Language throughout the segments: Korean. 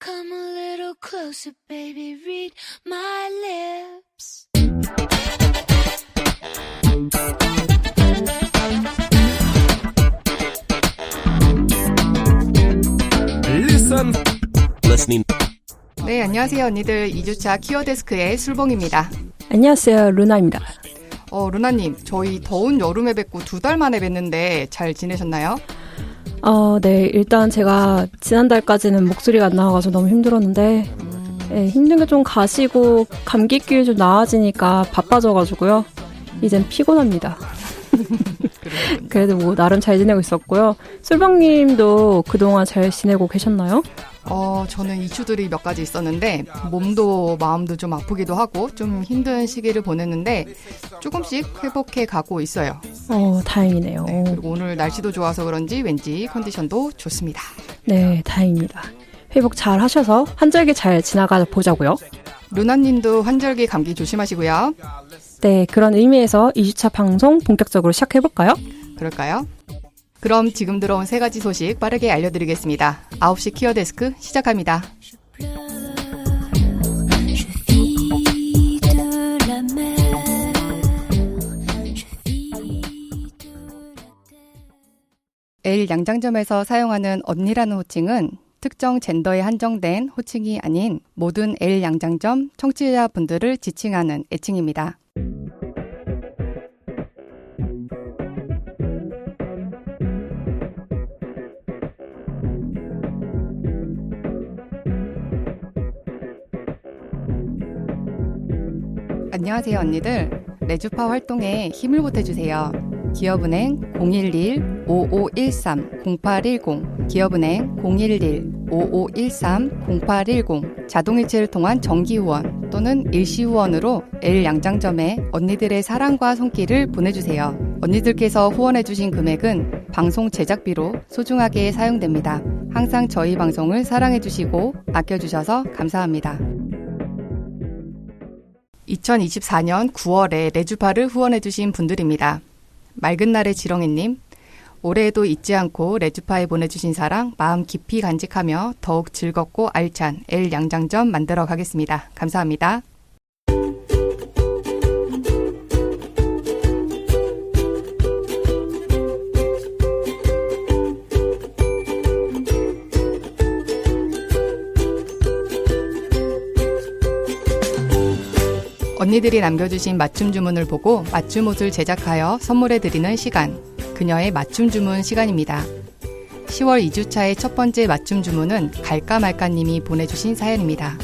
Come a little closer, baby, read my lips. Listen. Listening. 네, 안녕하세요 언니들. 2주차 키워데스크의 술봉입니다. 안녕하세요, 루나입니다. 루나님, 저희 더운 여름에 뵙고 2달 만에 뵀는데 잘 지내셨나요? 네, 일단 제가 지난달까지는 목소리가 안 나와서 너무 힘들었는데 네, 힘든 게 좀 가시고 감기기이 좀 나아지니까 바빠져가지고요. 이젠 피곤합니다. 그래도 뭐 나름 잘 지내고 있었고요. 술방님도 그동안 잘 지내고 계셨나요? 저는 이슈들이 몇 가지 있었는데 몸도 마음도 좀 아프기도 하고 좀 힘든 시기를 보냈는데 조금씩 회복해 가고 있어요. 다행이네요. 네, 그리고 오늘 날씨도 좋아서 그런지 왠지 컨디션도 좋습니다. 네, 다행입니다. 회복 잘 하셔서 한절기 잘 지나가 보자고요. 루나님도 한절기 감기 조심하시고요. 네, 그런 의미에서 2주차 방송 본격적으로 시작해볼까요? 그럴까요? 그럼 지금 들어온 3가지 소식 빠르게 알려드리겠습니다. 9시 키워데스크 시작합니다. L 양장점에서 사용하는 언니라는 호칭은 특정 젠더에 한정된 호칭이 아닌 모든 L 양장점 청취자분들을 지칭하는 애칭입니다. 안녕하세요 언니들. 레주파 활동에 힘을 보태주세요. 기업은행 011-5513-0810 기업은행 011-5513-0810 자동이체를 통한 정기후원 또는 일시후원으로 L 양장점에 언니들의 사랑과 손길을 보내주세요. 언니들께서 후원해주신 금액은 방송 제작비로 소중하게 사용됩니다. 항상 저희 방송을 사랑해주시고 아껴주셔서 감사합니다. 2024년 9월에 레주파를 후원해주신 분들입니다. 맑은 날의 지렁이님, 올해에도 잊지 않고 레주파에 보내주신 사랑 마음 깊이 간직하며 더욱 즐겁고 알찬 L 양장점 만들어 가겠습니다. 감사합니다. 언니들이 남겨주신 맞춤 주문을 보고 맞춤 옷을 제작하여 선물해드리는 시간, 그녀의 맞춤 주문 시간입니다. 10월 2주차의 첫 번째 맞춤 주문은 갈까 말까 님이 보내주신 사연입니다.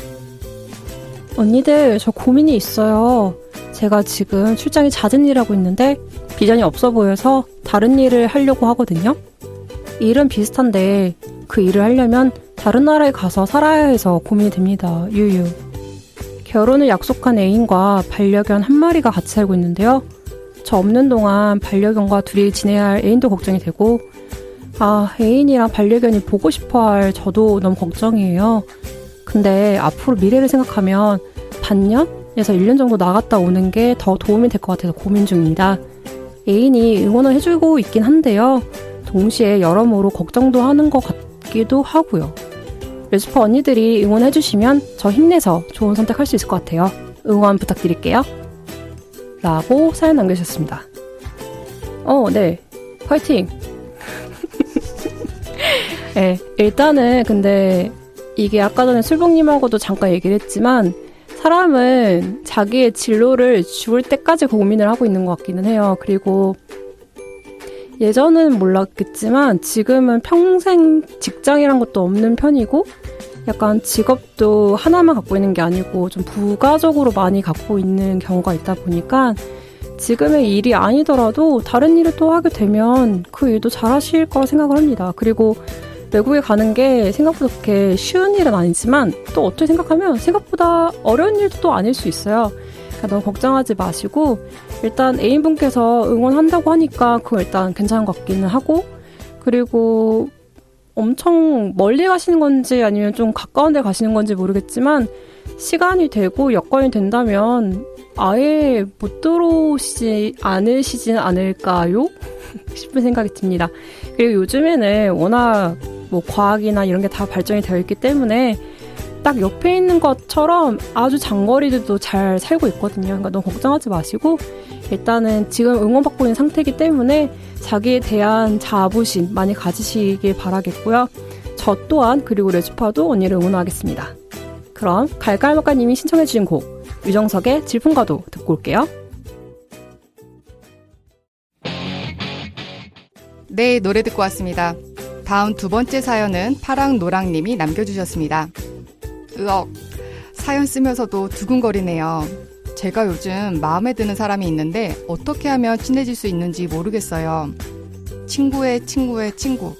언니들, 저 고민이 있어요. 제가 지금 출장이 잦은 일을 하고 있는데 비전이 없어 보여서 다른 일을 하려고 하거든요. 일은 비슷한데 그 일을 하려면 다른 나라에 가서 살아야 해서 고민이 됩니다. 유유. 결혼을 약속한 애인과 반려견 한 마리가 같이 살고 있는데요. 저 없는 동안 반려견과 둘이 지내야 할 애인도 걱정이 되고 애인이랑 반려견이 보고 싶어할 저도 너무 걱정이에요. 근데 앞으로 미래를 생각하면 반년에서 1년 정도 나갔다 오는 게 더 도움이 될 것 같아서 고민 중입니다. 애인이 응원을 해주고 있긴 한데요. 동시에 여러모로 걱정도 하는 것 같기도 하고요. 레주파 언니들이 응원해주시면 저 힘내서 좋은 선택할 수 있을 것 같아요. 응원 부탁드릴게요. 라고 사연 남겨주셨습니다. 네. 화이팅! 네, 일단은 근데 이게 아까 전에 술봉님하고도 잠깐 얘기를 했지만 사람은 자기의 진로를 죽을 때까지 고민을 하고 있는 것 같기는 해요. 그리고 예전은 몰랐겠지만 지금은 평생 직장이란 것도 없는 편이고 약간 직업도 하나만 갖고 있는 게 아니고 좀 부가적으로 많이 갖고 있는 경우가 있다 보니까 지금의 일이 아니더라도 다른 일을 또 하게 되면 그 일도 잘 하실 거라 생각을 합니다. 그리고 외국에 가는 게 생각보다 그렇게 쉬운 일은 아니지만 또 어떻게 생각하면 생각보다 어려운 일도 또 아닐 수 있어요. 그러니까 너무 걱정하지 마시고 일단 애인분께서 응원한다고 하니까 그거 일단 괜찮은 것 같기는 하고 그리고 엄청 멀리 가시는 건지 아니면 좀 가까운 데 가시는 건지 모르겠지만 시간이 되고 여건이 된다면 아예 못 들어오시지 않으시진 않을까요? 싶은 생각이 듭니다. 그리고 요즘에는 워낙 뭐 과학이나 이런 게 다 발전이 되어 있기 때문에 딱 옆에 있는 것처럼 아주 장거리들도 잘 살고 있거든요. 그러니까 너무 걱정하지 마시고 일단은 지금 응원받고 있는 상태이기 때문에 자기에 대한 자부심 많이 가지시길 바라겠고요. 저 또한 그리고 레주파도 언니를 응원하겠습니다. 그럼 갈갈먹가님이 신청해주신 곡 유정석의 질풍가도 듣고 올게요. 네, 노래 듣고 왔습니다. 다음 두 번째 사연은 파랑노랑님이 남겨주셨습니다. 으억, 사연 쓰면서도 두근거리네요. 제가 요즘 마음에 드는 사람이 있는데 어떻게 하면 친해질 수 있는지 모르겠어요. 친구의 친구의 친구.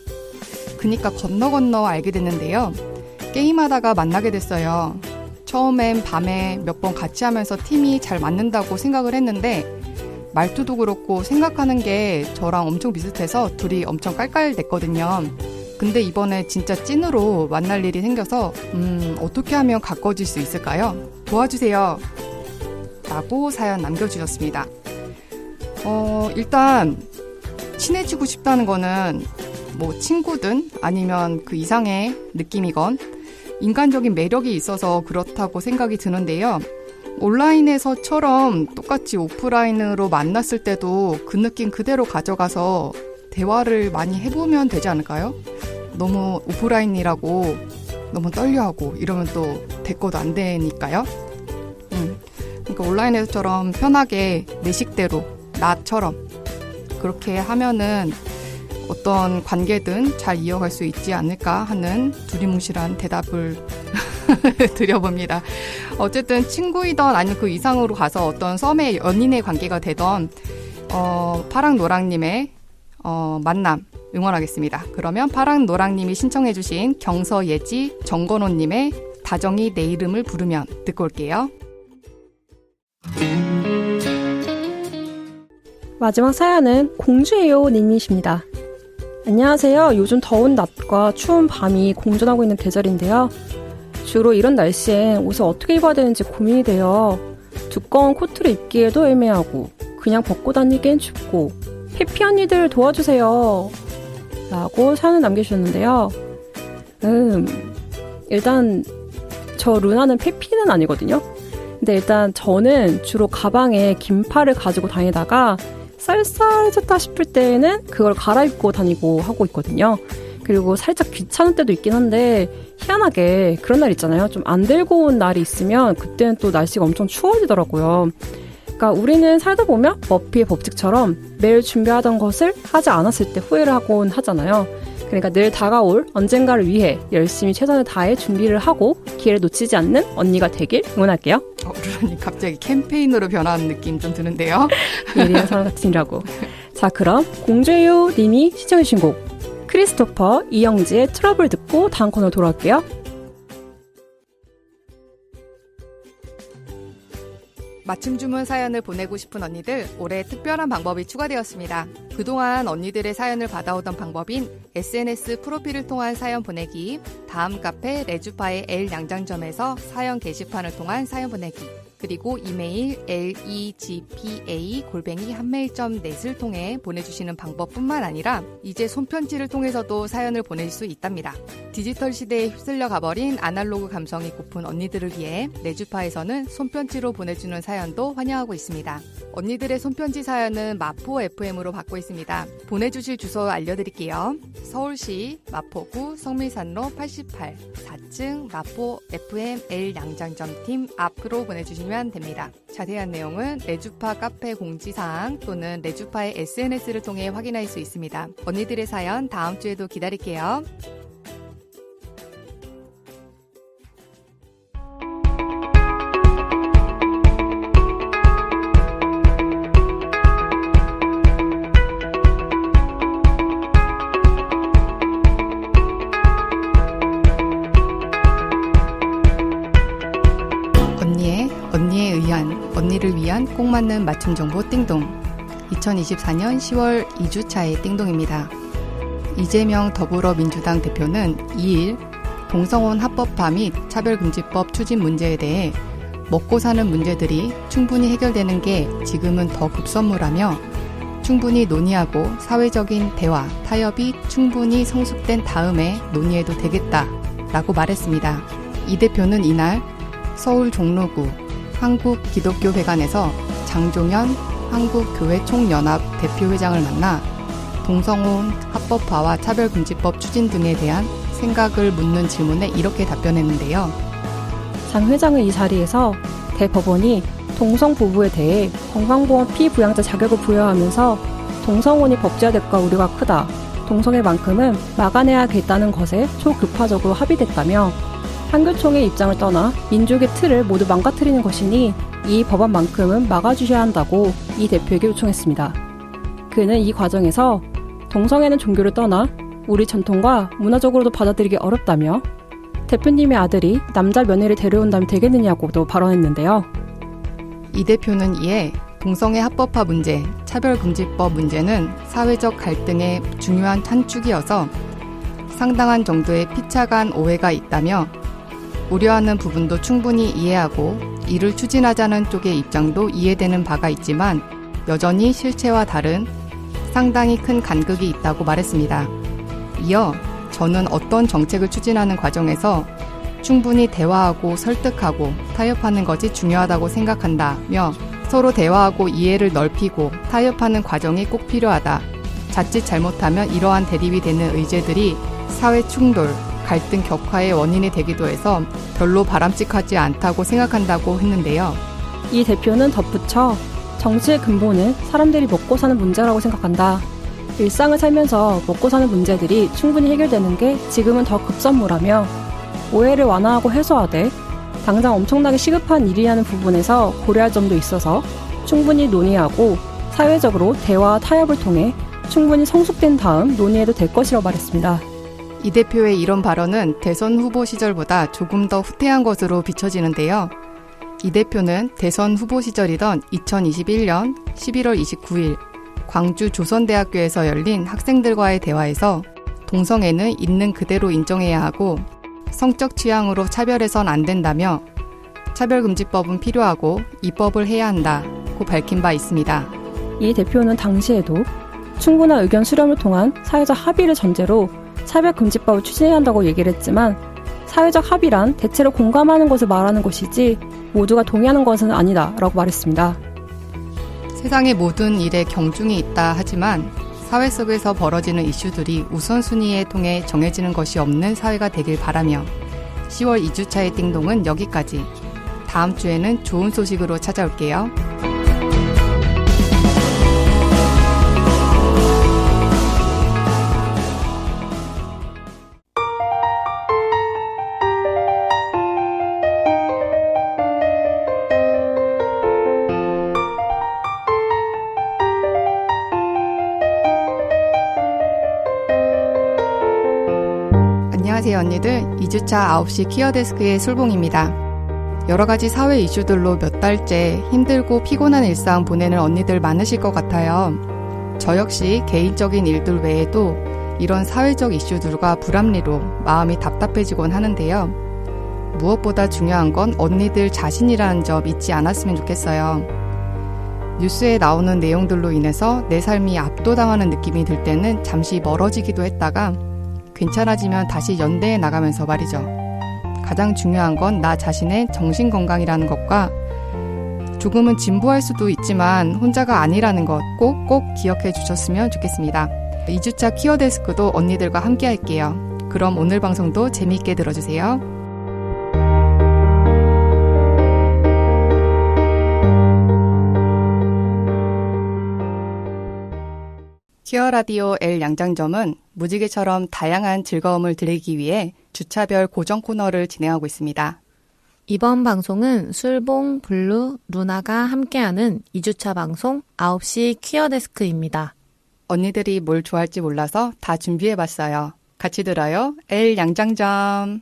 그니까 건너 알게 됐는데요. 게임하다가 만나게 됐어요. 처음엔 밤에 몇 번 같이 하면서 팀이 잘 맞는다고 생각을 했는데 말투도 그렇고 생각하는 게 저랑 엄청 비슷해서 둘이 엄청 깔깔댔거든요. 근데 이번에 진짜 찐으로 만날 일이 생겨서 어떻게 하면 가까워질 수 있을까요? 도와주세요. 라고 사연 남겨주셨습니다. 일단 친해지고 싶다는 거는 뭐 친구든 아니면 그 이상의 느낌이건 인간적인 매력이 있어서 그렇다고 생각이 드는데요. 온라인에서처럼 똑같이 오프라인으로 만났을 때도 그 느낌 그대로 가져가서 대화를 많이 해보면 되지 않을까요? 너무 오프라인이라고 너무 떨려하고 이러면 또 대꾸도 안 되니까요. 그러니까 온라인에서처럼 편하게 내 식대로 나처럼 그렇게 하면은 어떤 관계든 잘 이어갈 수 있지 않을까 하는 두리뭉실한 대답을 드려봅니다. 어쨌든 친구이던 아니면 그 이상으로 가서 어떤 썸의 연인의 관계가 되던 파랑노랑님의 만남 응원하겠습니다. 그러면 파랑노랑님이 신청해주신 경서예지 정건호님의 다정이 내 이름을 부르면 듣고 올게요. 마지막 사연은 공주예요 님이십니다. 안녕하세요. 요즘 더운 낮과 추운 밤이 공존하고 있는 계절인데요. 주로 이런 날씨엔 옷을 어떻게 입어야 되는지 고민이 돼요. 두꺼운 코트를 입기에도 애매하고 그냥 벗고 다니기엔 춥고 해피 언니들 도와주세요. 라고 사연을 남겨주셨는데요. 일단 저 루나는 페피는 아니거든요. 근데 일단 저는 주로 가방에 긴팔을 가지고 다니다가 쌀쌀해졌다 싶을 때는 그걸 갈아입고 다니고 하고 있거든요. 그리고 살짝 귀찮은 때도 있긴 한데 희한하게 그런 날 있잖아요. 좀 안 들고 온 날이 있으면 그때는 또 날씨가 엄청 추워지더라고요. 그러니까 우리는 살다 보면 머피의 법칙처럼 매일 준비하던 것을 하지 않았을 때 후회를 하곤 하잖아요. 그러니까 늘 다가올 언젠가를 위해 열심히 최선을 다해 준비를 하고 기회를 놓치지 않는 언니가 되길 응원할게요. 루라님 갑자기 캠페인으로 변한 느낌 좀 드는데요. 예리한 사람 같으시라고. 자, 그럼 공주유 님이 시청해주신 곡 크리스토퍼 이영지의 트러블 듣고 다음 코너로 돌아올게요. 맞춤 주문 사연을 보내고 싶은 언니들, 올해 특별한 방법이 추가되었습니다. 그동안 언니들의 사연을 받아오던 방법인 SNS 프로필을 통한 사연 보내기, 다음 카페 레주파의 L 양장점에서 사연 게시판을 통한 사연 보내기, 그리고 이메일 legpa@한메일.net을 통해 보내주시는 방법뿐만 아니라 이제 손편지를 통해서도 사연을 보낼 수 있답니다. 디지털 시대에 휩쓸려 가버린 아날로그 감성이 고픈 언니들을 위해 레주파에서는 손편지로 보내주는 사연도 환영하고 있습니다. 언니들의 손편지 사연은 마포 FM으로 받고 있습니다. 보내주실 주소 알려드릴게요. 서울시 마포구 성밀산로 88 4층 마포 FM L 양장점팀 앞으로 보내주시면 됩니다. 자세한 내용은 레주파 카페 공지사항 또는 레주파의 SNS를 통해 확인할 수 있습니다. 언니들의 사연 다음 주에도 기다릴게요. 언니를 위한 꼭 맞는 맞춤 정보 띵동. 2024년 10월 2주차의 띵동입니다. 이재명 더불어민주당 대표는 2일 동성혼 합법화 및 차별금지법 추진 문제에 대해 먹고 사는 문제들이 충분히 해결되는 게 지금은 더 급선무라며 충분히 논의하고 사회적인 대화, 타협이 충분히 성숙된 다음에 논의해도 되겠다라고 말했습니다. 이 대표는 이날 서울 종로구 한국기독교회관에서 장종현 한국교회총연합 대표회장을 만나 동성혼 합법화와 차별금지법 추진 등에 대한 생각을 묻는 질문에 이렇게 답변했는데요. 장 회장은 이 자리에서 대법원이 동성 부부에 대해 건강보험 피부양자 자격을 부여하면서 동성혼이 법제화될까 우려가 크다. 동성애 만큼은 막아내야겠다는 것에 초급화적으로 합의됐다며 한교총의 입장을 떠나 민족의 틀을 모두 망가뜨리는 것이니 이 법안만큼은 막아주셔야 한다고 이 대표에게 요청했습니다. 그는 이 과정에서 동성애는 종교를 떠나 우리 전통과 문화적으로도 받아들이기 어렵다며 대표님의 아들이 남자 며느리를 데려온다면 되겠느냐고도 발언했는데요. 이 대표는 이에 동성애 합법화 문제, 차별금지법 문제는 사회적 갈등의 중요한 한 축이어서 상당한 정도의 피차간 오해가 있다며 우려하는 부분도 충분히 이해하고 이를 추진하자는 쪽의 입장도 이해되는 바가 있지만 여전히 실체와 다른 상당히 큰 간극이 있다고 말했습니다. 이어 저는 어떤 정책을 추진하는 과정에서 충분히 대화하고 설득하고 타협하는 것이 중요하다고 생각한다며 서로 대화하고 이해를 넓히고 타협하는 과정이 꼭 필요하다. 자칫 잘못하면 이러한 대립이 되는 의제들이 사회 충돌, 갈등 격화의 원인이 되기도 해서 별로 바람직하지 않다고 생각한다고 했는데요. 이 대표는 덧붙여 정치의 근본은 사람들이 먹고 사는 문제라고 생각한다. 일상을 살면서 먹고 사는 문제들이 충분히 해결되는 게 지금은 더 급선무라며 오해를 완화하고 해소하되 당장 엄청나게 시급한 일이라는 부분에서 고려할 점도 있어서 충분히 논의하고 사회적으로 대화와 타협을 통해 충분히 성숙된 다음 논의해도 될 것이라고 말했습니다. 이 대표의 이런 발언은 대선 후보 시절보다 조금 더 후퇴한 것으로 비춰지는데요. 이 대표는 대선 후보 시절이던 2021년 11월 29일 광주 조선대학교에서 열린 학생들과의 대화에서 동성애는 있는 그대로 인정해야 하고 성적 취향으로 차별해선 안 된다며 차별금지법은 필요하고 입법을 해야 한다고 밝힌 바 있습니다. 이 대표는 당시에도 충분한 의견 수렴을 통한 사회적 합의를 전제로 차별금지법을 추진해야 한다고 얘기를 했지만 사회적 합의란 대체로 공감하는 것을 말하는 것이지 모두가 동의하는 것은 아니다 라고 말했습니다. 세상의 모든 일에 경중이 있다 하지만 사회 속에서 벌어지는 이슈들이 우선순위에 통해 정해지는 것이 없는 사회가 되길 바라며 10월 2주차의 띵동은 여기까지. 다음 주에는 좋은 소식으로 찾아올게요. 안녕하세요 언니들, 2주차 9시 퀴어데스크의 술봉입니다. 여러가지 사회 이슈들로 몇 달째 힘들고 피곤한 일상 보내는 언니들 많으실 것 같아요. 저 역시 개인적인 일들 외에도 이런 사회적 이슈들과 불합리로 마음이 답답해지곤 하는데요. 무엇보다 중요한 건 언니들 자신이라는 점 잊지 않았으면 좋겠어요. 뉴스에 나오는 내용들로 인해서 내 삶이 압도당하는 느낌이 들 때는 잠시 멀어지기도 했다가 괜찮아지면 다시 연대해 나가면서 말이죠. 가장 중요한 건 나 자신의 정신건강이라는 것과 조금은 진부할 수도 있지만 혼자가 아니라는 것 꼭 기억해 주셨으면 좋겠습니다. 2주차 퀴어데스크도 언니들과 함께 할게요. 그럼 오늘 방송도 재미있게 들어주세요. 퀴어라디오 L 양장점은 무지개처럼 다양한 즐거움을 드리기 위해 주차별 고정 코너를 진행하고 있습니다. 이번 방송은 술봉, 블루, 루나가 함께하는 2주차 방송 9시 퀴어데스크입니다. 언니들이 뭘 좋아할지 몰라서 다 준비해봤어요. 같이 들어요. L 양장점.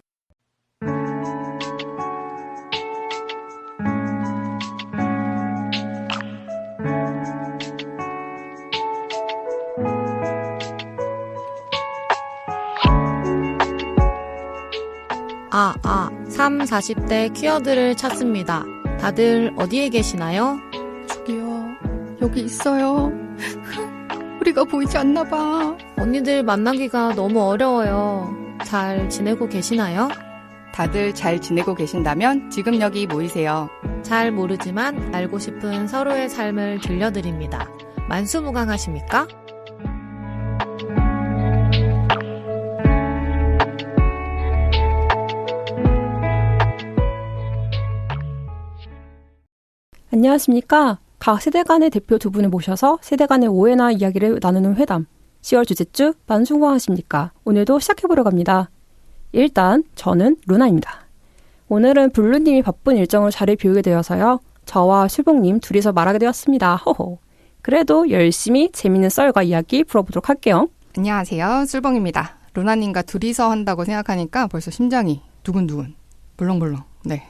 아, 3, 40대 퀴어들을 찾습니다. 다들 어디에 계시나요? 저기요, 여기 있어요. 우리가 보이지 않나 봐. 언니들 만나기가 너무 어려워요. 잘 지내고 계시나요? 다들 잘 지내고 계신다면 지금 여기 모이세요. 잘 모르지만 알고 싶은 서로의 삶을 들려드립니다. 만수무강하십니까? 안녕하십니까. 각 세대 간의 대표 두 분을 모셔서 세대 간의 오해나 이야기를 나누는 회담. 10월 둘째 주 만수무강하십니까? 오늘도 시작해보려고 합니다. 일단 저는 루나입니다. 오늘은 블루님이 바쁜 일정으로 자리를 비우게 되어서요. 저와 술봉님 둘이서 말하게 되었습니다. 호호. 그래도 열심히 재밌는 썰과 이야기 풀어보도록 할게요. 안녕하세요. 술봉입니다. 루나님과 둘이서 한다고 생각하니까 벌써 심장이 두근두근, 물렁물렁. 네,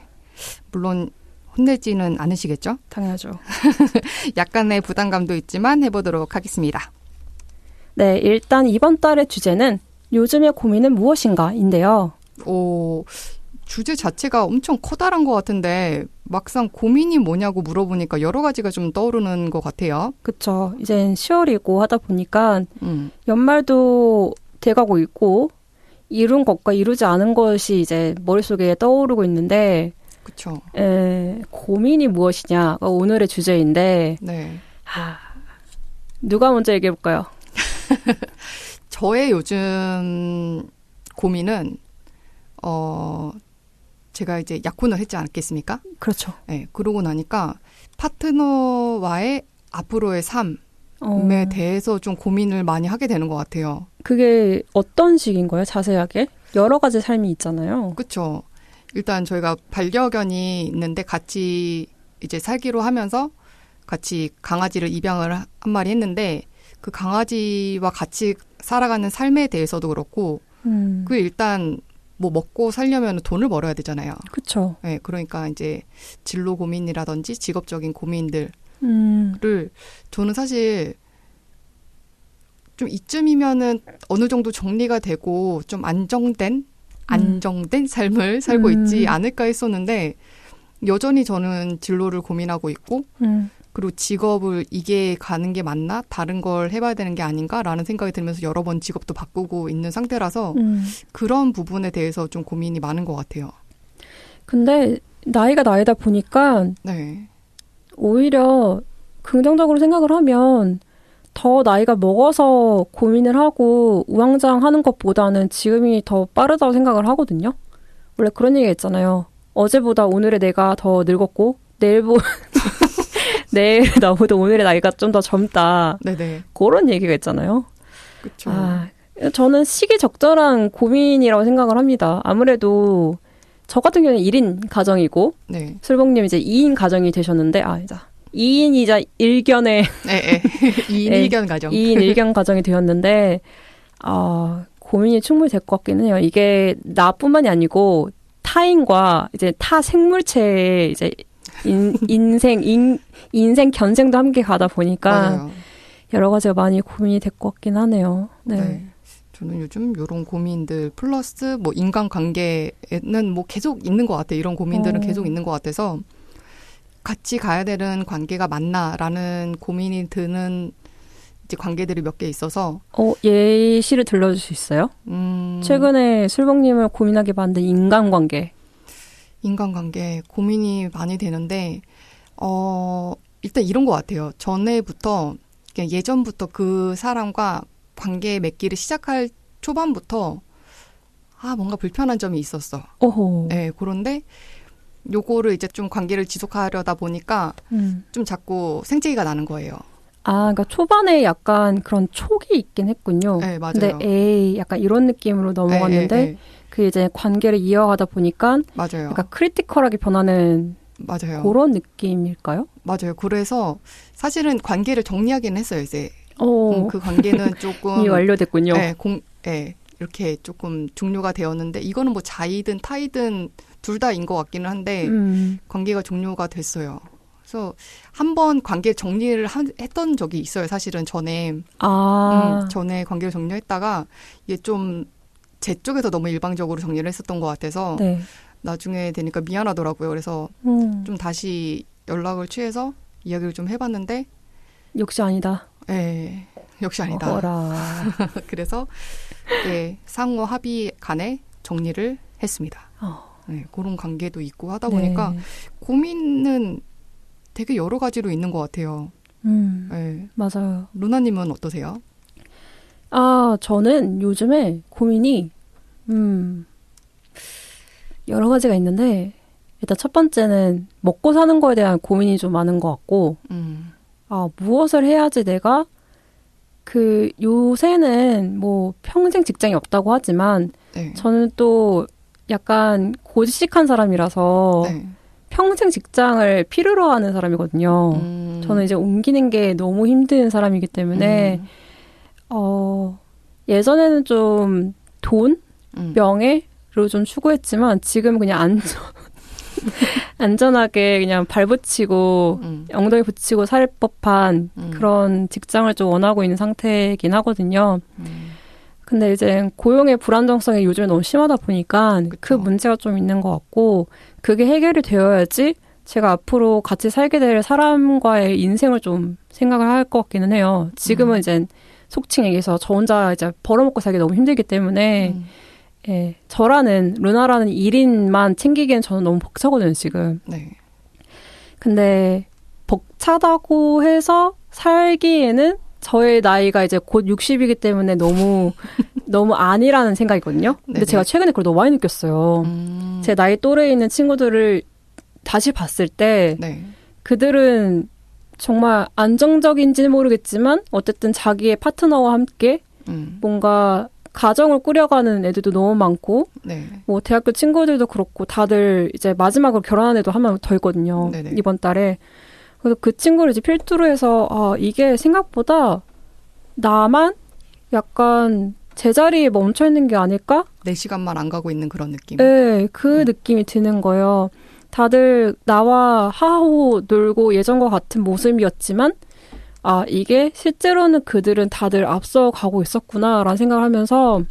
물론 혼내지는 않으시겠죠? 당연하죠. 약간의 부담감도 있지만 해보도록 하겠습니다. 네, 일단 이번 달의 주제는 요즘의 고민은 무엇인가인데요. 주제 자체가 엄청 커다란 것 같은데 막상 고민이 뭐냐고 물어보니까 여러 가지가 좀 떠오르는 것 같아요. 그쵸. 이젠 10월이고 하다 보니까 연말도 돼가고 있고 이룬 것과 이루지 않은 것이 이제 머릿속에 떠오르고 있는데 그쵸. 고민이 무엇이냐가 오늘의 주제인데 네. 누가 먼저 얘기해볼까요? 저의 요즘 고민은 제가 이제 약혼을 했지 않겠습니까? 그렇죠. 네, 그러고 나니까 파트너와의 앞으로의 삶에 대해서 좀 고민을 많이 하게 되는 것 같아요. 그게 어떤 식인 거예요? 자세하게? 여러 가지 삶이 있잖아요. 그렇죠. 일단 저희가 반려견이 있는데 같이 이제 살기로 하면서 같이 강아지를 입양을 한 마리 했는데 그 강아지와 같이 살아가는 삶에 대해서도 그렇고 그 일단 뭐 먹고 살려면 돈을 벌어야 되잖아요. 그렇죠. 네, 그러니까 이제 진로 고민이라든지 직업적인 고민들을 저는 사실 좀 이쯤이면은 어느 정도 정리가 되고 좀 안정된 삶을 살고 있지 않을까 했었는데 여전히 저는 진로를 고민하고 있고 그리고 직업을 이게 가는 게 맞나? 다른 걸 해봐야 되는 게 아닌가라는 생각이 들면서 여러 번 직업도 바꾸고 있는 상태라서 그런 부분에 대해서 좀 고민이 많은 것 같아요. 근데 나이가 나이다 보니까 네. 오히려 긍정적으로 생각을 하면 더 나이가 먹어서 고민을 하고 우왕좌왕하는 것보다는 지금이 더 빠르다고 생각을 하거든요. 원래 그런 얘기가 있잖아요. 어제보다 오늘의 내가 더 늙었고 내일 나보다 오늘의 나이가 좀 더 젊다. 네네. 그런 얘기가 있잖아요. 그렇죠. 저는 시기적절한 고민이라고 생각을 합니다. 아무래도 저 같은 경우는 1인 가정이고 네. 술봉님 이제 2인 가정이 되셨는데 2인이자 1견의 2인 1견 가정. 2인 1견 가정이 되었는데 고민이 충분히 될 것 같기는 해요. 이게 나뿐만이 아니고 타인과 이제 타 생물체의 이제 인생 견생도 함께 가다 보니까 맞아요. 여러 가지가 많이 고민이 될 것 같긴 하네요. 네. 저는 요즘 이런 고민들 플러스 뭐 인간관계는 뭐 계속 있는 것 같아요. 이런 고민들은 계속 있는 것 같아서 같이 가야 되는 관계가 맞나라는 고민이 드는 이제 관계들이 몇 개 있어서 예시를 들려줄 수 있어요? 최근에 술봉님을 고민하게 만든 인간관계 고민이 많이 되는데 일단 이런 것 같아요. 전에부터 그냥 예전부터 그 사람과 관계 맺기를 시작할 초반부터 뭔가 불편한 점이 있었어. 오호. 네, 그런데 요거를 이제 좀 관계를 지속하려다 보니까 좀 자꾸 생채기가 나는 거예요. 그러니까 초반에 약간 그런 촉이 있긴 했군요. 네, 맞아요. 근데 약간 이런 느낌으로 넘어갔는데 그 이제 관계를 이어가다 보니까 맞아요. 약간 크리티컬하게 변하는 맞아요. 그런 느낌일까요? 맞아요. 그래서 사실은 관계를 정리하기는 했어요, 이제. 그 관계는 조금 이미 완료됐군요. 네, 이렇게 조금 종료가 되었는데 이거는 뭐 자이든 타이든 둘 다인 것 같기는 한데 관계가 종료가 됐어요. 그래서 한번 관계 정리를 했던 적이 있어요. 사실은 전에 전에 관계를 정리했다가 이게 좀 제 쪽에서 너무 일방적으로 정리를 했었던 것 같아서 나중에 되니까 미안하더라고요. 그래서 좀 다시 연락을 취해서 이야기를 좀 해봤는데 역시 아니다. 네, 역시 아니다. 어라. 그래서 상호 합의 간에 정리를 했습니다. 네, 그런 관계도 있고 하다 보니까 고민은 되게 여러 가지로 있는 것 같아요. 네. 맞아요. 루나님은 어떠세요? 저는 요즘에 고민이 여러 가지가 있는데 일단 첫 번째는 먹고 사는 거에 대한 고민이 좀 많은 것 같고 무엇을 해야지 내가 요새는 뭐 평생 직장이 없다고 하지만 네. 저는 또 약간 고지식한 사람이라서 네. 평생 직장을 필요로 하는 사람이거든요. 저는 이제 옮기는 게 너무 힘든 사람이기 때문에 예전에는 좀 돈, 명예로 좀 추구했지만 지금 그냥 안전하게 그냥 발 붙이고 엉덩이 붙이고 살 법한 그런 직장을 좀 원하고 있는 상태이긴 하거든요. 근데 이제 고용의 불안정성이 요즘에 너무 심하다 보니까 그쵸. 그 문제가 좀 있는 것 같고 그게 해결이 되어야지 제가 앞으로 같이 살게 될 사람과의 인생을 좀 생각을 할 것 같기는 해요. 지금은 이제 속칭 얘기해서 저 혼자 이제 벌어먹고 살기 너무 힘들기 때문에 예, 저라는 루나라는 1인만 챙기기엔 저는 너무 벅차거든요, 지금. 네. 근데 벅차다고 해서 살기에는 저의 나이가 이제 곧 60이기 때문에 너무 아니라는 생각이거든요. 근데 네네. 제가 최근에 그걸 너무 많이 느꼈어요. 제 나이 또래에 있는 친구들을 다시 봤을 때 네. 그들은 정말 안정적인지는 모르겠지만 어쨌든 자기의 파트너와 함께 뭔가 가정을 꾸려가는 애들도 너무 많고 네. 뭐 대학교 친구들도 그렇고 다들 이제 마지막으로 결혼한 애도 한 명 더 있거든요. 네네. 이번 달에. 그래서 그 친구를 이제 필두로 해서 이게 생각보다 나만 약간 제자리에 멈춰 있는 게 아닐까? 4시간만 안 가고 있는 그런 느낌. 네, 그 느낌이 드는 거예요. 다들 나와 하하호 놀고 예전과 같은 모습이었지만 이게 실제로는 그들은 다들 앞서가고 있었구나라는 생각을 하면서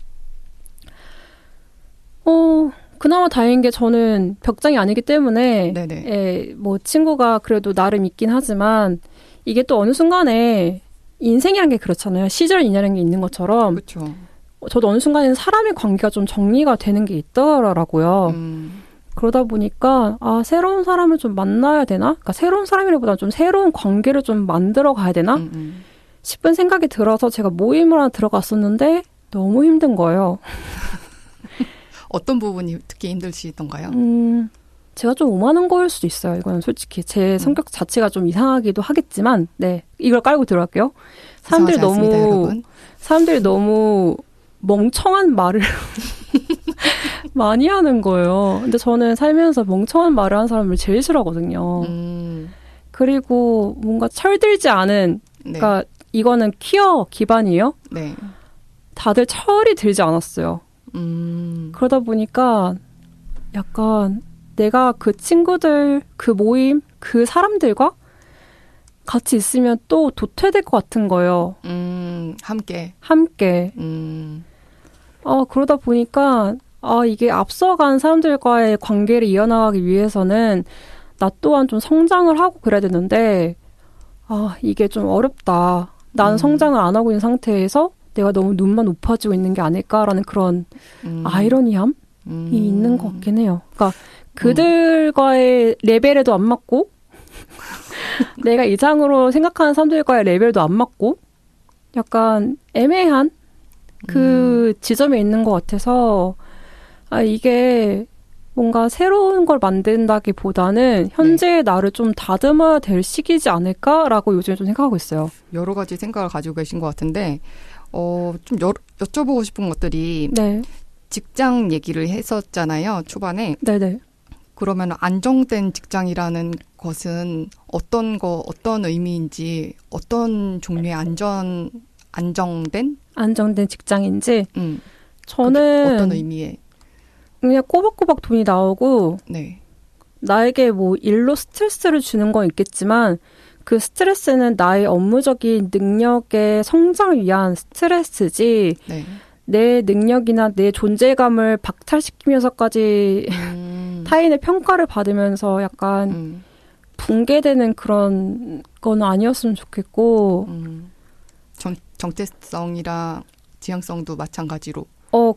그나마 다행인 게 저는 벽장이 아니기 때문에 네네. 뭐 친구가 그래도 나름 있긴 하지만 이게 또 어느 순간에 인생이란 게 그렇잖아요. 시절 인연이라는 게 있는 것처럼 그렇죠. 저도 어느 순간에는 사람의 관계가 좀 정리가 되는 게 있더라고요. 그러다 보니까 새로운 사람을 좀 만나야 되나? 그러니까 새로운 사람이라기보다는 좀 새로운 관계를 좀 만들어 가야 되나? 싶은 생각이 들어서 제가 모임을 하나 들어갔었는데 너무 힘든 거예요. 어떤 부분이 특히 힘드시던가요? 제가 좀 오만한 거일 수도 있어요. 이거는 솔직히 제 성격 자체가 좀 이상하기도 하겠지만, 네, 이걸 깔고 들어갈게요. 이상하지 않습니다, 여러분. 사람들이 너무 멍청한 말을 많이 하는 거예요. 근데 저는 살면서 멍청한 말을 하는 사람을 제일 싫어하거든요. 그리고 뭔가 철들지 않은, 네. 그러니까 이거는 퀴어 기반이에요. 네. 다들 철이 들지 않았어요. 그러다 보니까 약간 내가 그 친구들, 그 모임, 그 사람들과 같이 있으면 또 도태될 것 같은 거예요. 함께. 그러다 보니까 이게 앞서간 사람들과의 관계를 이어나가기 위해서는 나 또한 좀 성장을 하고 그래야 되는데 이게 좀 어렵다. 나는 성장을 안 하고 있는 상태에서 내가 너무 눈만 높아지고 있는 게 아닐까라는 그런 아이러니함이 있는 것 같긴 해요. 그러니까 그들과의 레벨에도 안 맞고 내가 이상으로 생각하는 사람들과의 레벨도 안 맞고 약간 애매한 그 지점에 있는 것 같아서 이게 뭔가 새로운 걸 만든다기보다는 현재의 나를 좀 다듬어야 될 시기지 않을까라고 요즘에 좀 생각하고 있어요. 여러 가지 생각을 가지고 계신 것 같은데 좀 여쭤보고 싶은 것들이 네. 직장 얘기를 했었잖아요. 초반에. 네네. 그러면 안정된 직장이라는 것은 어떤 의미인지 어떤 종류의 안정된 직장인지 저는 어떤 의미에 그냥 꼬박꼬박 돈이 나오고 네. 나에게 뭐 일로 스트레스를 주는 건 있겠지만 그 스트레스는 나의 업무적인 능력의 성장을 위한 스트레스지 네. 내 능력이나 내 존재감을 박탈시키면서까지 타인의 평가를 받으면서 약간 붕괴되는 그런 건 아니었으면 좋겠고 정체성이랑 지향성도 마찬가지로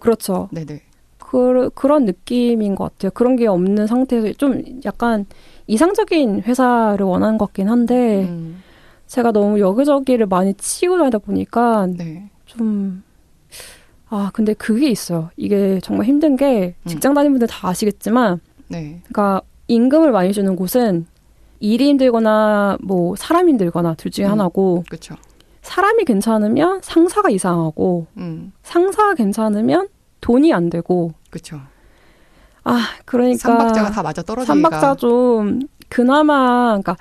그렇죠. 네네. 그런 느낌인 것 같아요. 그런 게 없는 상태에서 좀 약간 이상적인 회사를 원하는 것 같긴 한데 제가 너무 여기저기를 많이 치고 다니다 보니까 네. 좀 근데 그게 있어요. 이게 정말 힘든 게 직장 다니는 분들 다 아시겠지만 네. 그러니까 임금을 많이 주는 곳은 일이 힘들거나 뭐 사람이 힘들거나 둘 중에 하나고 그렇죠. 사람이 괜찮으면 상사가 이상하고 상사가 괜찮으면 돈이 안 되고 그렇죠. 그러니까 삼박자가 다 맞아 떨어지기가 삼박자 좀 그나마 그러니까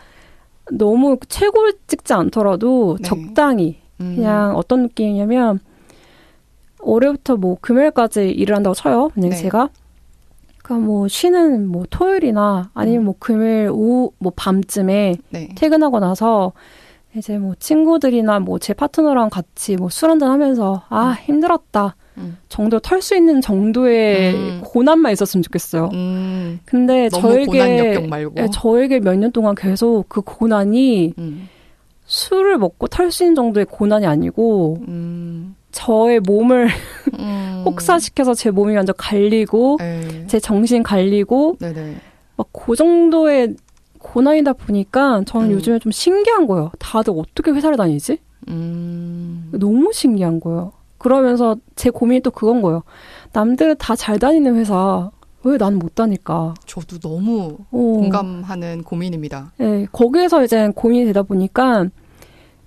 너무 최고 찍지 않더라도 네. 적당히 그냥 어떤 느낌이냐면 월요일부터 뭐 금요일까지 일을 한다고 쳐요. 만약에 네. 제가 그러니까 뭐 쉬는 뭐 토요일이나 아니면 뭐 금요일 오후 뭐 밤쯤에 네. 퇴근하고 나서 이제 뭐 친구들이나 뭐 제 파트너랑 같이 뭐 술 한잔 하면서 힘들었다 정도 털 수 있는 정도의 고난만 있었으면 좋겠어요. 근데 너무 고난 역경 말고. 저에게 몇 년 동안 계속 그 고난이 술을 먹고 털 수 있는 정도의 고난이 아니고 저의 몸을 혹사시켜서 제 몸이 완전 갈리고 네. 제 정신 갈리고 네네. 막 그 정도의 고난이다 보니까 저는 요즘에 좀 신기한 거예요. 다들 어떻게 회사를 다니지? 너무 신기한 거예요. 그러면서 제 고민이 또 그건 거예요. 남들은 다 잘 다니는 회사 왜 나는 못 다닐까? 저도 너무 공감하는 고민입니다. 네, 거기에서 이제 고민이 되다 보니까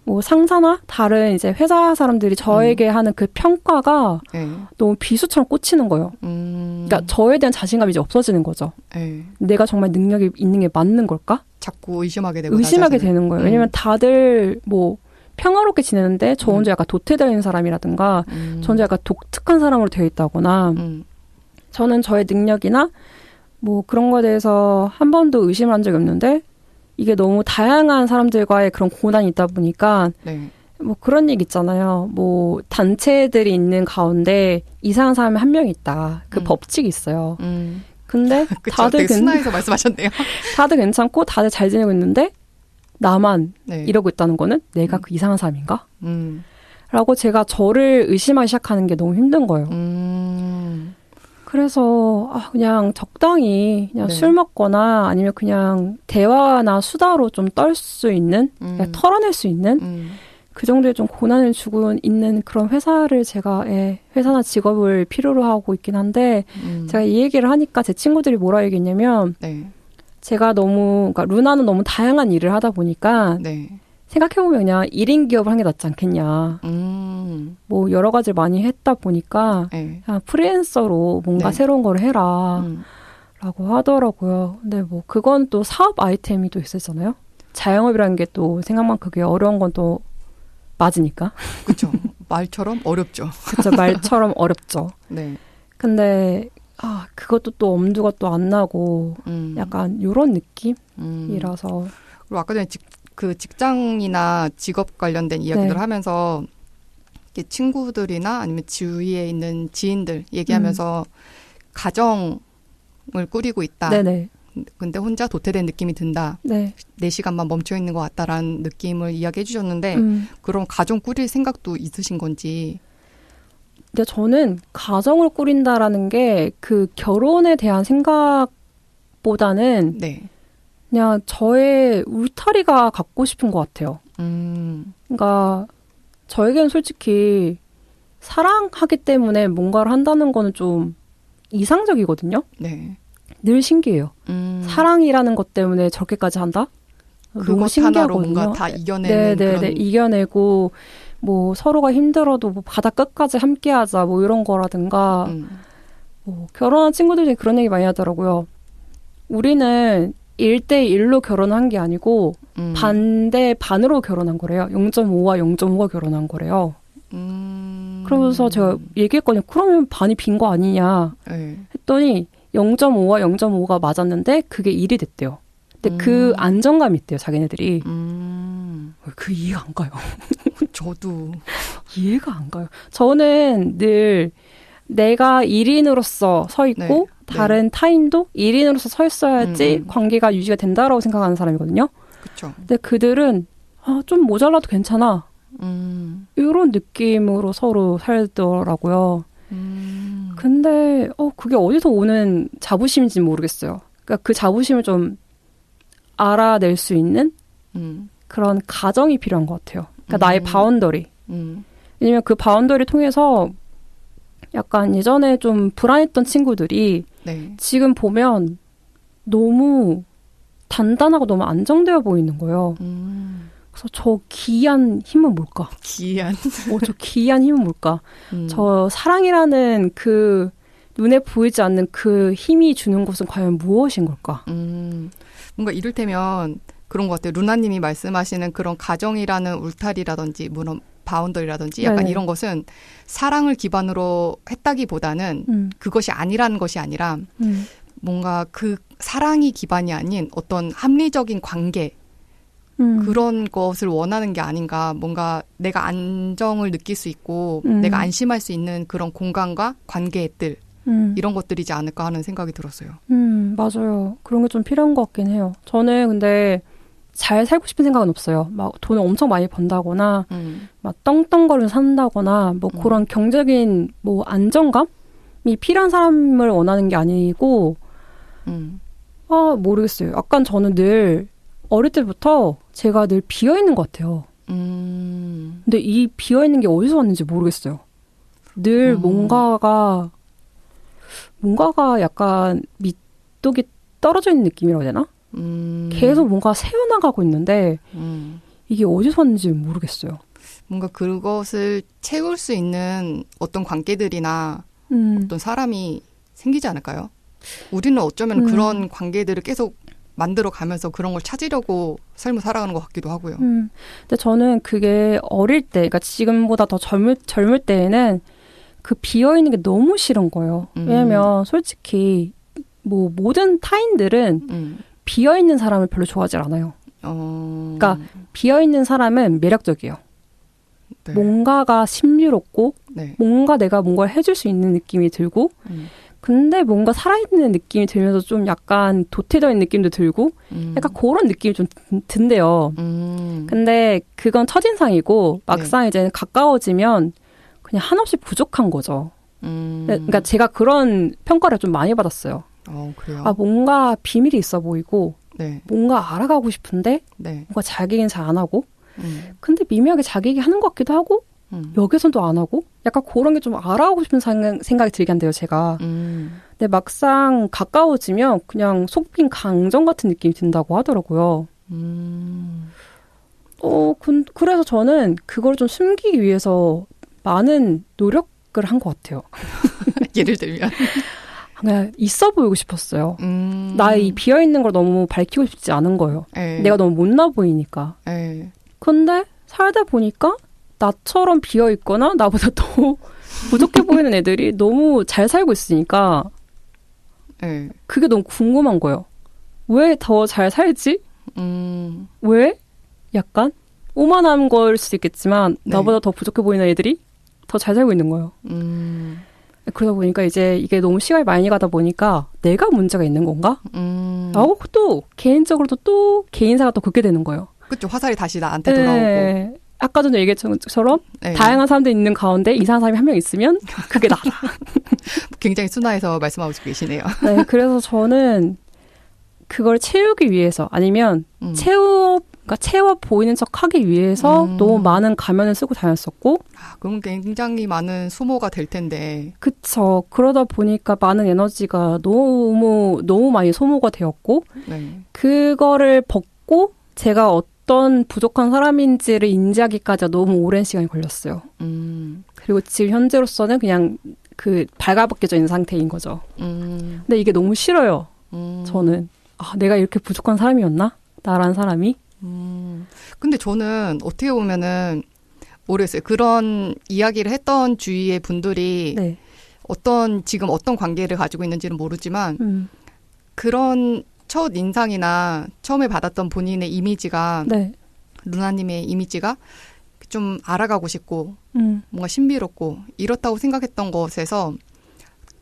뭐 상사나 다른 이제 회사 사람들이 저에게 하는 그 평가가 네. 너무 비수처럼 꽂히는 거예요. 그러니까 저에 대한 자신감이 이제 없어지는 거죠. 네. 내가 정말 능력이 있는 게 맞는 걸까? 자꾸 의심하게 되고 의심하게 되는 거예요. 왜냐면 다들 뭐 평화롭게 지내는데 저 혼자 약간 도태되어 있는 사람이라든가 저 혼자 약간 독특한 사람으로 되어 있다거나 저는 저의 능력이나 뭐 그런 거에 대해서 한 번도 의심을 한 적이 없는데 이게 너무 다양한 사람들과의 그런 고난이 있다 보니까 네. 뭐 그런 얘기 있잖아요. 뭐 단체들이 있는 가운데 이상한 사람이 한 명 있다. 그 법칙이 있어요. 근데 그쵸, 다들 되게 순화해서 말씀하셨네요. 다들 괜찮고 다들 잘 지내고 있는데 나만 네. 이러고 있다는 거는 내가 그 이상한 사람인가? 음. 라고 제가 저를 의심하기 시작하는 게 너무 힘든 거예요. 그래서 그냥 적당히 그냥 네. 술 먹거나 아니면 그냥 대화나 수다로 좀 떨 수 있는 그냥 털어낼 수 있는 그 정도의 좀 고난을 주고 있는 그런 회사를 제가 회사나 직업을 필요로 하고 있긴 한데 제가 이 얘기를 하니까 제 친구들이 뭐라 얘기했냐면 네. 제가 그러니까 루나는 너무 다양한 일을 하다 보니까 네. 생각해보면 그냥 1인 기업을 한 게 낫지 않겠냐. 뭐 여러 가지를 많이 했다 보니까 네. 그냥 프리랜서로 뭔가 네. 새로운 걸 해라 라고 하더라고요. 근데 뭐 그건 또 사업 아이템이 또 있었잖아요. 자영업이라는 게 또 생각만 그게 어려운 건 또 맞으니까. 그렇죠. 말처럼 어렵죠. 그렇죠. 말처럼 어렵죠. 네. 근데 그것도 또 엄두가 또 안 나고 약간 요런 느낌이라서. 그리고 아까 전에 그 직장이나 직업 관련된 이야기들을 네. 하면서 이렇게 친구들이나 아니면 주위에 있는 지인들 얘기하면서 가정을 꾸리고 있다. 네네. 근데 혼자 도태된 느낌이 든다. 네. 4시간만 멈춰 있는 것 같다라는 느낌을 이야기해 주셨는데 그럼 가정 꾸릴 생각도 있으신 건지. 근데 저는 가정을 꾸린다라는 게 그 결혼에 대한 생각보다는 네. 그냥 저의 울타리가 갖고 싶은 것 같아요. 그러니까 저에게는 솔직히 사랑하기 때문에 뭔가를 한다는 거는 좀 이상적이거든요. 네. 늘 신기해요. 사랑이라는 것 때문에 저렇게까지 한다? 너무 그것 하나로 신기하거든요. 뭔가 다 이겨내는 네네네. 그런. 이겨내고 뭐 서로가 힘들어도 뭐 바다 끝까지 함께하자 뭐 이런 거라든가 뭐 결혼한 친구들 중에 그런 얘기 많이 하더라고요. 우리는 1대1로 결혼한 게 아니고 반으로 결혼한 거래요. 0.5와 0.5가 결혼한 거래요. 그러면서 제가 얘기했거든요. 그러면 반이 빈 거 아니냐 네. 했더니 0.5와 0.5가 맞았는데 그게 1이 됐대요. 근데 그 안정감이 있대요. 자기네들이. 그 이해가 안 가요. 저도. 이해가 안 가요. 저는 늘 내가 1인으로서 서 있고 네. 다른 타인도 1인으로서 서 있어야지 관계가 유지가 된다라고 생각하는 사람이거든요. 그렇죠. 근데 그들은 좀 모자라도 괜찮아. 이런 느낌으로 서로 살더라고요. 근데 그게 어디서 오는 자부심인지 모르겠어요. 그러니까 그 자부심을 좀 알아낼 수 있는 그런 가정이 필요한 것 같아요. 그러니까 나의 바운더리. 왜냐면 그 바운더리 통해서 약간 예전에 좀 불안했던 친구들이 네. 지금 보면 너무 단단하고 너무 안정되어 보이는 거예요. 그래서 저 기이한 힘은 뭘까? 기이한. 저 기이한 힘은 뭘까? 저 사랑이라는 그 눈에 보이지 않는 그 힘이 주는 것은 과연 무엇인 걸까? 뭔가 이를테면 그런 것 같아요. 루나님이 말씀하시는 그런 가정이라는 울타리라든지 물론 바운더리라든지 약간 네. 이런 것은 사랑을 기반으로 했다기보다는 그것이 아니라는 것이 아니라 뭔가 그 사랑이 기반이 아닌 어떤 합리적인 관계 그런 것을 원하는 게 아닌가. 뭔가 내가 안정을 느낄 수 있고 내가 안심할 수 있는 그런 공간과 관계들 이런 것들이지 않을까 하는 생각이 들었어요. 맞아요. 그런 게 좀 필요한 것 같긴 해요. 저는 근데 잘 살고 싶은 생각은 없어요. 막 돈을 엄청 많이 번다거나 막 떵떵거리며 산다거나 뭐 그런 경제적인 뭐 안정감이 필요한 사람을 원하는 게 아니고 모르겠어요. 약간 저는 늘 어릴 때부터 제가 늘 비어있는 것 같아요. 근데 이 비어있는 게 어디서 왔는지 모르겠어요. 늘 뭔가가 약간 밑독이 떨어져 있는 느낌이라고 해야 되나? 계속 뭔가 새어나가고 있는데 이게 어디서 왔는지 모르겠어요. 뭔가 그것을 채울 수 있는 어떤 관계들이나 어떤 사람이 생기지 않을까요? 우리는 어쩌면 그런 관계들을 계속 만들어 가면서 그런 걸 찾으려고 삶을 살아가는 것 같기도 하고요. 근데 저는 그게 어릴 때, 그러니까 지금보다 더 젊을 때에는 그 비어있는 게 너무 싫은 거예요. 왜냐면 솔직히 뭐 모든 타인들은 비어있는 사람을 별로 좋아하지 않아요. 그러니까 비어있는 사람은 매력적이에요. 네. 뭔가가 신비롭고 네. 뭔가 내가 뭔가를 해줄 수 있는 느낌이 들고 근데 뭔가 살아있는 느낌이 들면서 좀 약간 도태되어 있는 느낌도 들고 약간 그런 느낌이 좀 든대요. 근데 그건 첫인상이고 막상 이제 가까워지면 그냥 한없이 부족한 거죠. 그러니까 제가 그런 평가를 좀 많이 받았어요. 그래요? 뭔가 비밀이 있어 보이고 네. 뭔가 알아가고 싶은데 네. 뭔가 자기 얘기는 잘 안 하고 근데 미묘하게 자기 얘기 하는 것 같기도 하고 여기서도 안 하고 약간 그런 게 좀 알아가고 싶은 생각이 들게 한대요, 제가. 근데 막상 가까워지면 그냥 속빈 강정 같은 느낌이 든다고 하더라고요. 그래서 저는 그걸 좀 숨기기 위해서 많은 노력을 한 것 같아요. 예를 들면? 그냥 있어 보이고 싶었어요. 나의 이 비어있는 걸 너무 밝히고 싶지 않은 거예요. 에이. 내가 너무 못나 보이니까. 에이. 근데 살다 보니까 나처럼 비어있거나 나보다 더 부족해 보이는 애들이 너무 잘 살고 있으니까 에이. 그게 너무 궁금한 거예요. 왜 더 잘 살지? 왜? 약간 오만한 걸 수도 있겠지만 네. 나보다 더 부족해 보이는 애들이 더 잘 살고 있는 거예요. 그러다 보니까 이제 이게 너무 시간이 많이 가다 보니까 내가 문제가 있는 건가? 라고 또 개인적으로도 또 개인사가 또 긋게 되는 거예요. 그렇죠. 화살이 다시 나한테 돌아오고. 아까 전에 얘기했던 것처럼 네. 다양한 사람들이 있는 가운데 이상한 사람이 한 명 있으면 그게 나다. 굉장히 순화해서 말씀하고 계시네요. 네, 그래서 저는 그걸 채우기 위해서 아니면 채워 보이는 척 하기 위해서 너무 많은 가면을 쓰고 다녔었고 그럼 굉장히 많은 소모가 될 텐데. 그쵸. 그러다 보니까 많은 에너지가 너무 많이 소모가 되었고 네. 그거를 벗고 제가 어떤 부족한 사람인지를 인지하기까지 너무 오랜 시간이 걸렸어요. 그리고 지금 현재로서는 그냥 그 발가벗겨져 있는 상태인 거죠. 근데 이게 너무 싫어요. 저는. 내가 이렇게 부족한 사람이었나? 나라는 사람이? 근데 저는 어떻게 보면은 모르겠어요. 그런 이야기를 했던 주위의 분들이 네. 지금 어떤 관계를 가지고 있는지는 모르지만 그런 첫 인상이나 처음에 받았던 본인의 이미지가 네. 루나님의 이미지가 좀 알아가고 싶고 뭔가 신비롭고 이렇다고 생각했던 것에서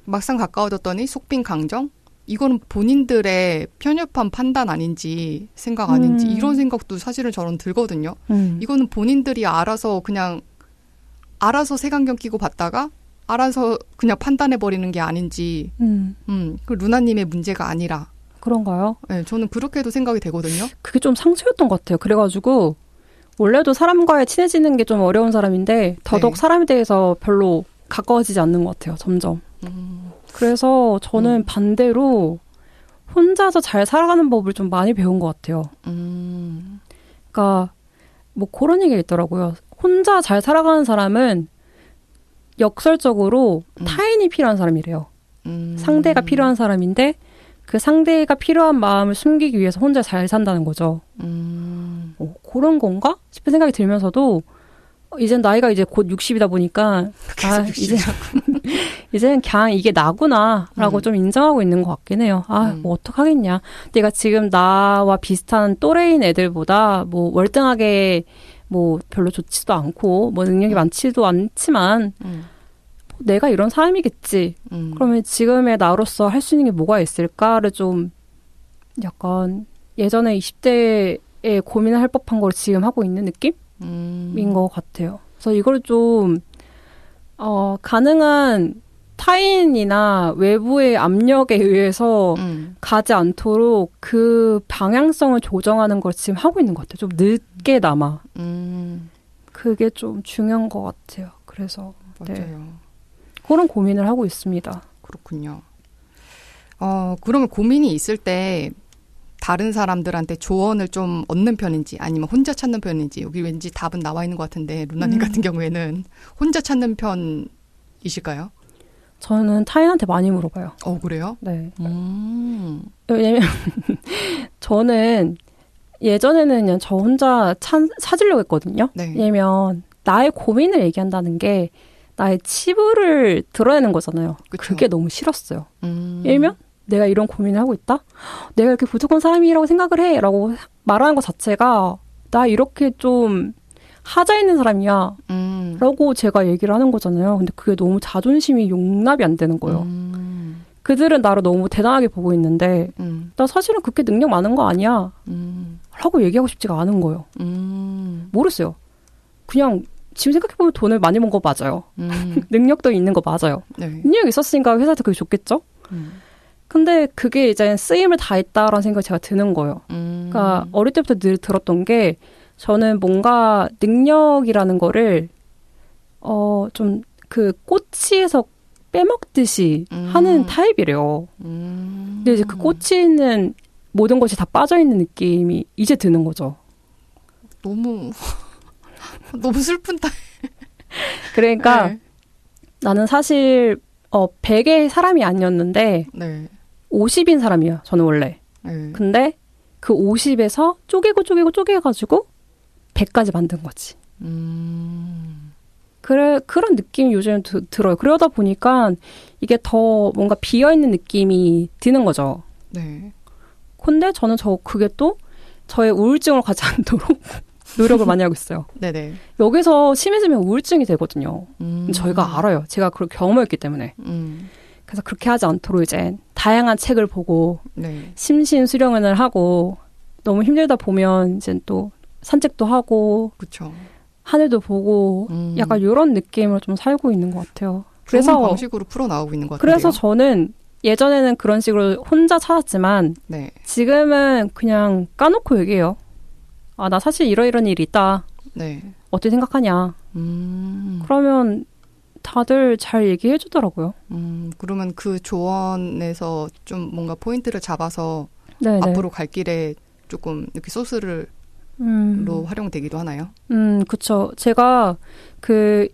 막상 가까워졌더니 속빈 강정? 이거는 본인들의 편협한 판단 아닌지 생각 아닌지 이런 생각도 사실은 저는 들거든요. 이거는 본인들이 알아서 색안경 끼고 봤다가 알아서 그냥 판단해버리는 게 아닌지, 그 루나님의 문제가 아니라. 그런가요? 네, 저는 그렇게도 생각이 되거든요. 그게 좀 상처였던 것 같아요. 그래가지고 원래도 사람과의 친해지는 게 좀 어려운 사람인데 더더욱 네. 사람에 대해서 별로 가까워지지 않는 것 같아요. 점점. 그래서 저는 반대로 혼자서 잘 살아가는 법을 좀 많이 배운 것 같아요. 그러니까 뭐 그런 얘기가 있더라고요. 혼자 잘 살아가는 사람은 역설적으로 타인이 필요한 사람이래요. 상대가 필요한 사람인데 그 상대가 필요한 마음을 숨기기 위해서 혼자 잘 산다는 거죠. 그런 건가? 싶은 생각이 들면서도 이젠 나이가 이제 곧 60이다 보니까 이제는 그냥 이게 나구나라고 좀 인정하고 있는 것 같긴 해요. 뭐 어떡하겠냐. 내가 지금 나와 비슷한 또래인 애들보다 뭐 월등하게 뭐 별로 좋지도 않고 뭐 능력이 많지도 않지만 내가 이런 사람이겠지. 그러면 지금의 나로서 할 수 있는 게 뭐가 있을까를 좀 약간 예전에 20대에 고민을 할 법한 걸 지금 하고 있는 느낌인 것 같아요. 그래서 이걸 좀 가능한 타인이나 외부의 압력에 의해서 가지 않도록 그 방향성을 조정하는 걸 지금 하고 있는 것 같아요. 좀 늦게나마. 그게 좀 중요한 것 같아요. 그래서 맞아요. 네. 그런 고민을 하고 있습니다. 그렇군요. 그러면 고민이 있을 때 다른 사람들한테 조언을 좀 얻는 편인지 아니면 혼자 찾는 편인지 여기 왠지 답은 나와 있는 것 같은데 루나님 같은 경우에는 혼자 찾는 편이실까요? 저는 타인한테 많이 물어봐요. 그래요? 네. 왜냐면 저는 예전에는 그냥 저 혼자 찾으려고 했거든요. 네. 왜냐면 나의 고민을 얘기한다는 게 나의 치부를 드러내는 거잖아요. 그쵸. 그게 너무 싫었어요. 왜냐면 내가 이런 고민을 하고 있다? 내가 이렇게 부족한 사람이라고 생각을 해 라고 말하는 것 자체가 나 이렇게 좀 하자 있는 사람이야 라고 제가 얘기를 하는 거잖아요. 근데 그게 너무 자존심이 용납이 안 되는 거예요. 그들은 나를 너무 대단하게 보고 있는데 나 사실은 그렇게 능력 많은 거 아니야 라고 얘기하고 싶지가 않은 거예요. 모르겠어요. 그냥 지금 생각해보면 돈을 많이 번 거 맞아요. 능력도 있는 거 맞아요. 네. 능력이 있었으니까 회사한테 그게 좋겠죠? 근데 그게 이제 쓰임을 다했다라는 생각이 제가 드는 거예요. 그러니까 어릴 때부터 늘 들었던 게 저는 뭔가 능력이라는 거를 좀 그 꼬치에서 빼먹듯이 하는 타입이래요. 근데 이제 그 꼬치는 모든 것이 다 빠져있는 느낌이 이제 드는 거죠. 너무 슬픈 타입. 그러니까 네. 나는 사실 100의 사람이 아니었는데 네. 50인 사람이에요. 저는 원래. 네. 근데 그 50에서 쪼개가지고 100까지 만든 거지. 그런 느낌이 요즘 들어요. 그러다 보니까 이게 더 뭔가 비어있는 느낌이 드는 거죠. 네. 근데 저는 그게 또 저의 우울증을 가지 않도록 노력을 많이 하고 있어요. 네네. 여기서 심해지면 우울증이 되거든요. 저희가 알아요. 제가 그걸 경험했기 때문에. 그래서 그렇게 하지 않도록 이제 다양한 책을 보고 네. 심신 수련을 하고 너무 힘들다 보면 이제 또 산책도 하고 그렇죠. 하늘도 보고 약간 이런 느낌으로 좀 살고 있는 것 같아요. 그래서 방식으로 풀어 나오고 있는 것 같아요. 그래서 저는 예전에는 그런 식으로 혼자 찾았지만 네. 지금은 그냥 까놓고 얘기해요. 나 사실 이런 일이 있다. 네. 어떻게 생각하냐. 그러면 다들 잘 얘기해 주더라고요. 그러면 그 조언에서 좀 뭔가 포인트를 잡아서 네네. 앞으로 갈 길에 조금 이렇게 소스를 로 활용되기도 하나요? 그쵸. 제가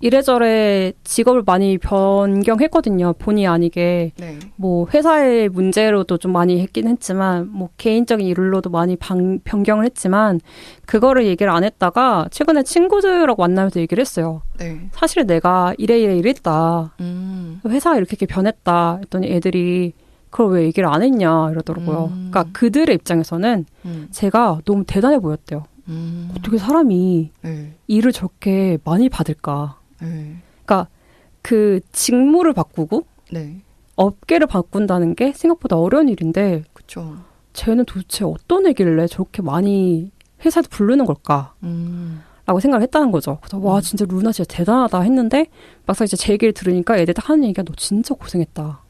이래저래 직업을 많이 변경했거든요. 본의 아니게. 네. 뭐 회사의 문제로도 좀 많이 했긴 했지만 뭐 개인적인 일로도 많이 변경을 했지만 그거를 얘기를 안 했다가 최근에 친구들하고 만나면서 얘기를 했어요. 네. 사실 내가 이랬다. 회사가 이렇게 변했다. 했더니 애들이 그걸 왜 얘기를 안 했냐 이러더라고요. 그러니까 그들의 입장에서는 제가 너무 대단해 보였대요. 어떻게 사람이 네. 일을 저렇게 많이 받을까. 네. 그러니까 그 직무를 바꾸고 네. 업계를 바꾼다는 게 생각보다 어려운 일인데 그렇죠. 쟤는 도대체 어떤 애길래 저렇게 많이 회사에서 부르는 걸까? 라고 생각을 했다는 거죠. 그래서 와 진짜 루나 진짜 대단하다 했는데 막상 이제 제 얘기를 들으니까 애들 딱 하는 얘기가 너 진짜 고생했다.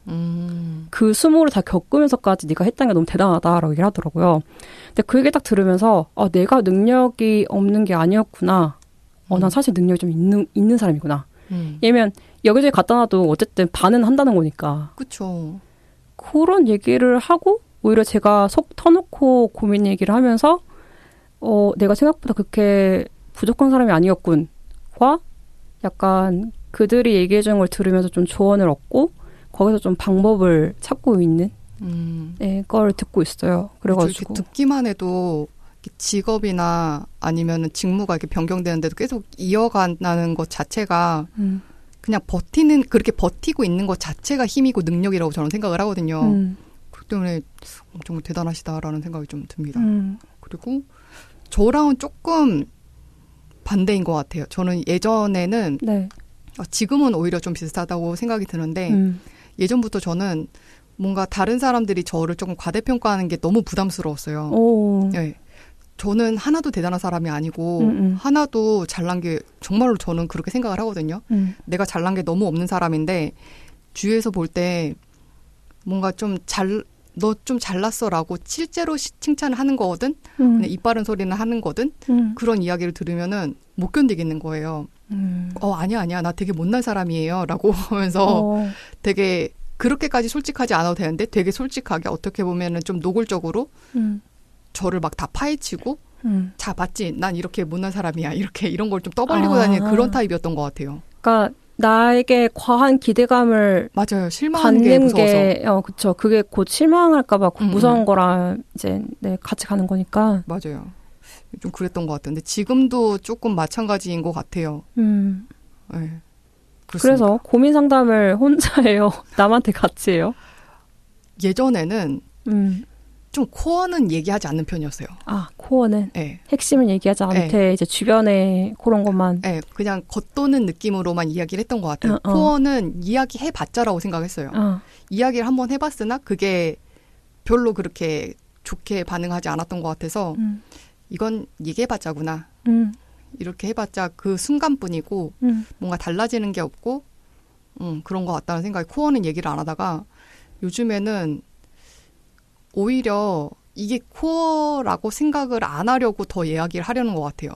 그 수모를 다 겪으면서까지 네가 했다는 게 너무 대단하다라고 얘기를 하더라고요. 근데 그 얘기 딱 들으면서 내가 능력이 없는 게 아니었구나. 난 사실 능력이 좀 있는 사람이구나. 왜냐면 여기저기 갖다 놔도 어쨌든 반은 한다는 거니까. 그쵸. 그런 얘기를 하고 오히려 제가 속 터놓고 고민 얘기를 하면서 내가 생각보다 그렇게 부족한 사람이 아니었군과 약간 그들이 얘기해주는 걸 들으면서 좀 조언을 얻고 거기서 좀 방법을 찾고 있는 걸 듣고 있어요. 그래가지고 이렇게 듣기만 해도 직업이나 아니면 직무가 이렇게 변경되는데도 계속 이어가는 것 자체가 그냥 그렇게 버티고 있는 것 자체가 힘이고 능력이라고 저는 생각을 하거든요. 그렇기 때문에 정말 대단하시다라는 생각이 좀 듭니다. 그리고 저랑은 조금 반대인 것 같아요. 저는 예전에는 네. 지금은 오히려 좀 비슷하다고 생각이 드는데 예전부터 저는 뭔가 다른 사람들이 저를 조금 과대평가하는 게 너무 부담스러웠어요. 네. 저는 하나도 대단한 사람이 아니고 하나도 잘난 게 정말로 저는 그렇게 생각을 하거든요. 내가 잘난 게 너무 없는 사람인데 주위에서 볼 때 뭔가 너 좀 잘났어라고 실제로 칭찬을 하는 거거든. 그냥 입 바른 소리는 하는 거든. 그런 이야기를 들으면은 못 견디겠는 거예요. 아니야. 나 되게 못난 사람이에요. 라고 하면서 되게 그렇게까지 솔직하지 않아도 되는데 되게 솔직하게 어떻게 보면은 좀 노골적으로 저를 막 다 파헤치고 자, 맞지? 난 이렇게 못난 사람이야. 이런 걸 좀 떠벌리고 다니는 그런 타입이었던 것 같아요. 그러니까 나에게 과한 기대감을 맞아요. 실망하는 게 무서워서. 그쵸. 그게 곧 실망할까봐 무서운 거랑 이제 같이 가는 거니까. 맞아요. 좀 그랬던 것 같은데 지금도 조금 마찬가지인 것 같아요. 네. 그래서 고민 상담을 혼자 해요? 남한테 같이 해요? 예전에는 좀 코어는 얘기하지 않는 편이었어요. 코어는? 네. 핵심은 얘기하지 않되 네. 이제 주변에 그런 것만. 네, 그냥 겉도는 느낌으로만 이야기를 했던 것 같아요. 코어는 이야기해봤자라고 생각했어요. 이야기를 한번 해봤으나 그게 별로 그렇게 좋게 반응하지 않았던 것 같아서 이건 얘기해봤자구나. 이렇게 해봤자 그 순간뿐이고 뭔가 달라지는 게 없고 그런 것 같다는 생각에 코어는 얘기를 안 하다가 요즘에는 오히려 이게 코어라고 생각을 안 하려고 더 이야기를 하려는 것 같아요.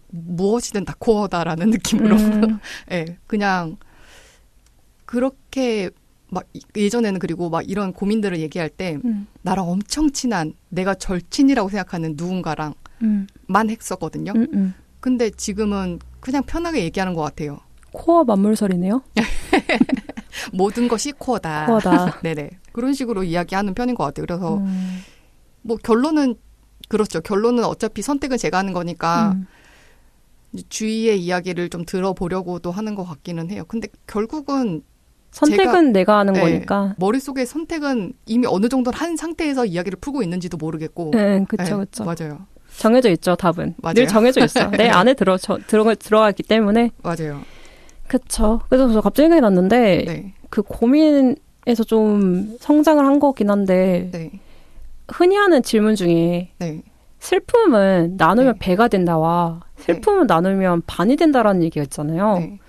무엇이든 다 코어다라는 느낌으로. 네, 그냥 그렇게 막 예전에는 그리고 막 이런 고민들을 얘기할 때 나랑 엄청 친한 내가 절친이라고 생각하는 누군가랑만 했었거든요. 근데 지금은 그냥 편하게 얘기하는 것 같아요. 코어 만물설이네요. 모든 것이 코어다. 네네. 그런 식으로 이야기하는 편인 것 같아요. 그래서 뭐 결론은 그렇죠. 결론은 어차피 선택은 제가 하는 거니까 주위의 이야기를 좀 들어보려고도 하는 것 같기는 해요. 근데 결국은 선택은 내가 하는 거니까. 머릿속에 선택은 이미 어느 정도는 한 상태에서 이야기를 풀고 있는지도 모르겠고. 그렇죠. 맞아요. 정해져 있죠, 답은. 맞아요. 늘 정해져 있어. 내 안에 들어가기 때문에. 맞아요. 그렇죠. 그래서 저 갑자기 생각이 났는데 네. 그 고민에서 좀 성장을 한 거긴 한데 네. 흔히 하는 질문 중에 네. 슬픔은 나누면 네. 배가 된다와 슬픔은 나누면 반이 된다라는 얘기가 있잖아요. 네.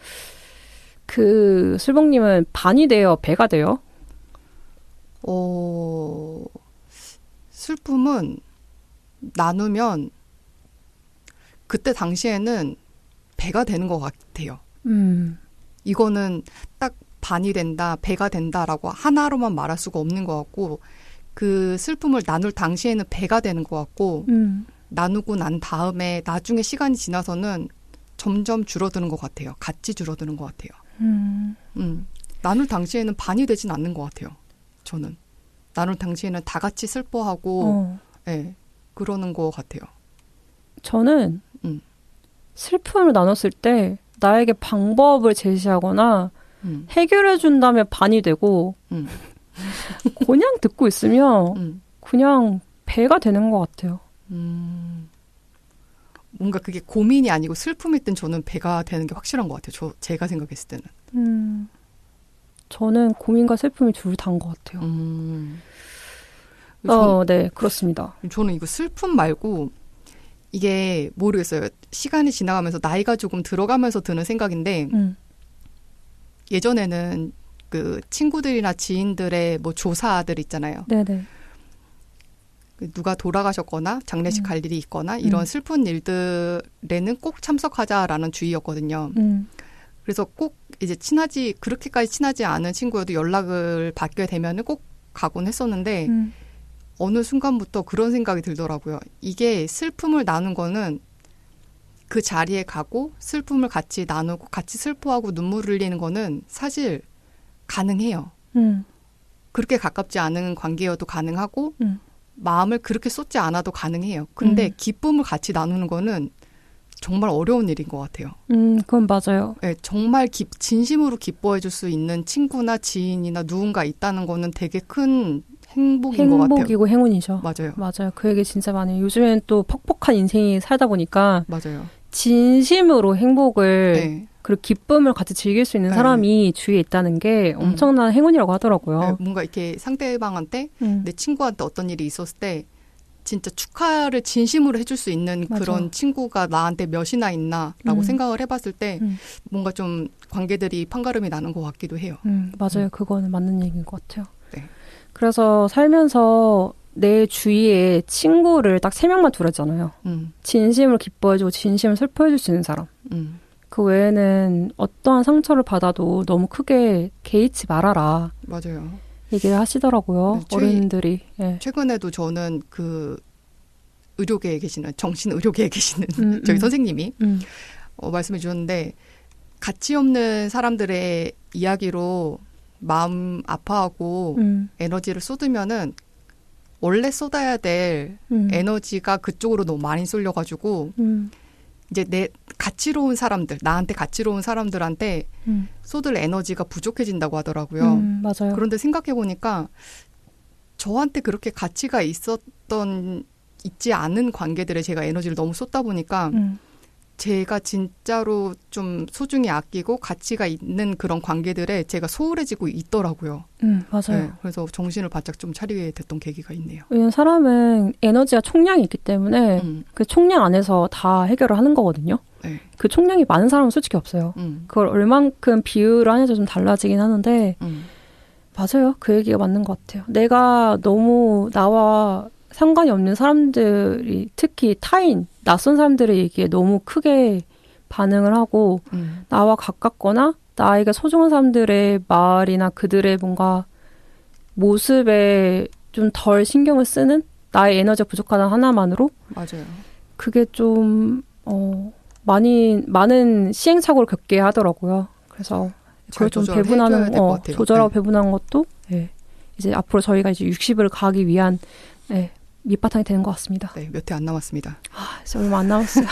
그 슬봉님은 반이 돼요? 배가 돼요? 슬픔은 나누면 그때 당시에는 배가 되는 것 같아요. 이거는 딱 반이 된다, 배가 된다라고 하나로만 말할 수가 없는 것 같고 그 슬픔을 나눌 당시에는 배가 되는 것 같고 나누고 난 다음에 나중에 시간이 지나서는 점점 줄어드는 것 같아요. 같이 줄어드는 것 같아요. 나눌 당시에는 반이 되진 않는 것 같아요. 저는. 나눌 당시에는 다 같이 슬퍼하고 네, 그러는 것 같아요. 저는 슬픔을 나눴을 때 나에게 방법을 제시하거나 해결해 준다면 반이 되고 그냥 듣고 있으면 그냥 배가 되는 것 같아요. 뭔가 그게 고민이 아니고 슬픔일 땐 저는 배가 되는 게 확실한 것 같아요. 제가 생각했을 때는. 저는 고민과 슬픔이 둘 다인 것 같아요. 네, 그렇습니다. 저는 이거 슬픔 말고 이게 모르겠어요. 시간이 지나가면서 나이가 조금 들어가면서 드는 생각인데 예전에는 그 친구들이나 지인들의 뭐 조사들 있잖아요. 네네. 누가 돌아가셨거나 장례식 갈 일이 있거나 이런 슬픈 일들에는 꼭 참석하자라는 주의였거든요. 그래서 꼭 이제 그렇게까지 친하지 않은 친구여도 연락을 받게 되면은 꼭 가곤 했었는데 어느 순간부터 그런 생각이 들더라고요. 이게 슬픔을 나눈 거는 그 자리에 가고 슬픔을 같이 나누고 같이 슬퍼하고 눈물을 흘리는 거는 사실 가능해요. 그렇게 가깝지 않은 관계여도 가능하고 마음을 그렇게 쏟지 않아도 가능해요. 근데 기쁨을 같이 나누는 거는 정말 어려운 일인 것 같아요. 그건 맞아요. 네, 정말 진심으로 기뻐해 줄 수 있는 친구나 지인이나 누군가 있다는 거는 되게 큰 행복인 것 같아요. 행복이고 행운이죠. 맞아요. 맞아요. 그 얘기 진짜 많아요. 요즘엔 또 퍽퍽한 인생이 살다 보니까 맞아요. 진심으로 행복을 네. 그리고 기쁨을 같이 즐길 수 있는 네. 사람이 주위에 있다는 게 엄청난 행운이라고 하더라고요. 네, 뭔가 이렇게 상대방한테 내 친구한테 어떤 일이 있었을 때 진짜 축하를 진심으로 해줄 수 있는 맞아. 그런 친구가 나한테 몇이나 있나라고 생각을 해봤을 때 뭔가 좀 관계들이 판가름이 나는 것 같기도 해요. 맞아요. 그거는 맞는 얘기인 것 같아요. 네. 그래서 살면서 내 주위에 친구를 딱 3명만 두랬잖아요. 진심을 기뻐해주고 진심을 슬퍼해줄 수 있는 사람. 그 외에는 어떠한 상처를 받아도 너무 크게 개의치 말아라. 맞아요. 얘기를 하시더라고요. 네, 어른들이. 예. 최근에도 저는 그 의료계에 계시는 정신 의료계에 계시는 저희 선생님이 말씀해 주셨는데 가치 없는 사람들의 이야기로 마음 아파하고 에너지를 쏟으면은 원래 쏟아야 될 에너지가 그쪽으로 너무 많이 쏠려가지고 이제 내 가치로운 사람들, 나한테 가치로운 사람들한테 쏟을 에너지가 부족해진다고 하더라고요. 맞아요. 그런데 생각해보니까 저한테 그렇게 가치가 있지 않은 관계들에 제가 에너지를 너무 쏟다 보니까 제가 진짜로 좀 소중히 아끼고 가치가 있는 그런 관계들에 제가 소홀해지고 있더라고요. 맞아요. 네, 그래서 정신을 바짝 좀 차리게 됐던 계기가 있네요. 왜냐면 사람은 에너지가 총량이 있기 때문에 그 총량 안에서 다 해결을 하는 거거든요. 네. 그 총량이 많은 사람은 솔직히 없어요. 그걸 얼만큼 비율을 하냐에 좀 달라지긴 하는데 맞아요. 그 얘기가 맞는 것 같아요. 내가 너무 나와 상관이 없는 사람들이 특히 타인, 낯선 사람들의 얘기에 너무 크게 반응을 하고 나와 가깝거나 나에게 소중한 사람들의 말이나 그들의 뭔가 모습에 좀 덜 신경을 쓰는 나의 에너지가 부족하다는 하나만으로 맞아요. 그게 좀 많은 시행착오를 겪게 하더라고요. 그래서 그걸 좀 배분하는 조절하고 배분하는 것도 이제 앞으로 저희가 이제 60을 가기 위한 밑바탕이 되는 것 같습니다. 네, 몇 회 안 남았습니다. 진짜 얼마 안 남았어요.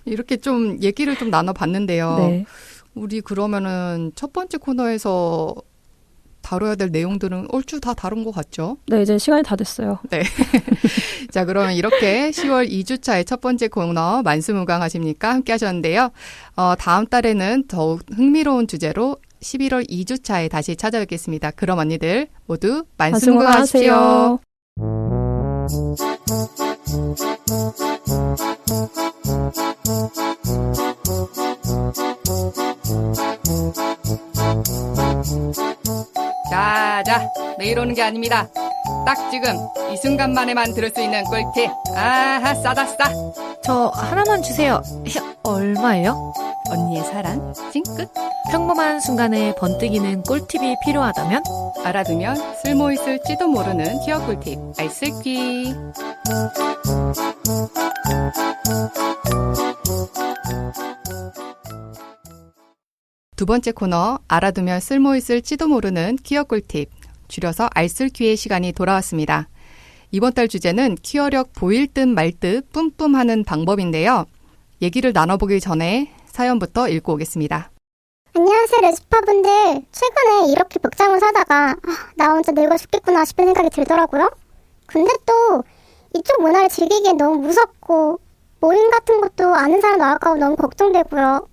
이렇게 좀 얘기를 좀 나눠봤는데요. 네. 우리 그러면은 첫 번째 코너에서 다뤄야 될 내용들은 얼추 다 다룬 것 같죠? 네, 이제 시간이 다 됐어요. 네. 자, 그러면 이렇게 10월 2주차의 첫 번째 코너 만수무강하십니까? 함께 하셨는데요. 다음 달에는 더욱 흥미로운 주제로 11월 2주차에 다시 찾아뵙겠습니다. 그럼 언니들 모두 만수무강하십시오. 자, 매일 오는 게 아닙니다. 딱 지금 이 순간만에만 들을 수 있는 꿀팁. 아하, 싸다 싸. 저 하나만 주세요. 얼마예요? 언니의 사랑 찡끗. 평범한 순간에 번뜩이는 꿀팁이 필요하다면 알아두면 쓸모있을지도 모르는 기억 꿀팁 알쓸기. 두 번째 코너 알아두면 쓸모있을지도 모르는 키어 꿀팁, 줄여서 알쓸퀴의 시간이 돌아왔습니다. 이번 달 주제는 키어력 보일 듯 말 듯 뿜뿜하는 방법인데요. 얘기를 나눠보기 전에 사연부터 읽고 오겠습니다. 안녕하세요, 레스파분들. 최근에 이렇게 벽장을 사다가 나 혼자 늙어 죽겠구나 싶은 생각이 들더라고요. 근데 또 이쪽 문화를 즐기기엔 너무 무섭고 모임 같은 것도 아는 사람 나갈까 너무 걱정되고요.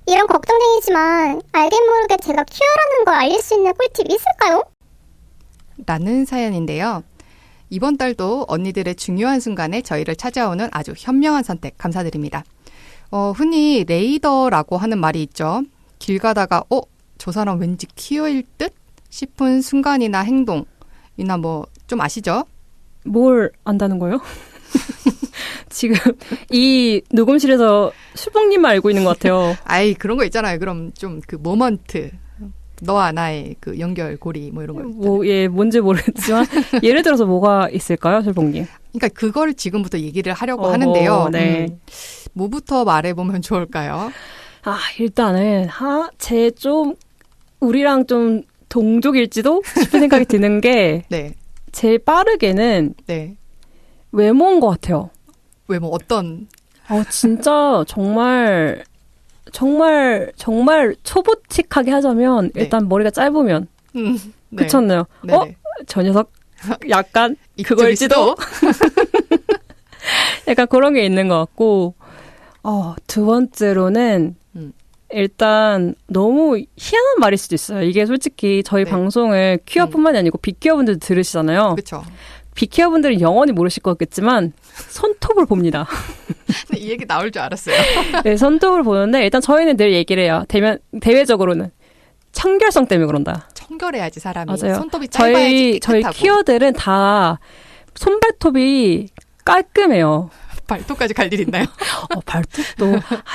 이런 걱정쟁이지만 알게 모르게 제가 큐어라는 걸 알릴 수 있는 꿀팁이 있을까요? 라는 사연인데요. 이번 달도 언니들의 중요한 순간에 저희를 찾아오는 아주 현명한 선택 감사드립니다. 흔히 레이더라고 하는 말이 있죠. 길 가다가 저 사람 왠지 퀴어일 듯 싶은 순간이나 행동이나 뭐 좀 아시죠? 뭘 안다는 거예요? 지금 이 녹음실에서 슈봉님만 알고 있는 것 같아요. 아이 그런 거 있잖아요. 그럼 좀 그 모먼트 너와 나의 그 연결고리 뭐 이런 거 있잖아요. 예, 뭔지 모르겠지만 예를 들어서 뭐가 있을까요, 슈봉님? 그러니까 그걸 지금부터 얘기를 하려고 하는데요. 네. 뭐부터 말해보면 좋을까요? 일단은 제 좀 우리랑 좀 동족일지도 싶은 생각이 드는 게 네. 제일 빠르게는 네. 외모인 것 같아요. 외모 어떤? 진짜 정말 초보틱하게 하자면 네. 일단 머리가 짧으면 네. 그렇잖아요. 네네. 저 녀석 약간 이쪽일 그걸지도 약간 그런 게 있는 것 같고 두 번째로는 일단 너무 희한한 말일 수도 있어요. 이게 솔직히 저희 네. 방송을 퀴어뿐만이 아니고 비퀴어분들도 들으시잖아요. 그렇죠. 비퀴어분들은 영원히 모르실 것 같겠지만 손톱을 봅니다. 이 얘기 나올 줄 알았어요. 네, 손톱을 보는데 일단 저희는 늘 얘기를 해요. 대외적으로는 청결성 때문에 그런다. 청결해야지 사람이. 맞아요. 손톱이 짧아야지 저희 깨끗하고. 퀴어들은 다 손발톱이 깔끔해요. 발톱까지 갈 일 있나요? 발톱도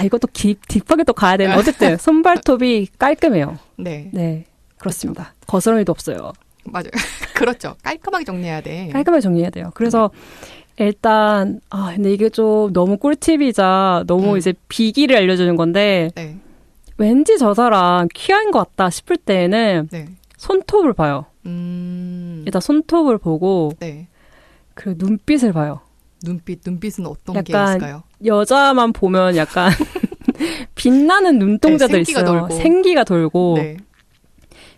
이것도 딥하게 또 가야 되는. 어쨌든 손발톱이 깔끔해요. 네. 네, 그렇습니다. 거스러미도 없어요. 맞아요. 그렇죠. 깔끔하게 정리해야 돼. 깔끔하게 정리해야 돼요. 그래서 일단 근데 이게 좀 너무 꿀팁이자 너무 이제 비기를 알려주는 건데 네. 왠지 저 사람 퀴어인 것 같다 싶을 때는 네. 손톱을 봐요. 일단 손톱을 보고 네. 그리고 눈빛을 봐요. 눈빛은 어떤 게 약간 있을까요? 여자만 보면 약간 빛나는 눈동자들 네, 생기가 있어요. 돌고. 생기가 돌고 네.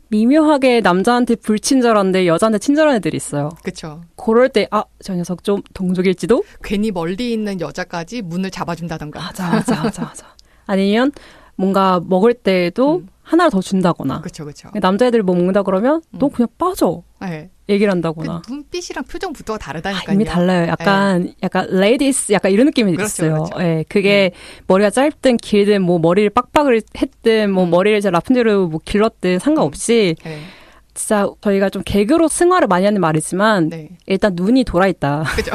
미묘하게 남자한테 불친절한데 여자한테 친절한 애들이 있어요. 그렇죠. 그럴 때 저 녀석 좀 동족일지도? 괜히 멀리 있는 여자까지 문을 잡아준다던가. 맞아. 아니면 뭔가 먹을 때도 하나를 더 준다거나. 그렇죠. 남자애들이 뭐 먹는다 그러면 너 그냥 빠져. 네. 얘기를 한다거나. 그 눈빛이랑 표정부터가 다르다니까요. 이미 달라요. 약간 레이디스 약간 이런 느낌이 있어요. 그렇죠. 예, 그게 머리가 짧든 길든 뭐 머리를 빡빡을 했든 뭐 머리를 이제 라푼젤로 뭐 길렀든 상관없이 네. 진짜 저희가 좀 개그로 승화를 많이 하는 말이지만 네. 일단 눈이 돌아 있다. 그죠.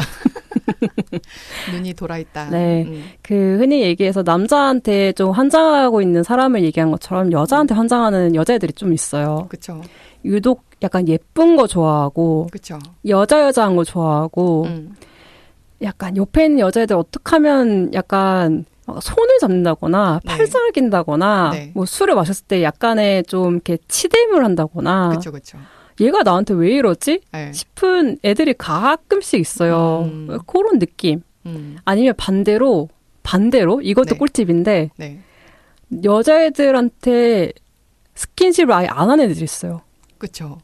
눈이 돌아 있다. 네. 그 흔히 얘기해서 남자한테 좀 환장하고 있는 사람을 얘기한 것처럼 여자한테 환장하는 여자애들이 좀 있어요. 그렇죠. 유독 약간 예쁜 거 좋아하고 그렇죠. 여자한 거 좋아하고 약간 옆에 있는 여자애들 어떻게 하면 약간 손을 잡는다거나 네. 팔짱을 낀다거나 네. 뭐 술을 마셨을 때 약간의 좀 이렇게 치대임을 한다거나 그렇죠. 얘가 나한테 왜 이러지? 네. 싶은 애들이 가끔씩 있어요. 그런 느낌. 아니면 반대로 이것도 네. 꿀팁인데 네. 여자애들한테 스킨십을 아예 안 하는 애들이 있어요. 그렇죠.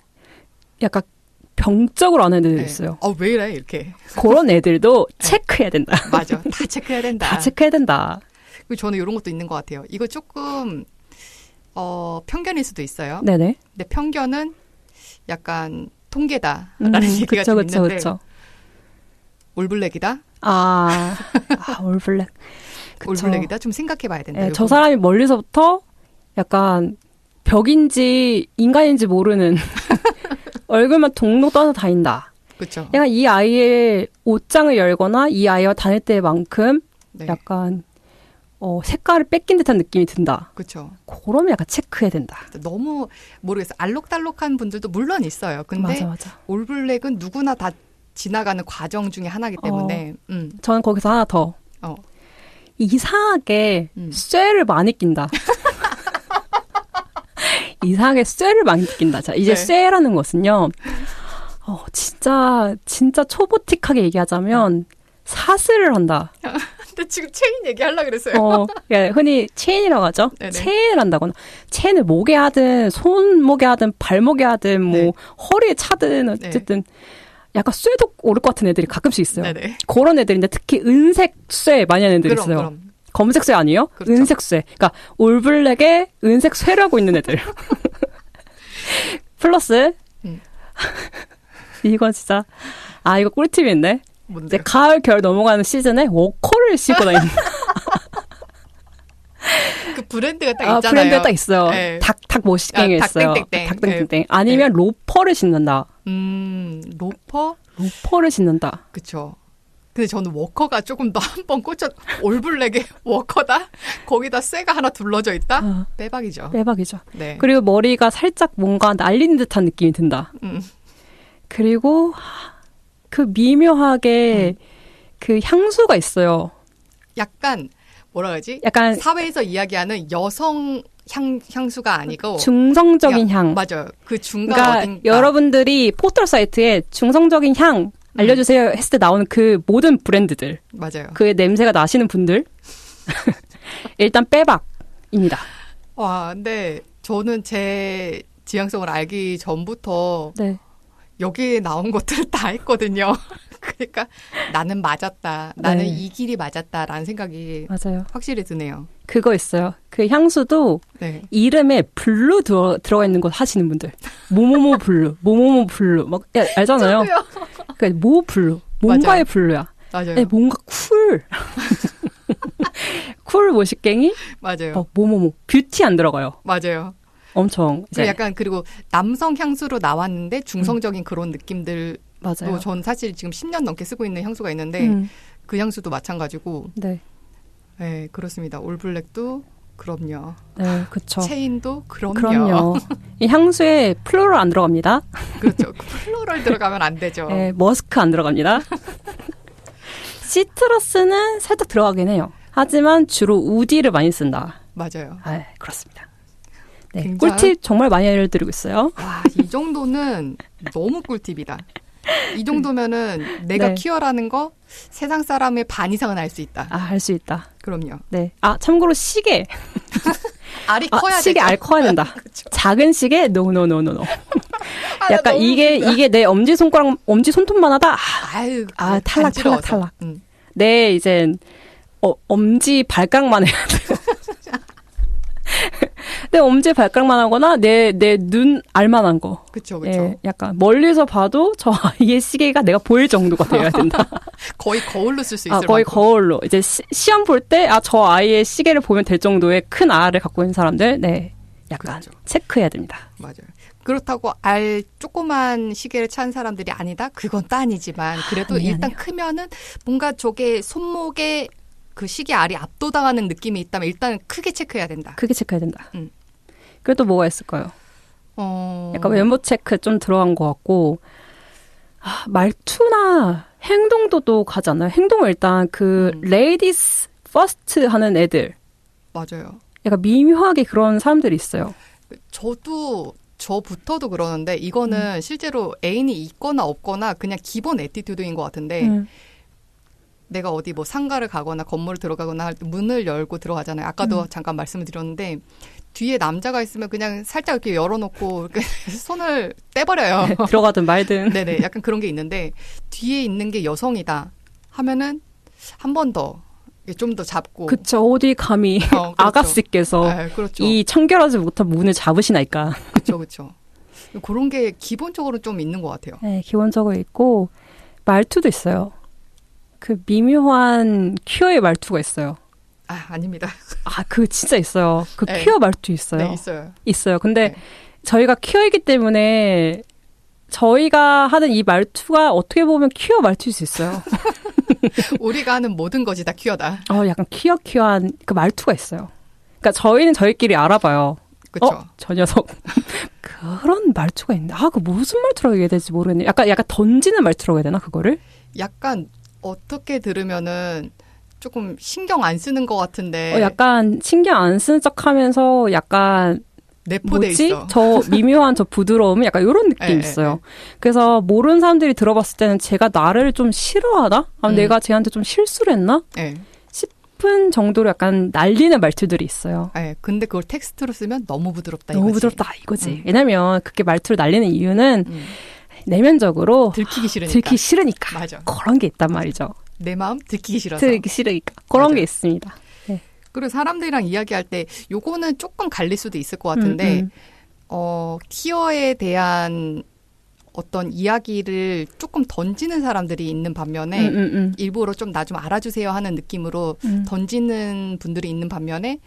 약간 병적으로 안 하는 애들이 네. 있어요. 왜 이래 이렇게. 그런 애들도 체크해야 된다. 맞아. 다 체크해야 된다. 다 체크해야 된다. 그리고 저는 이런 것도 있는 것 같아요. 이거 조금 편견일 수도 있어요. 네네. 근데 편견은 약간 통계다라는 얘기가 좀 있는데 그쵸. 올블랙이다? 올블랙. 그쵸. 올블랙이다? 좀 생각해봐야 된다. 네, 저 사람이 멀리서부터 약간 벽인지 인간인지 모르는 얼굴만 동동 떠서 다닌다. 그렇죠. 약간 이 아이의 옷장을 열거나 이 아이와 다닐 때만큼 네. 약간 색깔을 뺏긴 듯한 느낌이 든다. 그렇죠. 그러면 약간 체크해야 된다. 너무 모르겠어요. 알록달록한 분들도 물론 있어요. 근데 맞아. 올블랙은 누구나 다 지나가는 과정 중에 하나이기 때문에 저는 거기서 하나 더. 어. 이상하게 쇠를 많이 낀다. 이상하게 쇠를 많이 낀다. 자, 이제 네. 쇠라는 것은요. 진짜 초보틱하게 얘기하자면 사슬을 한다. 근데 지금 체인 얘기하려고 그랬어요. 그러니까 흔히 체인이라고 하죠. 네네. 체인을 한다거나 체인을 목에 하든 손목에 하든 발목에 하든 뭐 네. 허리에 차든 어쨌든 약간 쇠도 오를 것 같은 애들이 가끔씩 있어요. 네네. 그런 애들인데 특히 은색 쇠 많이 하는 애들이 있어요. 그럼. 검은색 쇠 아니에요? 그렇죠. 은색 쇠. 그러니까 올블랙에 은색 쇠를 하고 있는 애들. 플러스 이건 진짜 아, 이거 꿀팁인데? 뭔데? 이제 가을, 겨울 넘어가는 시즌에 워커를 신고 다니는. 그 브랜드가 딱 아, 있잖아요. 브랜드가 딱 있어요. 네. 닭 멋있게 있어요. 닭땡땡땡. 닭땡땡땡. 아니면 로퍼를 신는다. 로퍼? 로퍼를 신는다. 그쵸. 근데 저는 워커가 조금 더 한 번 꽂혀, 올블랙에 워커다? 거기다 쇠가 하나 둘러져 있다? 빼박이죠. 빼박이죠. 네. 그리고 머리가 살짝 뭔가 날린 듯한 느낌이 든다. 그리고 그 미묘하게 그 향수가 있어요. 약간, 뭐라 그러지? 약간 사회에서 이야기하는 여성 향수가 아니고. 중성적인 향. 맞아요. 그 중간 그러니까 어딘가. 여러분들이 포털 사이트에 중성적인 향 알려주세요 했을 때 나오는 그 모든 브랜드들. 맞아요. 그 냄새가 나시는 분들. 일단 빼박입니다. 와, 근데 저는 제 지향성을 알기 전부터 네. 여기에 나온 것들을 다 했거든요. 그러니까 나는 맞았다. 나는 네. 이 길이 맞았다라는 생각이 맞아요. 확실히 드네요. 그거 있어요. 그 향수도 네. 이름에 블루 들어가 있는 거 하시는 분들. 모모모 블루, 모모모 블루. 막, 알잖아요. 저도요. 그러니까 모 블루. 뭔가의 맞아요. 블루야. 맞아요. 네, 뭔가 쿨. 쿨 멋있갱이? 맞아요. 모모모. 뷰티 안 들어가요. 맞아요. 엄청. 그 약간 그리고 남성 향수로 나왔는데 중성적인 그런 느낌들. 맞아요. 전 사실 지금 10년 넘게 쓰고 있는 향수가 있는데 그 향수도 마찬가지고. 네. 네, 그렇습니다. 올블랙도 그럼요. 네, 그쵸. 체인도 그럼요. 그럼요. 이 향수에 플로럴 안 들어갑니다. 그렇죠. 플로럴 들어가면 안 되죠. 네, 머스크 안 들어갑니다. 시트러스는 살짝 들어가긴 해요. 하지만 주로 우디를 많이 쓴다. 맞아요. 아, 그렇습니다. 네, 굉장히- 꿀팁 정말 많이 알려드리고 있어요. 와, 이 정도는 너무 꿀팁이다. 이 정도면은 내가 네. 퀴어라는 거 세상 사람의 반 이상은 알 수 있다. 아, 알 수 있다. 그럼요. 네. 아, 참고로 시계. 알이 커야 시계 되죠. 알 커야 된다. 그쵸. 작은 시계? 노노노노노. 아, 나 약간 너무 이게 웃긴다. 내 엄지 손톱만 하다. 아유, 탈락, 간지러워서. 탈락. 내 이젠 엄지 발각만 해야 돼. 내 엄지 발각만 하거나 내 눈 알만한 거. 그쵸, 그쵸. 예, 약간 멀리서 봐도 저 아이의 시계가 내가 보일 정도가 돼야 된다. 거의 거울로 쓸 수 있을 거의 만큼. 거울로. 이제 시험 볼 때 저 아이의 시계를 보면 될 정도의 큰 알을 갖고 있는 사람들, 네, 약간 그렇죠. 체크해야 됩니다. 맞아요. 그렇다고 조그만 시계를 찬 사람들이 아니다? 그건 또 아니지만 그래도 미안해요. 일단 크면은 뭔가 저게 손목에 그 시계 알이 압도당하는 느낌이 있다면 일단 크게 체크해야 된다. 크게 체크해야 된다. 음. 그래도 뭐가 있을까요? 약간 외모 체크 좀 들어간 것 같고, 말투나 행동도 또 가잖아요. 행동을 일단 레이디스 퍼스트 하는 애들. 맞아요. 약간 미묘하게 그런 사람들이 있어요. 저부터도 그러는데 이거는 실제로 애인이 있거나 없거나 그냥 기본 애티튜드인 것 같은데 내가 어디 뭐 상가를 가거나 건물을 들어가거나 할 때 문을 열고 들어가잖아요. 아까도 잠깐 말씀을 드렸는데 뒤에 남자가 있으면 그냥 살짝 이렇게 열어놓고 이렇게 손을 떼버려요. 들어가든 말든. 네네. 약간 그런 게 있는데 뒤에 있는 게 여성이다 하면은 한 번 더 좀 더 잡고. 그쵸. 어디 감히 그렇죠. 아가씨께서 그렇죠. 이 청결하지 못한 문을 잡으시나이까. 그렇죠. 그런 게 기본적으로 좀 있는 것 같아요. 네, 기본적으로 있고 말투도 있어요. 그 미묘한 퀴어의 말투가 있어요. 아닙니다. 그 진짜 있어요. 그 네. 퀴어 말투 있어요. 네, 있어요. 있어요. 근데 네. 저희가 퀴어이기 때문에 저희가 하는 이 말투가 어떻게 보면 퀴어 말투일 수 있어요. 우리가 하는 모든 것이 다 퀴어다. 약간 퀴어한 그 말투가 있어요. 그러니까 저희는 저희끼리 알아봐요. 그렇죠. 저 녀석 그런 말투가 있는데 그 무슨 말투라고 얘기해야 될지 모르겠네. 약간 던지는 말투라고 해야 되나 그거를? 약간 어떻게 들으면은 조금 신경 안 쓰는 것 같은데. 약간 신경 안 쓰는 척하면서 약간 내포돼 있어. 저 미묘한 저 부드러움 약간 이런 느낌이 있어요. 그래서 모르는 사람들이 들어봤을 때는 제가 나를 좀 싫어하나? 내가 쟤한테 좀 실수를 했나? 싶은 정도로 약간 날리는 말투들이 있어요. 근데 그걸 텍스트로 쓰면 너무 부드럽다 너무 이거지. 부드럽다 이거지. 왜냐면 그렇게 말투를 날리는 이유는 내면적으로 들키기 싫으니까. 맞아. 맞아. 그런 게 있단 말이죠. 내 마음 들키기 싫어서. 들키기 싫으니까. 그런 맞아. 게 있습니다. 네. 그리고 사람들이랑 이야기할 때 요거는 조금 갈릴 수도 있을 것 같은데 퀴어에 대한 어떤 이야기를 조금 던지는 사람들이 있는 반면에 일부러 좀 나 좀 알아주세요 하는 느낌으로 던지는 분들이 있는 반면에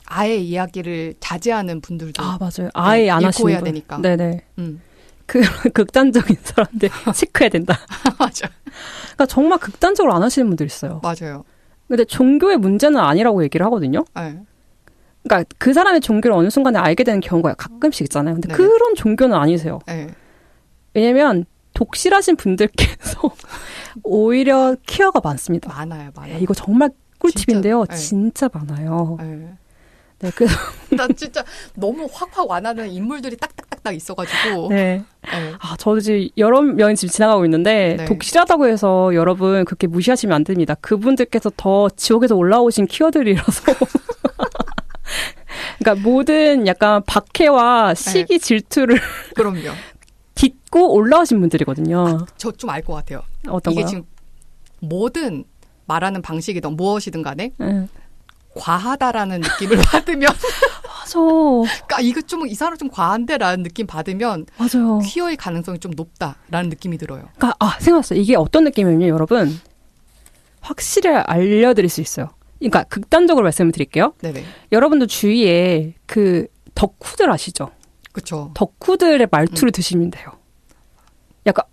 아예 이야기를 자제하는 분들도 맞아요. 아예 안 하시는 해야 분. 되니까. 네네. 그런 극단적인 사람들 체크해야 된다. 맞아. 그러니까 정말 극단적으로 안 하시는 분들 있어요. 맞아요. 근데 종교의 문제는 아니라고 얘기를 하거든요. 네. 그러니까 그 사람의 종교를 어느 순간에 알게 되는 경우가 가끔씩 있잖아요. 근데 네네. 그런 종교는 아니세요. 네. 왜냐면 독실하신 분들께서 오히려 케어가 많습니다. 많아요. 이거 정말 꿀팁인데요. 진짜, 네. 진짜 많아요. 네. 네, 그래서 나 진짜 너무 확확 와닿는 인물들이 딱딱딱딱 있어가지고. 네. 네. 저도 지금 여러 명이 지금 지나가고 있는데 네. 독실하다고 해서 여러분 그렇게 무시하시면 안 됩니다. 그분들께서 더 지옥에서 올라오신 키워드리라서. 그러니까 모든 약간 박해와 시기 질투를 그럼요. 딛고 올라오신 분들이거든요. 저 좀 알 것 같아요. 어떤 이게 거요? 지금 뭐든 말하는 방식이든 무엇이든 간에 네. 과하다라는 느낌을 받으면 맞아. 그러니까 이거 좀 이 사람 좀 과한데라는 느낌 받으면 맞아요. 퀴어의 가능성이 좀 높다라는 느낌이 들어요. 그러니까 생각났어요. 이게 어떤 느낌이냐면 여러분 확실히 알려드릴 수 있어요. 그러니까 극단적으로 말씀을 드릴게요. 네네. 여러분도 주위에 그 덕후들 아시죠? 그렇죠. 덕후들의 말투를 드시면 돼요. 약간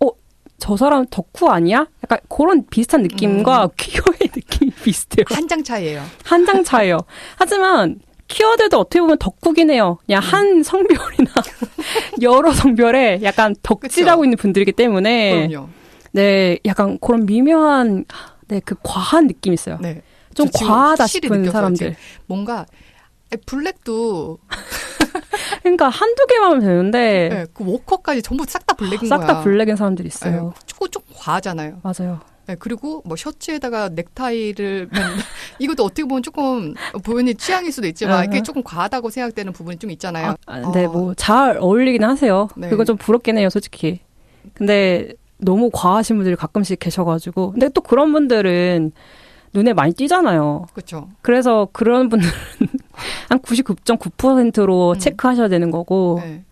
저 사람 덕후 아니야? 약간 그런 비슷한 느낌과 퀴어의 느낌이 비슷해요. 한 장 차이예요. 한 장 차이요. 하지만 퀴어들도 어떻게 보면 덕후긴 해요. 그냥 한 성별이나 여러 성별에 약간 덕질하고 그쵸? 있는 분들이기 때문에 그럼요. 네, 약간 그런 미묘한 그 과한 느낌이 있어요. 네. 좀 저 지금 과하다 확실히 싶은 느꼈어요. 사람들. 뭔가 블랙도 그러니까 한두 개만 하면 되는데 네, 그 워커까지 전부 싹 다 블랙인 싹 거야. 다 블랙인 사람들이 있어요. 네, 조금 과하잖아요. 맞아요. 네, 그리고 뭐 셔츠에다가 넥타이를 이것도 어떻게 보면 조금 본인 취향일 수도 있지만 이게 조금 과하다고 생각되는 부분이 좀 있잖아요. 네, 뭐 잘 어울리긴 하세요. 네. 그건 좀 부럽긴 해요, 솔직히. 근데 너무 과하신 분들이 가끔씩 계셔가지고. 근데 또 그런 분들은 눈에 많이 띄잖아요. 그렇죠. 그래서 그런 분들은 한 99.9%로 체크하셔야 되는 거고. 네.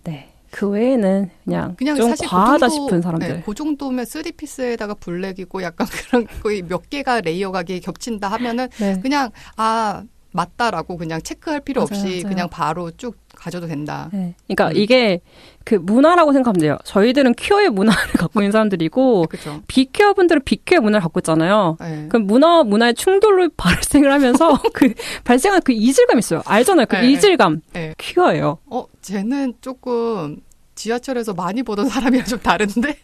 네. 그 외에는 그냥 좀 사실 과하다 그 정도, 싶은 사람들. 네, 그 정도면 3피스에다가 블랙이고 약간 그런 거의 몇 개가 레이어가 겹친다 하면은 네. 그냥 맞다라고 그냥 체크할 필요 없이 맞아요. 그냥 바로 쭉 가져도 된다. 네. 그러니까 이게 그 문화라고 생각하면 돼요. 저희들은 퀴어의 문화를 갖고 있는 사람들이고 그렇죠. 비퀴어 분들은 비퀴어의 문화를 갖고 있잖아요. 네. 그럼 문화의 충돌로 발생을 하면서 그 발생한 그 이질감이 있어요. 알잖아요. 그 네, 이질감. 네. 퀴어예요. 쟤는 조금 지하철에서 많이 보던 사람이랑 좀 다른데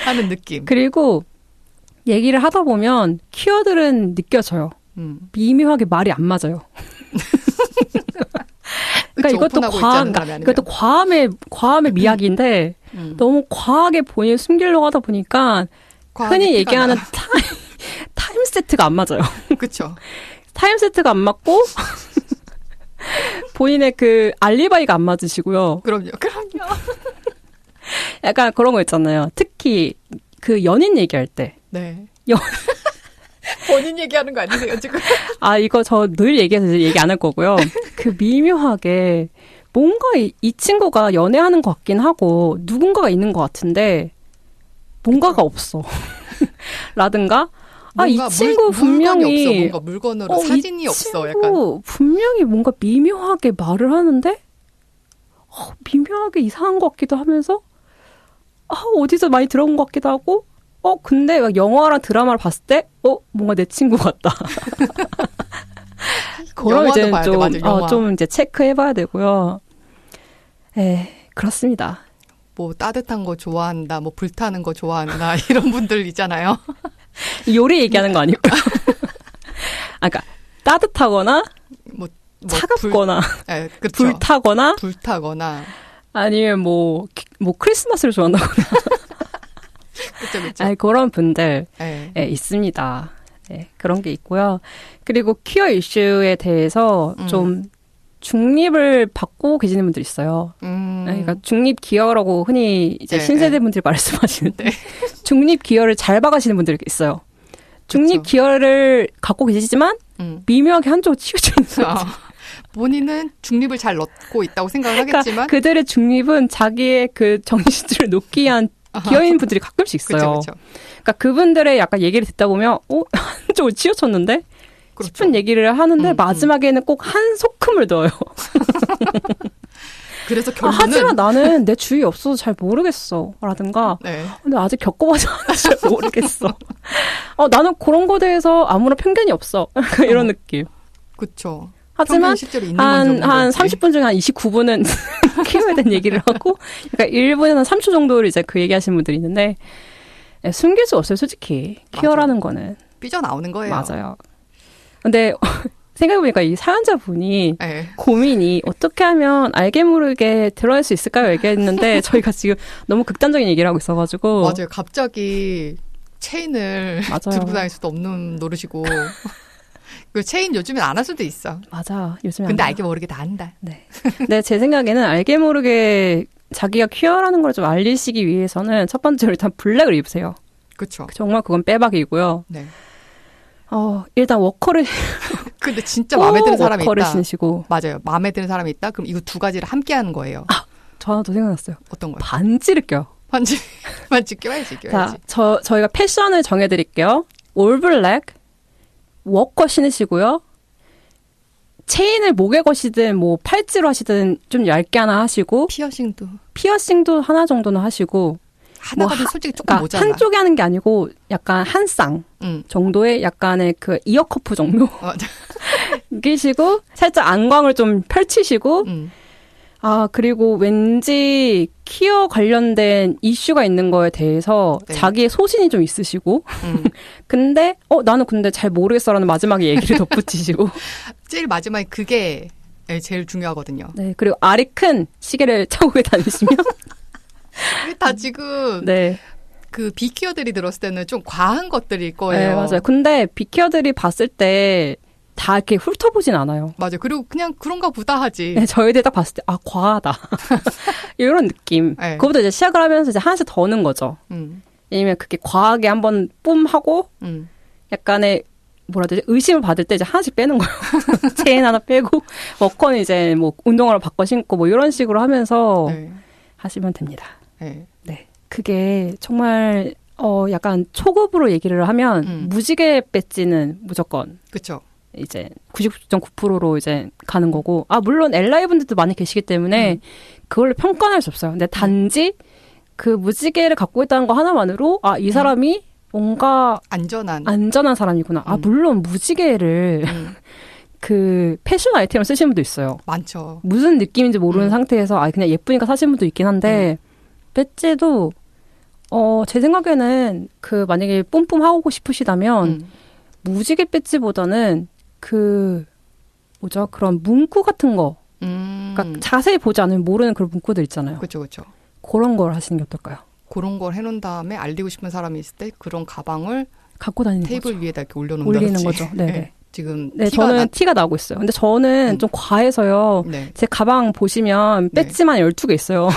하는 느낌. 그리고 얘기를 하다 보면 퀴어들은 느껴져요. 미묘하게 말이 안 맞아요. 그러니까 그쵸, 이것도 이것도 과함의 미학인데 너무 과하게 본인을 숨기려고 하다 보니까 흔히 얘기하는 타임 세트가 안 맞아요. 그렇죠. 타임 세트가 안 맞고 본인의 그 알리바이가 안 맞으시고요. 그럼요. 약간 그런 거 있잖아요. 특히 그 연인 얘기할 때. 네. 본인 얘기하는 거 아니세요, 지금? 이거 저 늘 얘기해서 얘기 안 할 거고요. 그 미묘하게 뭔가 이 친구가 연애하는 것 같긴 하고 누군가가 있는 것 같은데 뭔가가 없어. 라든가 이 친구 분명히 없어. 뭔가 물건으로 사진이 없어. 약간 분명히 뭔가 미묘하게 말을 하는데 미묘하게 이상한 것 같기도 하면서 어디서 많이 들어본 것 같기도 하고 근데 영화랑 드라마를 봤을 때 뭔가 내 친구 같다. 그럼 이제 좀 이제 체크해봐야 되고요. 그렇습니다. 뭐 따뜻한 거 좋아한다, 뭐 불타는 거 좋아한다 이런 분들 있잖아요. 요리 얘기하는 거 아니고요. 그러니까 따뜻하거나 뭐 차갑거나 그렇죠. 불타거나 아니면 뭐 크리스마스를 좋아한다거나. 그쵸. 그런 분들 있습니다. 네, 그런 게 있고요. 그리고 퀴어 이슈에 대해서 좀 중립을 받고 계시는 분들이 있어요. 그러니까 중립 기어라고 흔히 이제 신세대 분들이 말씀하시는데 중립 기어를 잘 봐가시는 분들이 있어요. 중립 기어를 갖고 계시지만 미묘하게 한쪽으로 치우쳐 있는 사람들. 본인은 중립을 잘 넣고 있다고 생각을 하겠지만 그러니까 그들의 중립은 자기의 그 정신줄을 놓기 위한 기여인 분들이 가끔씩 있어요. 그쵸. 그러니까 그분들의 약간 얘기를 듣다 보면 한쪽을 치우쳤는데 그렇죠. 싶은 얘기를 하는데 마지막에는 꼭 한 소큼을 넣어요. 그래서 결론은 하지만 나는 내 주위에 없어서 잘 모르겠어 라든가 네. 근데 아직 겪어보지 않아서 잘 모르겠어. 나는 그런 거에 대해서 아무런 편견이 없어. 이런 느낌. 그렇죠. 하지만 실제로 있는 한 건지 30분 중에 한 29분은 키워야 되는 얘기를 하고 그러니까 1분에 한 3초 정도를 이제 그 얘기하시는 분들이 있는데 숨길 수 없어요. 솔직히 키워라는 거는. 삐져나오는 거예요. 맞아요. 근데 생각해보니까 이 사연자분이 네. 고민이 어떻게 하면 알게 모르게 드러낼 수 있을까요? 얘기했는데 저희가 지금 너무 극단적인 얘기를 하고 있어가지고 맞아요. 갑자기 체인을 맞아요. 들고 다닐 수도 없는 노릇이고 그 체인 요즘엔 안 할 수도 있어. 맞아. 요즘에 근데 안 알게 모르게 다 한다. 네. 근데 제 생각에는 알게 모르게 자기가 퀴어라는 걸 좀 알리시기 위해서는 첫 번째로 일단 블랙을 입으세요. 그렇죠. 정말 그건 빼박이고요. 네. 일단 워커를 근데 진짜 마음에 드는 사람이 워커를 있다. 신으시고 맞아요. 마음에 드는 사람이 있다. 그럼 이거 두 가지를 함께 하는 거예요. 저 하나 더 생각났어요. 어떤 거요? 반지를 껴요. 반지 껴야지. 자, 저희가 패션을 정해드릴게요. 올 블랙, 워커 신으시고요. 체인을 목에 거시든 뭐 팔찌로 하시든 좀 얇게 하나 하시고 피어싱도 하나 정도는 하시고 하나가 솔직히 조금 그러니까 모자라. 한쪽에 하는 게 아니고 약간 한 쌍 정도의 약간의 그 이어커프 정도 끼시고 살짝 안광을 좀 펼치시고 그리고 왠지 키어 관련된 이슈가 있는 거에 대해서 네. 자기의 소신이 좀 있으시고 근데 나는 근데 잘 모르겠어라는 마지막에 얘기를 덧붙이시고 제일 마지막에 그게 제일 중요하거든요. 네, 그리고 알이 큰 시계를 차고 다니시면 다 지금 네. 그 비키어들이 들었을 때는 좀 과한 것들일 거예요. 네, 맞아요. 근데 비키어들이 봤을 때 다 이렇게 훑어보진 않아요. 맞아요. 그리고 그냥 그런가 보다 하지. 네, 저희들 딱 봤을 때 과하다. 이런 느낌. 네. 그거부터 이제 시작을 하면서 이제 하나씩 더 넣는 거죠. 왜냐면 그게 과하게 한번 뿜하고 약간의 뭐라 해야 되지? 의심을 받을 때 이제 하나씩 빼는 거예요. 체인 하나 빼고 워커는 이제 뭐 운동화로 바꿔 신고 뭐 이런 식으로 하면서 네. 하시면 됩니다. 네. 네. 그게 정말 약간 초급으로 얘기를 하면 무지개 배지는 무조건 그렇죠. 이제 99.9%로 이제 가는 거고 물론 엘라이 분들도 많이 계시기 때문에 그걸로 평가할 수 없어요. 근데 단지 그 무지개를 갖고 있다는 거 하나만으로 이 사람이 뭔가 안전한 사람이구나. 물론 무지개를 그 패션 아이템을 쓰시는 분도 있어요. 많죠. 무슨 느낌인지 모르는 상태에서 그냥 예쁘니까 사시는 분도 있긴 한데 배지도 제 생각에는 그 만약에 뿜뿜 하고 싶으시다면 무지개 배지보다는 그 뭐죠? 그런 문구 같은 거. 그러니까 자세히 보지 않으면 모르는 그런 문구들 있잖아요. 그렇죠. 그런 걸 하시는 게 어떨까요? 그런 걸 해놓은 다음에 알리고 싶은 사람이 있을 때 그런 가방을 갖고 다니는 테이블 거죠. 위에다 이렇게 올리는 거죠. 네. 지금 저는 티가 나고 있어요. 근데 저는 좀 과해서요. 네. 제 가방 보시면 배지만 12개 있어요.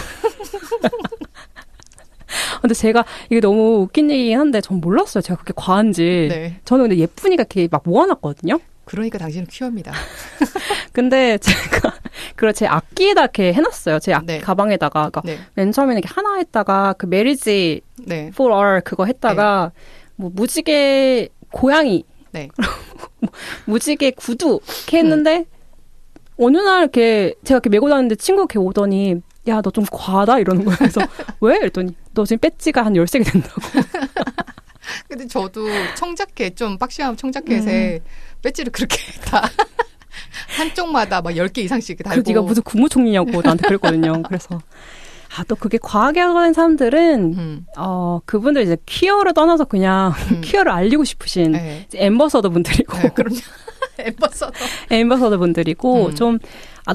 근데 제가 이게 너무 웃긴 얘기긴 한데 전 몰랐어요. 제가 그렇게 과한지. 네. 저는 근데 예쁘니까 이렇게 막 모아놨거든요. 그러니까 당신은 퀴어입니다. 근데 제가 제 악기에다 이렇게 해놨어요. 제 네. 가방에다가. 그러니까 맨 처음에는 이렇게 하나 했다가 그 메리지 for all 그거 했다가 뭐 무지개 고양이, 무지개 구두 이렇게 했는데 어느 날 이렇게 제가 이렇게 메고 다니는데 친구가 이렇게 오더니 야, 너 좀 과하다 이러는 거예요. 그래서 왜? 이랬더니 너 지금 배지가 한 13개 된다고. 근데 저도 청자켓 좀 박시한 청자켓에 배지를 그렇게 다 한쪽마다 막 10개 이상씩 달고. 네가 무슨 국무총리냐고 나한테 그랬거든요. 그래서 또 그게 과하게 하는 사람들은 그분들 이제 퀴어를 떠나서 그냥 퀴어를 알리고 싶으신 앰버서더 분들이고. 네, 그럼요. 앰버서더 분들이고 좀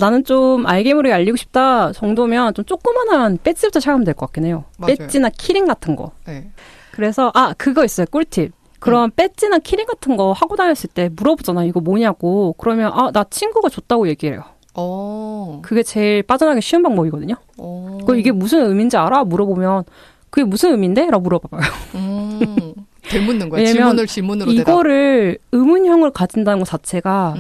나는 좀 알게 모르게 알리고 싶다 정도면 좀 조그만한 배지부터 시작하면 될 것 같긴 해요. 맞아요. 배지나 키링 같은 거. 네. 그래서 그거 있어요. 꿀팁. 그런 배지나 키링 같은 거 하고 다녔을 때 물어보잖아. 이거 뭐냐고. 그러면 나 친구가 줬다고 얘기해요. 그게 제일 빠져나가기 쉬운 방법이거든요. 그거 이게 무슨 의미인지 알아? 물어보면 그게 무슨 의미인데? 라고 물어봐요. 되묻는 거야. 질문으로 대답. 이거를 의문형을 가진다는 것 자체가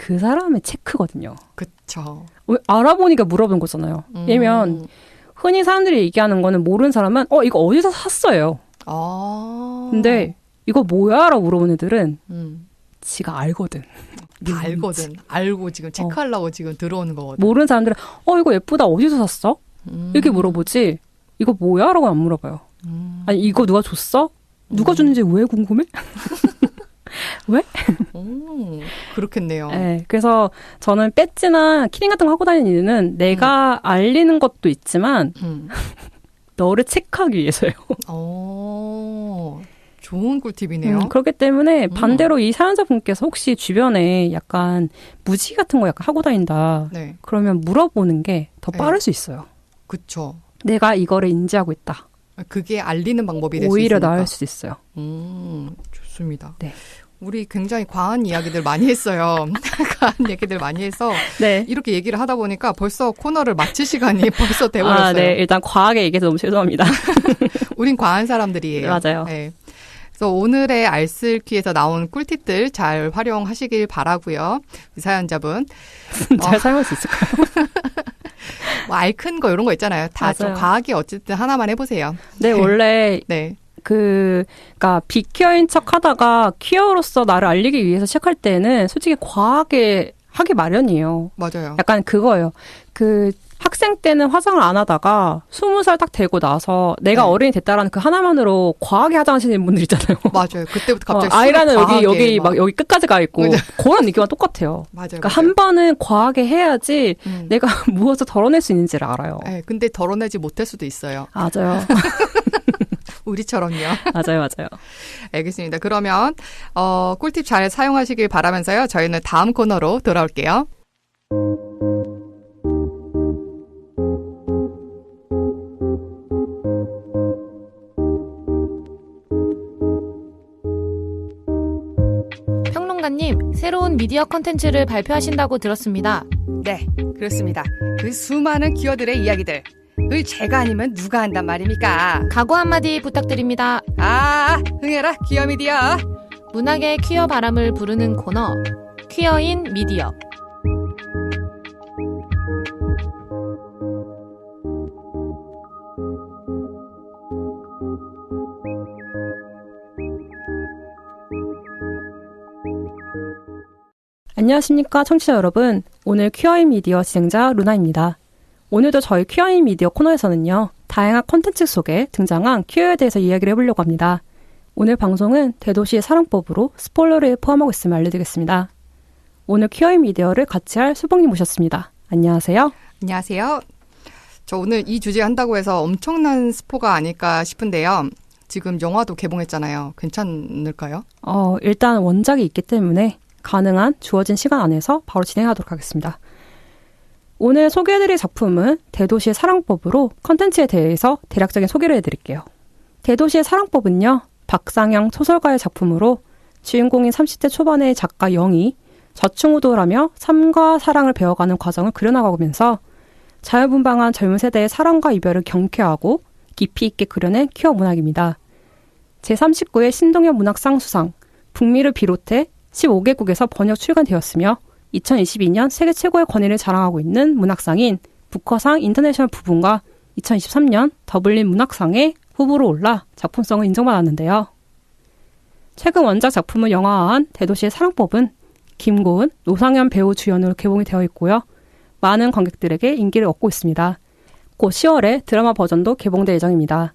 그 사람의 체크거든요. 그쵸. 알아보니까 물어본 거잖아요. 왜냐면 흔히 사람들이 얘기하는 거는 모르는 사람은 이거 어디서 샀어요. 근데 이거 뭐야? 라고 물어본 애들은 지가 알거든. 다 알거든. 알고 지금 체크하려고 지금 들어오는 거거든. 모르는 사람들은 이거 예쁘다. 어디서 샀어? 이렇게 물어보지. 이거 뭐야? 라고 안 물어봐요. 아니 이거 누가 줬어? 누가 줬는지 왜 궁금해? 왜? 그렇겠네요. 네, 그래서 저는 배지나 키링 같은 거 하고 다니는 이유는 내가 알리는 것도 있지만 너를 체크하기 위해서요. 좋은 꿀팁이네요. 그렇기 때문에 반대로 이 사연자분께서 혹시 주변에 약간 무지 같은 거 약간 하고 다닌다. 네. 그러면 물어보는 게 더 빠를 수 있어요. 그쵸. 내가 이거를 인지하고 있다. 그게 알리는 방법이 될 수 있으니까. 오히려 나을 수도 있어요. 좋습니다. 네. 우리 굉장히 과한 이야기들 많이 했어요. 과한 얘기들 많이 해서 네. 이렇게 얘기를 하다 보니까 벌써 코너를 마칠 시간이 벌써 돼버렸어요. 네. 일단 과하게 얘기해서 너무 죄송합니다. 우린 과한 사람들이에요. 맞아요. 네. 그래서 오늘의 알쓸퀴에서 나온 꿀팁들 잘 활용하시길 바라고요. 이 사연자분. 잘 사용할 수 있을까요? 뭐 알 큰 거 이런 거 있잖아요. 다 좀 맞아요. 과하게 어쨌든 하나만 해보세요. 네, 원래 네. 그러니까 비퀴어인 척 하다가 퀴어로서 나를 알리기 위해서 시작할 때는 솔직히 과하게 하기 마련이에요. 맞아요. 약간 그거예요. 학생 때는 화장을 안 하다가 20살 딱 되고 나서 내가 네. 어른이 됐다라는 그 하나만으로 과하게 화장하시는 분들 있잖아요. 맞아요. 그때부터 갑자기 아이라는 과하게 여기 막 여기 끝까지 가 있고 네. 그런 느낌과 똑같아요. 맞아요. 그러니까 한 번은 과하게 해야지 내가 무엇을 덜어낼 수 있는지를 알아요. 네, 근데 덜어내지 못할 수도 있어요. 맞아요. 우리처럼요. 맞아요. 알겠습니다. 그러면 꿀팁 잘 사용하시길 바라면서요. 저희는 다음 코너로 돌아올게요. 평론가님, 새로운 미디어 콘텐츠를 발표하신다고 들었습니다. 네, 그렇습니다. 그 수많은 기어들의 이야기들. 을 제가 아니면 누가 한단 말입니까? 각오 한마디 부탁드립니다. 흥해라 기어 미디어. 문학의 퀴어 바람을 부르는 코너, 퀴어인 미디어. 안녕하십니까 청취자 여러분. 오늘 퀴어인 미디어 진행자 루나입니다. 오늘도 저희 퀴어인 미디어 코너에서는요. 다양한 콘텐츠 속에 등장한 퀴어에 대해서 이야기를 해보려고 합니다. 오늘 방송은 대도시의 사랑법으로 스포일러를 포함하고 있음을 알려드리겠습니다. 오늘 퀴어인 미디어를 같이 할 수봉님 모셨습니다. 안녕하세요. 안녕하세요. 저 오늘 이 주제 한다고 해서 엄청난 스포가 아닐까 싶은데요. 지금 영화도 개봉했잖아요. 괜찮을까요? 일단 원작이 있기 때문에 가능한 주어진 시간 안에서 바로 진행하도록 하겠습니다. 오늘 소개해드릴 작품은 대도시의 사랑법으로 컨텐츠에 대해서 대략적인 소개를 해드릴게요. 대도시의 사랑법은요. 박상영 소설가의 작품으로 주인공인 30대 초반의 작가 영이 저충우돌하며 삶과 사랑을 배워가는 과정을 그려나가면서 자유분방한 젊은 세대의 사랑과 이별을 경쾌하고 깊이 있게 그려낸 퀴어 문학입니다. 제39회 신동엽 문학상 수상, 북미를 비롯해 15개국에서 번역 출간되었으며 2022년 세계 최고의 권위를 자랑하고 있는 문학상인 부커상 인터내셔널 부분과 2023년 더블린 문학상의 후보로 올라 작품성을 인정받았는데요. 최근 원작 작품을 영화화한 대도시의 사랑법은 김고은, 노상현 배우 주연으로 개봉이 되어 있고요. 많은 관객들에게 인기를 얻고 있습니다. 곧 10월에 드라마 버전도 개봉될 예정입니다.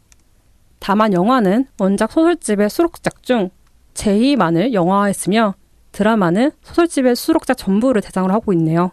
다만 영화는 원작 소설집의 수록작 중 제2만을 영화화했으며 드라마는 소설집의 수록작 전부를 대상으로 하고 있네요.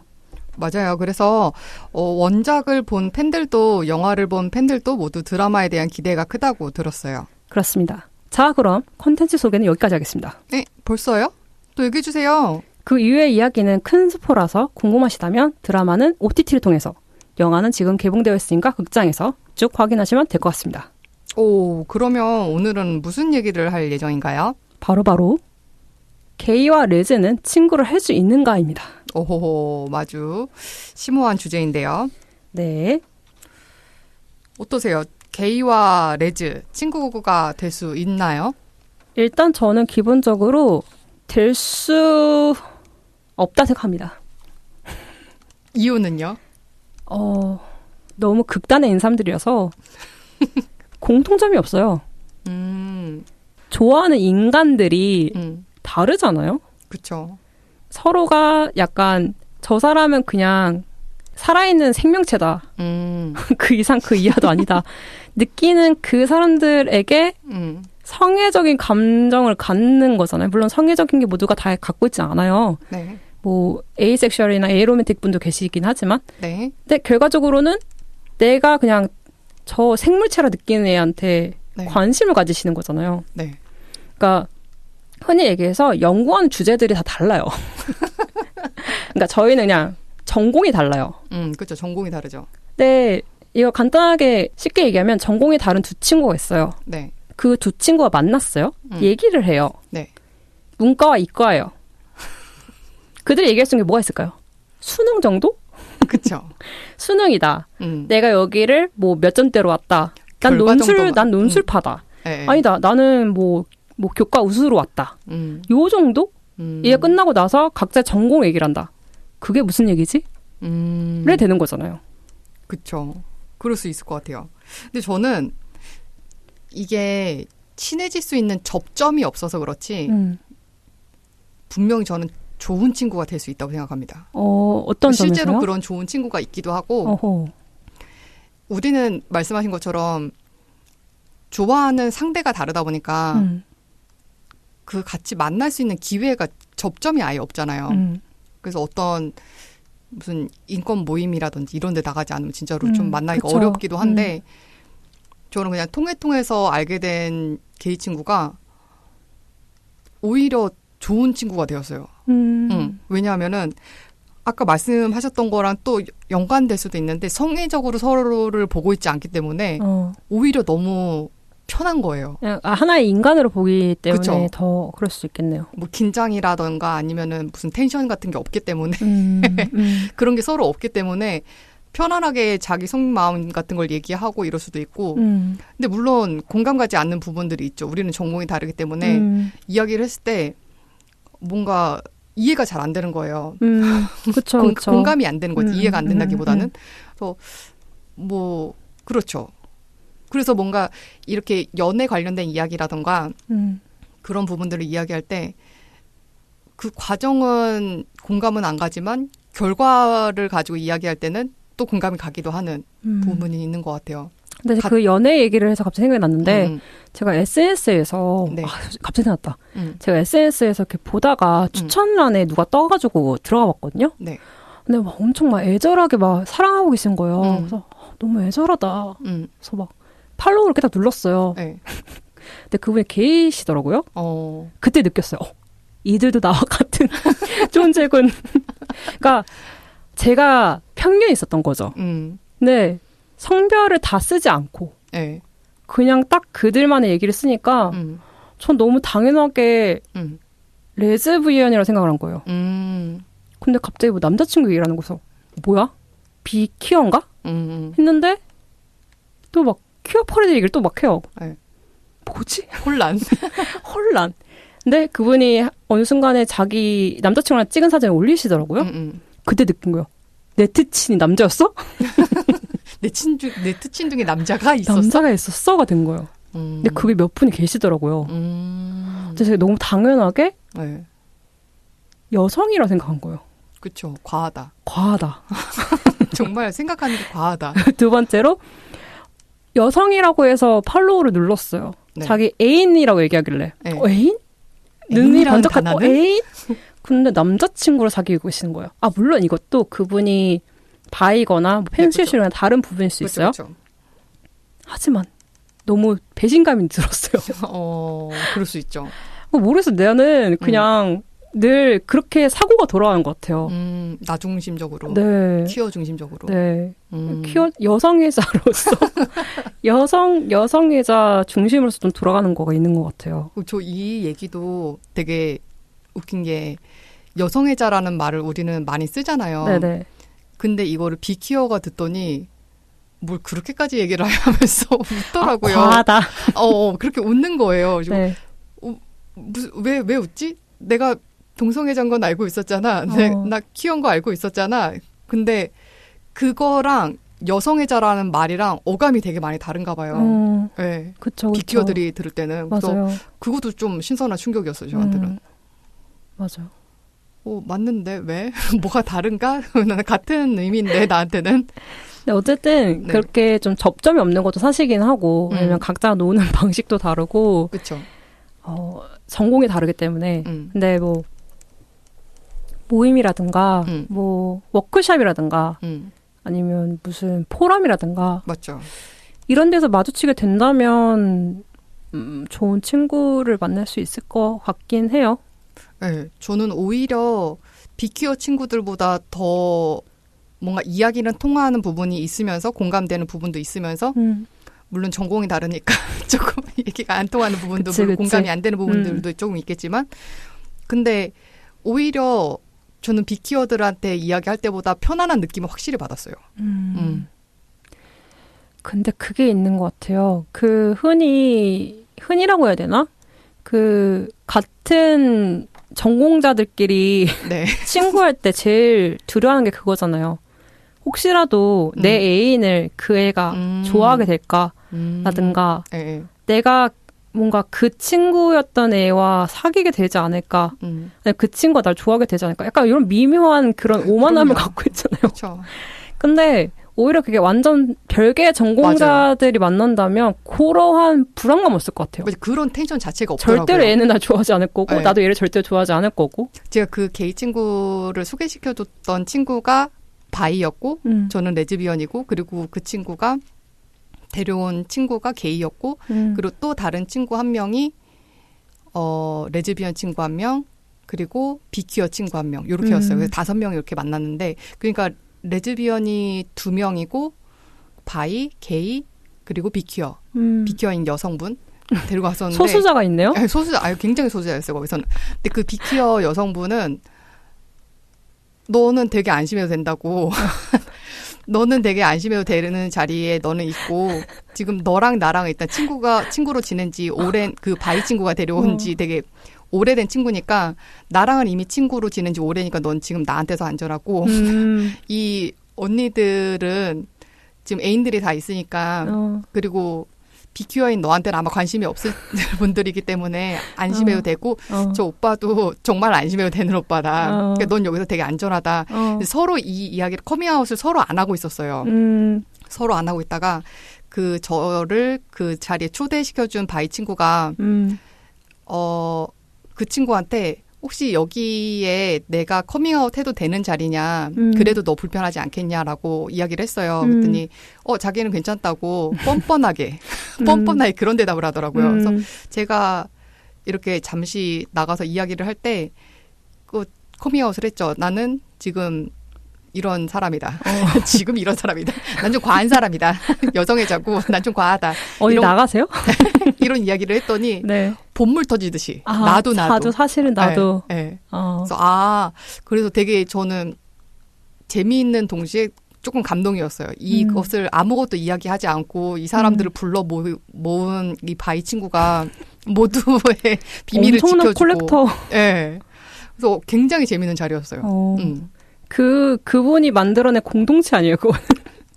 맞아요. 그래서 원작을 본 팬들도 영화를 본 팬들도 모두 드라마에 대한 기대가 크다고 들었어요. 그렇습니다. 자, 그럼 콘텐츠 소개는 여기까지 하겠습니다. 네, 벌써요? 또 얘기해 주세요. 그 이후의 이야기는 큰 스포라서 궁금하시다면 드라마는 OTT를 통해서, 영화는 지금 개봉되어 있으니까 극장에서 쭉 확인하시면 될 것 같습니다. 오, 그러면 오늘은 무슨 얘기를 할 예정인가요? 바로 게이와 레즈는 친구를 할 수 있는가입니다. 오호호, 아주 심오한 주제인데요. 네. 어떠세요? 게이와 레즈, 친구가 될 수 있나요? 일단 저는 기본적으로 될 수 없다 생각합니다. 이유는요? 너무 극단의 인사들이어서 공통점이 없어요. 좋아하는 인간들이 다르잖아요. 그쵸. 서로가 약간 저 사람은 그냥 살아있는 생명체다. 그 이상 그 이하도 아니다. 느끼는 그 사람들에게 성애적인 감정을 갖는 거잖아요. 물론 성애적인 게 모두가 다 갖고 있지 않아요. 네. 뭐 에이섹슈얼이나 에이로맨틱 분도 계시긴 하지만 네. 근데 결과적으로는 내가 그냥 저 생물체라 느끼는 애한테 네. 관심을 가지시는 거잖아요. 네. 그러니까 흔히 얘기해서 연구하는 주제들이 다 달라요. 그러니까 저희는 그냥 전공이 달라요. 그렇죠. 전공이 다르죠. 근데 이거 간단하게 쉽게 얘기하면 전공이 다른 두 친구가 있어요. 네. 그 두 친구가 만났어요. 얘기를 해요. 네. 문과와 이과예요. 그들이 얘기할 수 있는 게 뭐가 있을까요? 수능 정도? 그쵸. 수능이다. 내가 여기를 뭐 몇 점대로 왔다. 난 논술파다. 아니다. 나는 뭐 교과 우수로 왔다. 요 정도? 이게 끝나고 나서 각자 전공 얘기를 한다. 그게 무슨 얘기지? 래 되는 거잖아요. 그쵸. 그럴 수 있을 것 같아요. 근데 저는 이게 친해질 수 있는 접점이 없어서 그렇지 분명히 저는 좋은 친구가 될 수 있다고 생각합니다. 어떤 점에서요? 실제로 그런 좋은 친구가 있기도 하고 어허. 우리는 말씀하신 것처럼 좋아하는 상대가 다르다 보니까 그 같이 만날 수 있는 기회가 접점이 아예 없잖아요. 그래서 어떤 무슨 인권 모임이라든지 이런 데 나가지 않으면 진짜로 좀 만나기가 그쵸. 어렵기도 한데 저는 그냥 통해서 알게 된 게이 친구가 오히려 좋은 친구가 되었어요. 왜냐하면은 아까 말씀하셨던 거랑 또 연관될 수도 있는데 성애적으로 서로를 보고 있지 않기 때문에 오히려 너무 편한 거예요. 하나의 인간으로 보기 때문에 그쵸? 더 그럴 수 있겠네요. 뭐 긴장이라던가 아니면은 무슨 텐션 같은 게 없기 때문에 그런 게 서로 없기 때문에 편안하게 자기 속마음 같은 걸 얘기하고 이럴 수도 있고 근데 물론 공감 가지 않는 부분들이 있죠. 우리는 전공이 다르기 때문에 이야기를 했을 때 뭔가 이해가 잘 안 되는 거예요. 그쵸, 그쵸. 공감이 안 되는 거지. 이해가 안 된다기보다는. 그래서 뭐 그렇죠. 그래서 뭔가 이렇게 연애 관련된 이야기라던가 그런 부분들을 이야기할 때 그 과정은 공감은 안 가지만 결과를 가지고 이야기할 때는 또 공감이 가기도 하는 부분이 있는 것 같아요. 근데 그 연애 얘기를 해서 갑자기 생각이 났는데 제가 SNS에서 네. 갑자기 생각났다. 제가 SNS에서 이렇게 보다가 추천란에 누가 떠가지고 들어가 봤거든요. 네. 근데 막 엄청 막 애절하게 막 사랑하고 계신 거예요. 그래서 너무 애절하다. 그래서 막 팔로우를 이렇게 딱 눌렀어요. 네. 근데 그분이 게이시더라고요. 그때 느꼈어요. 이들도 나와 같은 존재군. 그러니까 제가 편견이 있었던 거죠. 근데 성별을 다 쓰지 않고 네. 그냥 딱 그들만의 얘기를 쓰니까 전 너무 당연하게 레즈비언이라고 생각을 한 거예요. 근데 갑자기 뭐 남자친구 얘기를 하는 거서 뭐야? 비퀴어인가? 했는데 또 막 퀴어 퍼레이드 얘기를 또 막 해요. 네. 뭐지? 혼란. 혼란. 근데 그분이 어느 순간에 자기 남자친구랑 찍은 사진을 올리시더라고요. 그때 느낀 거예요. 내 특친이 남자였어? 내 특친 중에 남자가 있었어? 남자가 있었어가 된 거예요. 근데 그게 몇 분이 계시더라고요. 그래서 너무 당연하게 네. 여성이라 생각한 거예요. 그렇죠. 과하다. 과하다. 정말 생각하는 게 과하다. 두 번째로 여성이라고 해서 팔로우를 눌렀어요. 네. 자기 애인이라고 얘기하길래 네. 애인? 눈이 애인이라는 번쩍하고 단어는? 애인? 근데 남자친구를 사귀고 계시는 거예요. 아 물론 이것도 그분이 바이거나 뭐 팬시시거나 다른 부분일 수 있어요. 그렇죠. 하지만 너무 배신감이 들었어요. 그럴 수 있죠. 모르겠어. 나는 그냥 늘 그렇게 사고가 돌아가는 것 같아요. 나 중심적으로. 네. 퀴어 중심적으로. 네. 퀴어 여성애자로서 여성애자 중심으로서 좀 돌아가는 거가 있는 것 같아요. 저 이 얘기도 되게 웃긴 게 여성애자라는 말을 우리는 많이 쓰잖아요. 네네. 근데 이거를 비퀴어가 듣더니 뭘 그렇게까지 얘기를 하면서 웃더라고요. 과하다. 그렇게 웃는 거예요. 네. 무슨 왜 웃지? 내가 동성애자인 건 알고 있었잖아. 나 퀴어인 거 알고 있었잖아. 근데 그거랑 여성애자라는 말이랑 어감이 되게 많이 다른가 봐요. 네. 그쵸. 비퀴어들이 들을 때는. 맞아요. 그래서 그것도 좀 신선한 충격이었어요, 저한테는. 맞아요. 맞는데 왜? 뭐가 다른가? 나는 같은 의미인데 나한테는. 근데 어쨌든 네. 그렇게 좀 접점이 없는 것도 사실이긴 하고 왜냐면 각자 노는 방식도 다르고 그렇죠. 전공이 다르기 때문에 근데 뭐 모임이라든가 뭐 워크숍이라든가 아니면 무슨 포럼이라든가 맞죠. 이런 데서 마주치게 된다면 좋은 친구를 만날 수 있을 것 같긴 해요. 네, 저는 오히려 비퀴어 친구들보다 더 뭔가 이야기는 통하는 부분이 있으면서 공감되는 부분도 있으면서 물론 전공이 다르니까 조금 얘기가 안 통하는 부분도 그치. 공감이 안 되는 부분들도 조금 있겠지만 근데 오히려 저는 비퀴어들한테 이야기할 때보다 편안한 느낌을 확실히 받았어요. 근데 그게 있는 것 같아요. 그 흔히라고 해야 되나? 그 같은 전공자들끼리 네. 친구할 때 제일 두려워하는 게 그거잖아요. 혹시라도 내 애인을 그 애가 좋아하게 될까라든가 내가 뭔가 그 친구였던 애와 사귀게 되지 않을까 그 친구가 날 좋아하게 되지 않을까 약간 이런 미묘한 그런 오만함을 갖고 있잖아요. 그렇죠. 근데 오히려 그게 완전 별개의 전공자들이 만난다면 그러한 불안감 없을 것 같아요. 맞아, 그런 텐션 자체가 없더라고요. 절대로 얘는 날 좋아하지 않을 거고 네. 나도 얘를 절대로 좋아하지 않을 거고. 제가 그 게이 친구를 소개시켜줬던 친구가 바이였고 저는 레즈비언이고 그리고 그 친구가 데려온 친구가 게이였고 그리고 또 다른 친구 한 명이 레즈비언 친구 한 명 그리고 비퀴어 친구 한 명 이렇게였어요. 그래서 5명이 이렇게 만났는데 그러니까 레즈비언이 2명이고 바이, 게이 그리고 비퀴어 비퀴어인 여성분 데리고 왔었는데 소수자가 있네요? 아니, 굉장히 소수자였어요 거기서는. 근데 그 비퀴어 여성분은 너는 되게 안심해도 된다고. 너는 되게 안심해도 되는 자리에 너는 있고 지금 너랑 나랑 일단 친구로 지낸 지 오랜 그 바이 친구가 데려온 지 되게 오래된 친구니까 나랑은 이미 친구로 지낸 지 오래니까 넌 지금 나한테서 안전하고 이 언니들은 지금 애인들이 다 있으니까 그리고 비퀴어인 너한테는 아마 관심이 없을 분들이기 때문에 안심해도 되고 저 오빠도 정말 안심해도 되는 오빠다. 그러니까 넌 여기서 되게 안전하다. 서로 이 이야기를 커밍아웃을 서로 안 하고 있었어요. 서로 안 하고 있다가 저를 그 자리에 초대시켜준 바이 친구가 그 친구한테 혹시 여기에 내가 커밍아웃 해도 되는 자리냐 그래도 너 불편하지 않겠냐라고 이야기를 했어요. 그랬더니 자기는 괜찮다고 뻔뻔하게 그런 대답을 하더라고요. 그래서 제가 이렇게 잠시 나가서 이야기를 할 때 커밍아웃을 했죠. 나는 지금 이런 사람이다. 지금 이런 사람이다. 난 좀 과한 사람이다. 여성애자고 난 좀 과하다. 어디 나가세요? 이런 이야기를 했더니 네. 본물 터지듯이 나도 사실은 나도. 네. 그래서 그래서 되게 저는 재미있는 동시에 조금 감동이었어요. 이것을 아무것도 이야기하지 않고 이 사람들을 불러 모은 이 바이 친구가 모두의 비밀을 엄청난 지켜주고. 콜렉터. 네. 그래서 굉장히 재미있는 자리였어요. 그분이 만들어낸 공동체 아니에요, 그거는?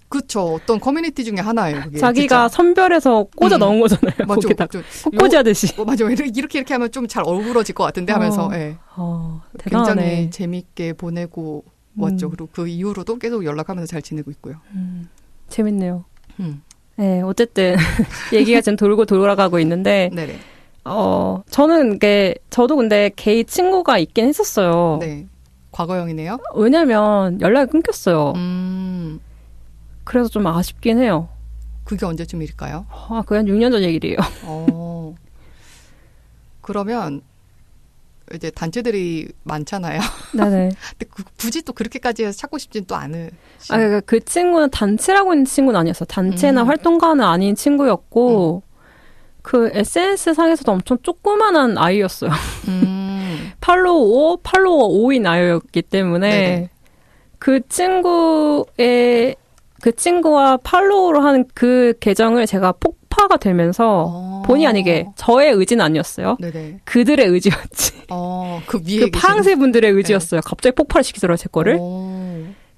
그렇죠. 어떤 커뮤니티 중에 하나예요. 그게 자기가 진짜. 선별해서 꽂아 넣은 거잖아요. 맞아. 거기다 꽃꽂이 하듯이. 맞아. 이렇게 하면 좀 잘 어우러질 것 같은데 하면서 네. 대단하네. 굉장히 재밌게 보내고 왔죠. 그리고 그 이후로도 계속 연락하면서 잘 지내고 있고요. 재밌네요. 네, 어쨌든 얘기가 지금 돌고 돌아가고 있는데 네네. 저도 근데 게이 친구가 있긴 했었어요. 네. 과거형이네요. 왜냐면 연락이 끊겼어요. 그래서 좀 아쉽긴 해요. 그게 언제쯤일까요? 그게 한 6년 전 얘기예요. 그러면 이제 단체들이 많잖아요. 네네. 근데 굳이 또 그렇게까지 해서 찾고 싶진 또 않으시. 그러니까 그 친구는 단체라고 있는 친구는 아니었어. 단체나 활동가는 아닌 친구였고 그 SNS 상에서도 엄청 조그만한 아이였어요. 팔로워 5인 아이였기 때문에 네네. 그 친구와 팔로우로 하는 그 계정을 제가 폭파가 되면서 본의 아니게 저의 의지는 아니었어요. 네네. 그들의 의지였지. 그 위에 그 파랑새 분들의 의지였어요. 갑자기 폭발을 시키더라고요, 제 거를.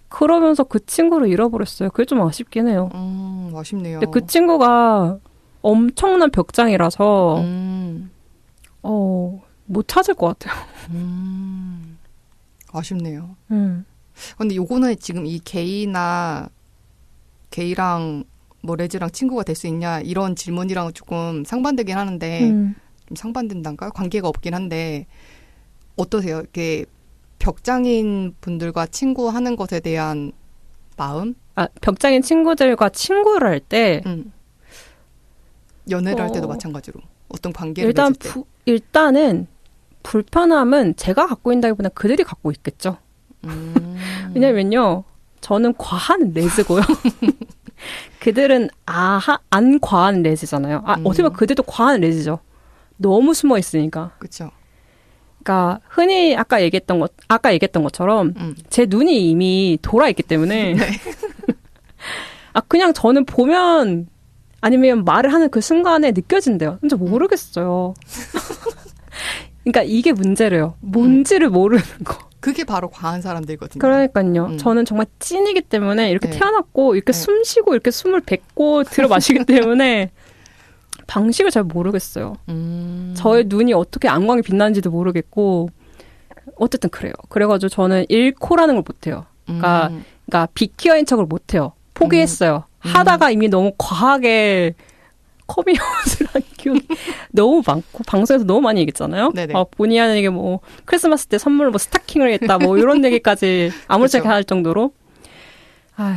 그러면서 그 친구를 잃어버렸어요. 그게 좀 아쉽긴 해요. 아쉽네요. 근데 그 친구가 엄청난 벽장이라서 못 찾을 것 같아요. 아쉽네요. 근데 요거는 지금 이 게이랑 뭐 레즈랑 친구가 될 수 있냐 이런 질문이랑 조금 상반되긴 하는데 좀 상반된단가요? 관계가 없긴 한데 어떠세요? 이렇게 벽장인 분들과 친구하는 것에 대한 마음? 벽장인 친구들과 친구를 할 때 연애를 할 때도 마찬가지로 어떤 관계를 맺을 때 일단은 불편함은 제가 갖고 있다기보다 그들이 갖고 있겠죠. 왜냐면요, 저는 과한 레즈고요. 그들은 안 과한 레즈잖아요. 어떻게 보면 그들도 과한 레즈죠. 너무 숨어 있으니까. 그렇죠. 그러니까 흔히 아까 얘기했던 것처럼 제 눈이 이미 돌아 있기 때문에 네. 그냥 저는 보면 아니면 말을 하는 그 순간에 느껴진대요. 근데 모르겠어요. 그러니까 이게 문제래요. 뭔지를 모르는 거. 그게 바로 과한 사람들이거든요. 그러니까요. 저는 정말 찐이기 때문에 이렇게 네. 태어났고 이렇게 숨 쉬고 이렇게 숨을 뱉고 들어 마시기 때문에 방식을 잘 모르겠어요. 저의 눈이 어떻게 안광이 빛나는지도 모르겠고 어쨌든 그래요. 그래가지고 저는 잃고라는 걸 못해요. 그러니까 비키어인 척을 못해요. 포기했어요. 하다가 이미 너무 과하게 커밍아웃을 한 기억이 너무 많고 방송에서 너무 많이 얘기했잖아요. 본의 아니게 뭐 크리스마스 때 선물로 뭐 스타킹을 했다 뭐 이런 얘기까지 아무렇지 않게 할 정도로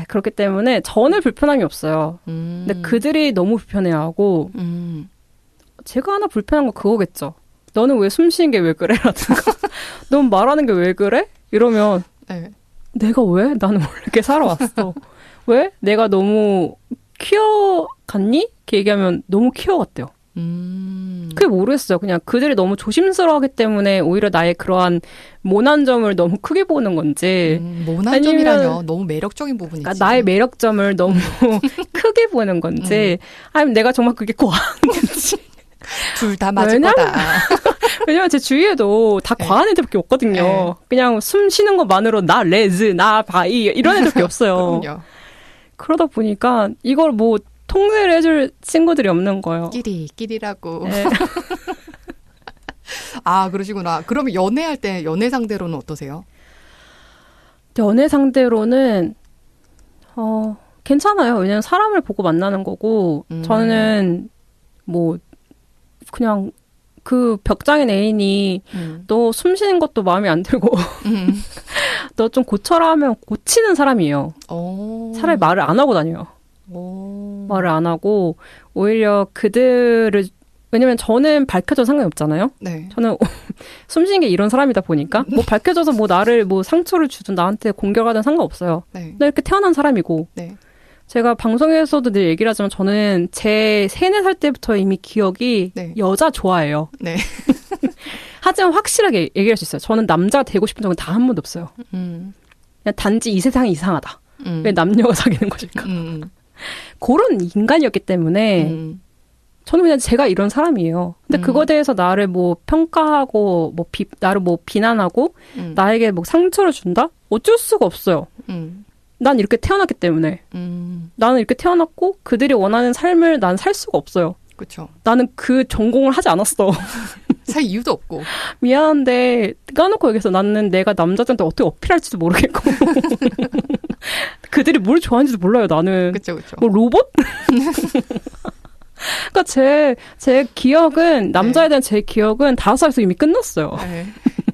그렇기 때문에 저는 불편함이 없어요. 근데 그들이 너무 불편해하고 제가 하나 불편한 거 그거겠죠. 너는 왜 숨 쉬는 게 왜 그래? 라든가 넌 말하는 게 왜 그래? 이러면 내가 왜? 나는 원래 이렇게 살아왔어. 왜? 내가 너무 퀴어 같니? 이렇게 얘기하면 너무 퀴어 같대요. 그게 모르겠어요. 그냥 그들이 너무 조심스러워하기 때문에 오히려 나의 그러한 모난 점을 너무 크게 보는 건지 모난 점이라뇨. 너무 매력적인 부분이지. 그러니까 나의 매력점을 너무 크게 보는 건지 아니면 내가 정말 그게 과한 건지 둘 다 맞을 거다. 왜냐면 제 주위에도 다 과한 애들밖에 없거든요. 그냥 숨 쉬는 것만으로 나 레즈, 나 바이 이런 애들밖에 없어요. 그럼요. 그러다 보니까 이걸 뭐 통제를 해줄 친구들이 없는 거예요. 끼리라고. 네. 그러시구나. 그러면 연애할 때 연애 상대로는 어떠세요? 연애 상대로는 괜찮아요. 왜냐면 사람을 보고 만나는 거고 저는 뭐 그냥 그 벽장인 애인이 너 숨 쉬는 것도 마음에 안 들고 너 좀 고쳐라 하면 고치는 사람이에요. 차라리 말을 안 하고 다녀요. 말을 안 하고 오히려 그들을 왜냐면 저는 밝혀져도 상관이 없잖아요. 네. 저는 숨 쉬는 게 이런 사람이다 보니까 뭐 밝혀져서 뭐 나를 뭐 상처를 주든 나한테 공격하든 상관없어요. 네. 나 이렇게 태어난 사람이고 네. 제가 방송에서도 늘 얘기를 하지만 저는 제 3-4살 때부터 이미 기억이 여자 좋아해요. 네. 하지만 확실하게 얘기할 수 있어요. 저는 남자가 되고 싶은 적은 단 한 번도 없어요. 그냥 단지 이 세상이 이상하다. 왜 남녀가 사귀는 것일까? 그런 인간이었기 때문에 저는 그냥 제가 이런 사람이에요. 근데 그거에 대해서 나를 뭐 평가하고 나를 뭐 비난하고 나에게 뭐 상처를 준다? 어쩔 수가 없어요. 난 이렇게 태어났기 때문에. 나는 이렇게 태어났고 그들이 원하는 삶을 난 살 수가 없어요. 그렇죠. 나는 그 전공을 하지 않았어. 살 이유도 없고. 미안한데 까놓고 얘기해서 나는 내가 남자들한테 어떻게 어필할지도 모르겠고 그들이 뭘 좋아하는지도 몰라요. 나는. 그렇죠. 뭐 로봇? 그러니까 제 기억은 남자에 대한 제 기억은 5살에서 이미 끝났어요. 네.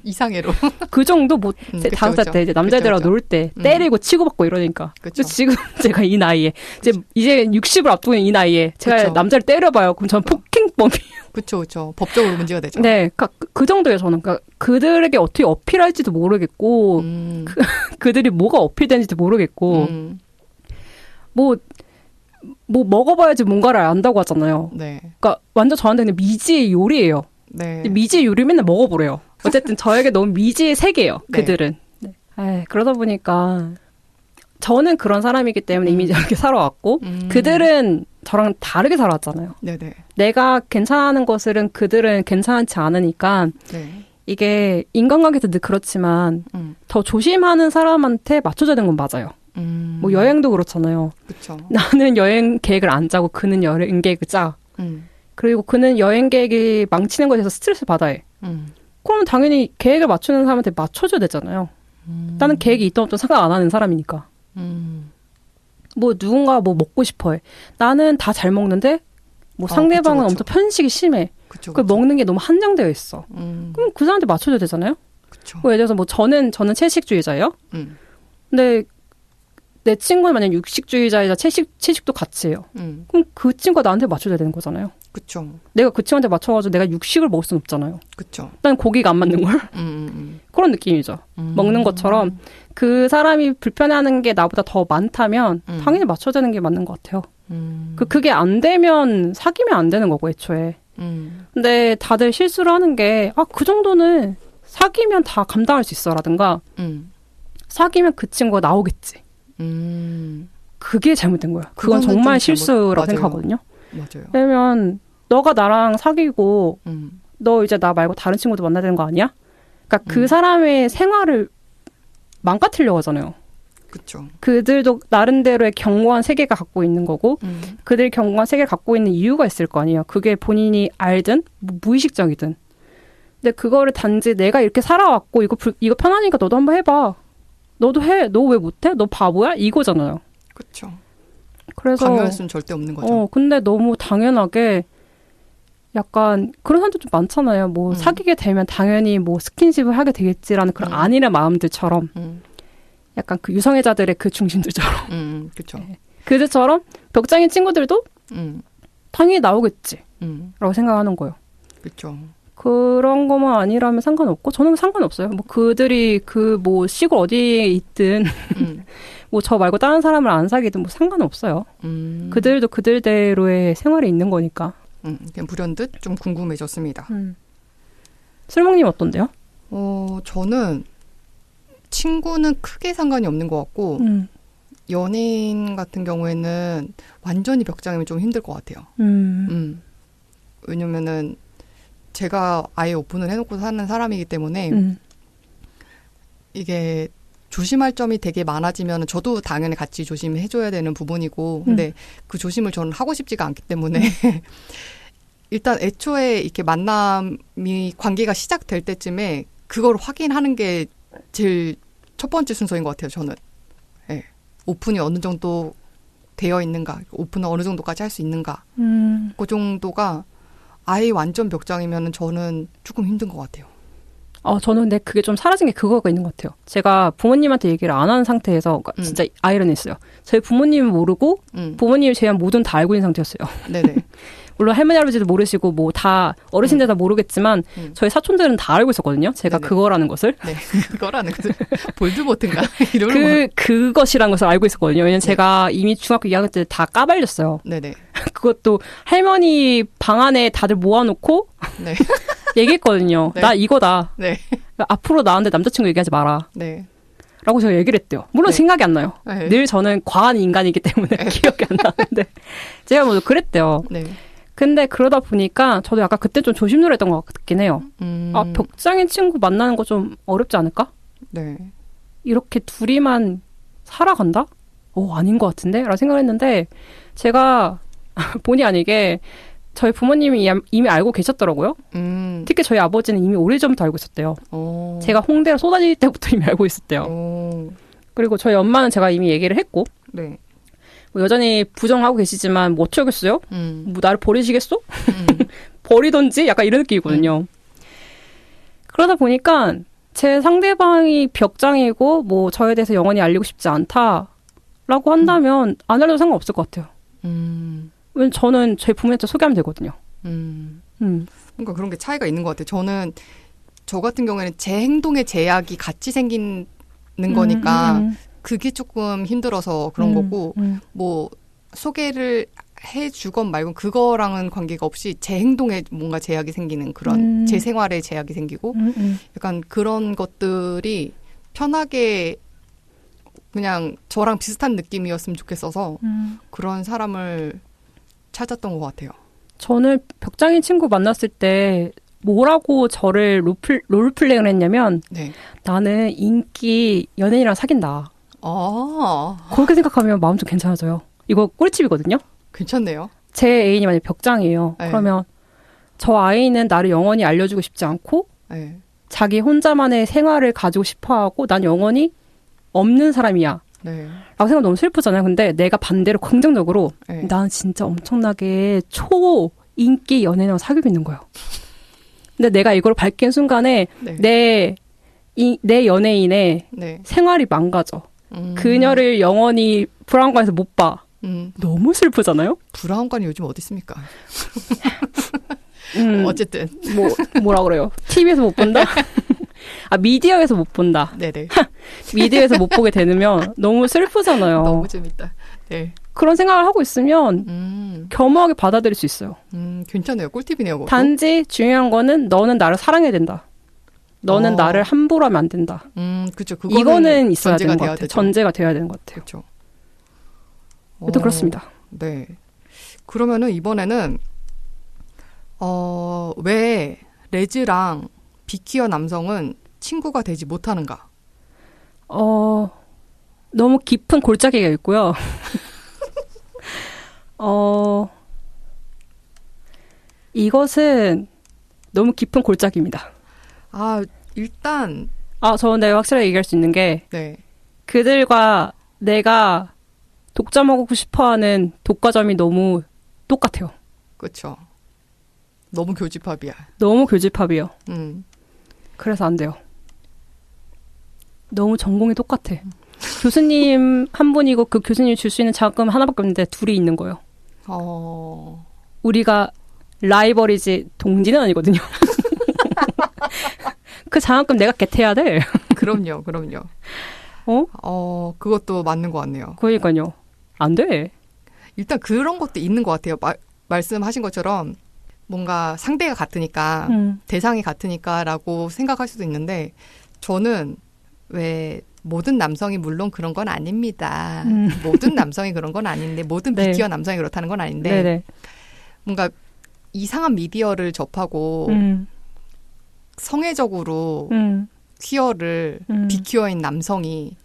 이상해로. 그 정도 뭐 5살 때 이제 남자애들하고 놀 때 때리고 치고받고 이러니까. 그쵸. 지금 제가 이 나이에 이제 60을 앞두고 있는 이 나이에 제가 그쵸. 남자를 때려봐요. 그럼 전 폭행범이에요. 그렇죠. 법적으로 문제가 되죠. 네, 그러니까 그 정도예요. 저는 그러니까 그들에게 어떻게 어필할지도 모르겠고 그들이 뭐가 어필되는지도 모르겠고 뭐 먹어봐야지 뭔가를 안다고 하잖아요. 네. 그러니까 완전 저한테는 미지의 요리예요. 네. 미지의 요리 맨날 먹어보래요. 어쨌든 저에게 너무 미지의 세계예요. 그들은. 네. 그러다 보니까 저는 그런 사람이기 때문에 이미 이렇게 살아왔고 그들은 저랑 다르게 살아왔잖아요. 네네. 내가 괜찮은 것들은 그들은 괜찮지 않으니까 네. 이게 인간관계도 늘 그렇지만 더 조심하는 사람한테 맞춰줘야 되는 건 맞아요. 뭐 여행도 그렇잖아요. 그쵸. 나는 여행 계획을 안 짜고 그는 여행 계획을 짜. 그리고 그는 여행 계획이 망치는 것에 대해서 스트레스를 받아야 해. 그럼 당연히 계획을 맞추는 사람한테 맞춰줘야 되잖아요. 나는 계획이 있던 없던 생각 안 하는 사람이니까. 뭐 누군가 뭐 먹고 싶어 해. 나는 다 잘 먹는데 뭐 상대방은 그쵸. 엄청 편식이 심해. 그쵸. 그 먹는 게 너무 한정되어 있어. 그럼 그 사람한테 맞춰줘야 되잖아요. 그쵸. 뭐 예를 들어서 뭐 저는 채식주의자예요. 근데 내 친구는 만약 육식주의자이자 채식도 같이 해요. 그럼 그 친구가 나한테 맞춰줘야 되는 거잖아요. 그쵸. 내가 그 친구한테 맞춰가지고 내가 육식을 먹을 수는 없잖아요. 그쵸. 난 고기가 안 맞는 걸. 그런 느낌이죠. 먹는 것처럼 그 사람이 불편해하는 게 나보다 더 많다면 당연히 맞춰야 되는 게 맞는 것 같아요. 그게 안 되면 사귀면 안 되는 거고 애초에. 근데 다들 실수를 하는 게 그 정도는 사귀면 다 감당할 수 있어라든가 사귀면 그 친구가 나오겠지. 그게 잘못된 거야. 그건 정말 실수라고 생각하거든요. 맞아요. 왜냐면 너가 나랑 사귀고 너 이제 나 말고 다른 친구도 만나야 되는 거 아니야? 그러니까 그 사람의 생활을 망가뜨리려고 하잖아요. 그쵸. 그들도 나름대로의 견고한 세계가 갖고 있는 거고 그들 견고한 세계를 갖고 있는 이유가 있을 거 아니에요. 그게 본인이 알든 뭐 무의식적이든. 근데 그거를 단지 내가 이렇게 살아왔고 이거 편하니까 너도 한번 해봐. 너도 해. 너 왜 못해? 너 바보야? 이거잖아요. 그쵸. 그래서 강요할 수는 절대 없는 거죠. 근데 너무 당연하게 약간 그런 사람들 좀 많잖아요. 뭐 사귀게 되면 당연히 뭐 스킨십을 하게 되겠지라는 그런 안일한 마음들처럼 약간 그 유성애자들의 그 중심들처럼. 그쵸. 네. 그들처럼 벽장인 친구들도 당연히 나오겠지. 라고 생각하는 거예요. 그쵸. 그런 것만 아니라면 상관없고 저는 상관없어요. 뭐 그들이 그 뭐 시골 어디에 있든 뭐 저 말고 다른 사람을 안 사귀든 뭐 상관없어요. 그들도 그들대로의 생활이 있는 거니까. 그냥 불현듯 좀 궁금해졌습니다. 술먹님 어떤데요? 저는 친구는 크게 상관이 없는 것 같고 연인 같은 경우에는 완전히 벽장이면 좀 힘들 것 같아요. 왜냐면은 제가 아예 오픈을 해놓고 사는 사람이기 때문에 이게 조심할 점이 되게 많아지면 저도 당연히 같이 조심해줘야 되는 부분이고 근데 그 조심을 저는 하고 싶지가 않기 때문에 일단 애초에 이렇게 만남이 관계가 시작될 때쯤에 그걸 확인하는 게 제일 첫 번째 순서인 것 같아요. 저는. 네. 오픈이 어느 정도 되어 있는가 오픈을 어느 정도까지 할 수 있는가 그 정도가 아예 완전 벽장이면 저는 조금 힘든 것 같아요. 저는 근데 그게 좀 사라진 게 그거가 있는 것 같아요. 제가 부모님한테 얘기를 안 하는 상태에서 진짜 아이러니했어요. 저희 부모님은 모르고 부모님이 제한 모든 다 알고 있는 상태였어요. 네네. 물론 할머니 할아버지도 모르시고 뭐 다 어르신들 다 모르겠지만 저희 사촌들은 다 알고 있었거든요. 제가 네네. 그거라는 것을. 네, 그거라는 것을 볼드모트인가 이런 그것이라는 것을 알고 있었거든요. 왜냐면 제가 이미 중학교 2학년 때 다 까발렸어요. 네네. 그것도 할머니 방 안에 다들 모아놓고 네. 얘기했거든요. 네. 나 이거다. 네. 앞으로 나한테 남자친구 얘기하지 마라. 네. 라고 제가 얘기를 했대요. 물론 네. 생각이 안 나요. 네. 늘 저는 과한 인간이기 때문에 기억이 안 나는데 제가 뭐 그랬대요. 네. 근데 그러다 보니까 저도 약간 그때 좀 조심스러워 했던 것 같긴 해요. 벽장인 친구 만나는 거 좀 어렵지 않을까? 네. 이렇게 둘이만 살아간다? 아닌 것 같은데? 라고 생각을 했는데 제가 본의 아니게 저희 부모님이 이미 알고 계셨더라고요. 특히 저희 아버지는 이미 오래전부터 알고 있었대요. 제가 홍대로 쏟아질 때부터 이미 알고 있었대요. 그리고 저희 엄마는 제가 이미 얘기를 했고 네. 뭐 여전히 부정하고 계시지만 뭐 어쩌겠어요? 뭐 나를 버리시겠어? 버리던지 약간 이런 느낌이거든요. 그러다 보니까 제 상대방이 벽장이고 뭐 저에 대해서 영원히 알리고 싶지 않다라고 한다면 안 알려도 상관없을 것 같아요. 왜냐면 저는 제 부모님한테 소개하면 되거든요. 뭔가 그런 게 차이가 있는 것 같아요. 저 같은 경우에는 제 행동의 제약이 같이 생기는 거니까 그게 조금 힘들어서 그런 거고 뭐 소개를 해주건 말건 그거랑은 관계가 없이 제 행동에 뭔가 제약이 생기는 그런 제 생활에 제약이 생기고 약간 그런 것들이 편하게 그냥 저랑 비슷한 느낌이었으면 좋겠어서 그런 사람을 찾았던 것 같아요. 저는 벽장인 친구 만났을 때 뭐라고 저를 롤플레이를 했냐면 네. 나는 인기 연예인이랑 사귄다. 그렇게 생각하면 마음 좀 괜찮아져요. 이거 꿀팁이거든요. 괜찮네요. 제 애인이 만약에 벽장이에요. 네. 그러면 저 아이는 나를 영원히 알려주고 싶지 않고 네. 자기 혼자만의 생활을 가지고 싶어하고 난 영원히 없는 사람이야. 네. 라고 생각하면 너무 슬프잖아요. 근데 내가 반대로 긍정적으로 네. 난 진짜 엄청나게 초인기 연예인이랑 사귀고 있는 거예요. 근데 내가 이걸 밝힌 순간에 네. 내 연예인의 네. 생활이 망가져. 그녀를 영원히 불안관에서 못 봐. 너무 슬프잖아요? 브라운관이 요즘 어디 있습니까? 어쨌든 뭐라 그래요? TV에서 못 본다? 미디어에서 못 본다. 네네. 미디어에서 못 보게 되면 너무 슬프잖아요. 너무 재밌다. 네. 그런 생각을 하고 있으면 겸허하게 받아들일 수 있어요. 괜찮아요. 꿀팁이네요. 그것도. 단지 중요한 거는 너는 나를 사랑해야 된다. 너는 나를 함부로 하면 안 된다. 그렇죠. 이거는 있어야 되는 것 같아요. 되죠. 전제가 돼야 되는 것 같아요. 그렇죠. 일단 그렇습니다. 네. 그러면은 이번에는 왜 레즈랑 비퀴어 남성은 친구가 되지 못하는가? 너무 깊은 골짜기가 있고요. 이것은 너무 깊은 골짜기입니다. 일단 저는 내가 확실하게 얘기할 수 있는 게 네. 그들과 내가 독점하고 싶어하는 독과점이 너무 똑같아요. 그렇죠. 너무 교집합이야. 너무 교집합이요. 음. 그래서 안 돼요. 너무 전공이 똑같아. 교수님 한 분이고 그 교수님이 줄 수 있는 자금 하나밖에 없는데 둘이 있는 거예요. 우리가 라이벌이지 동지는 아니거든요. 그 장학금 내가 겟해야 돼. 그럼요. 그것도 맞는 것 같네요. 그러니까요. 안 돼. 일단 그런 것도 있는 것 같아요. 말씀하신 것처럼 뭔가 상대가 같으니까 대상이 같으니까라고 생각할 수도 있는데 저는 왜 모든 남성이 물론 그런 건 아닙니다. 모든 남성이 그런 건 아닌데 모든 네. 비퀴어 남성이 그렇다는 건 아닌데 네네. 뭔가 이상한 미디어를 접하고 성애적으로 퀴어를 비퀴어인 남성이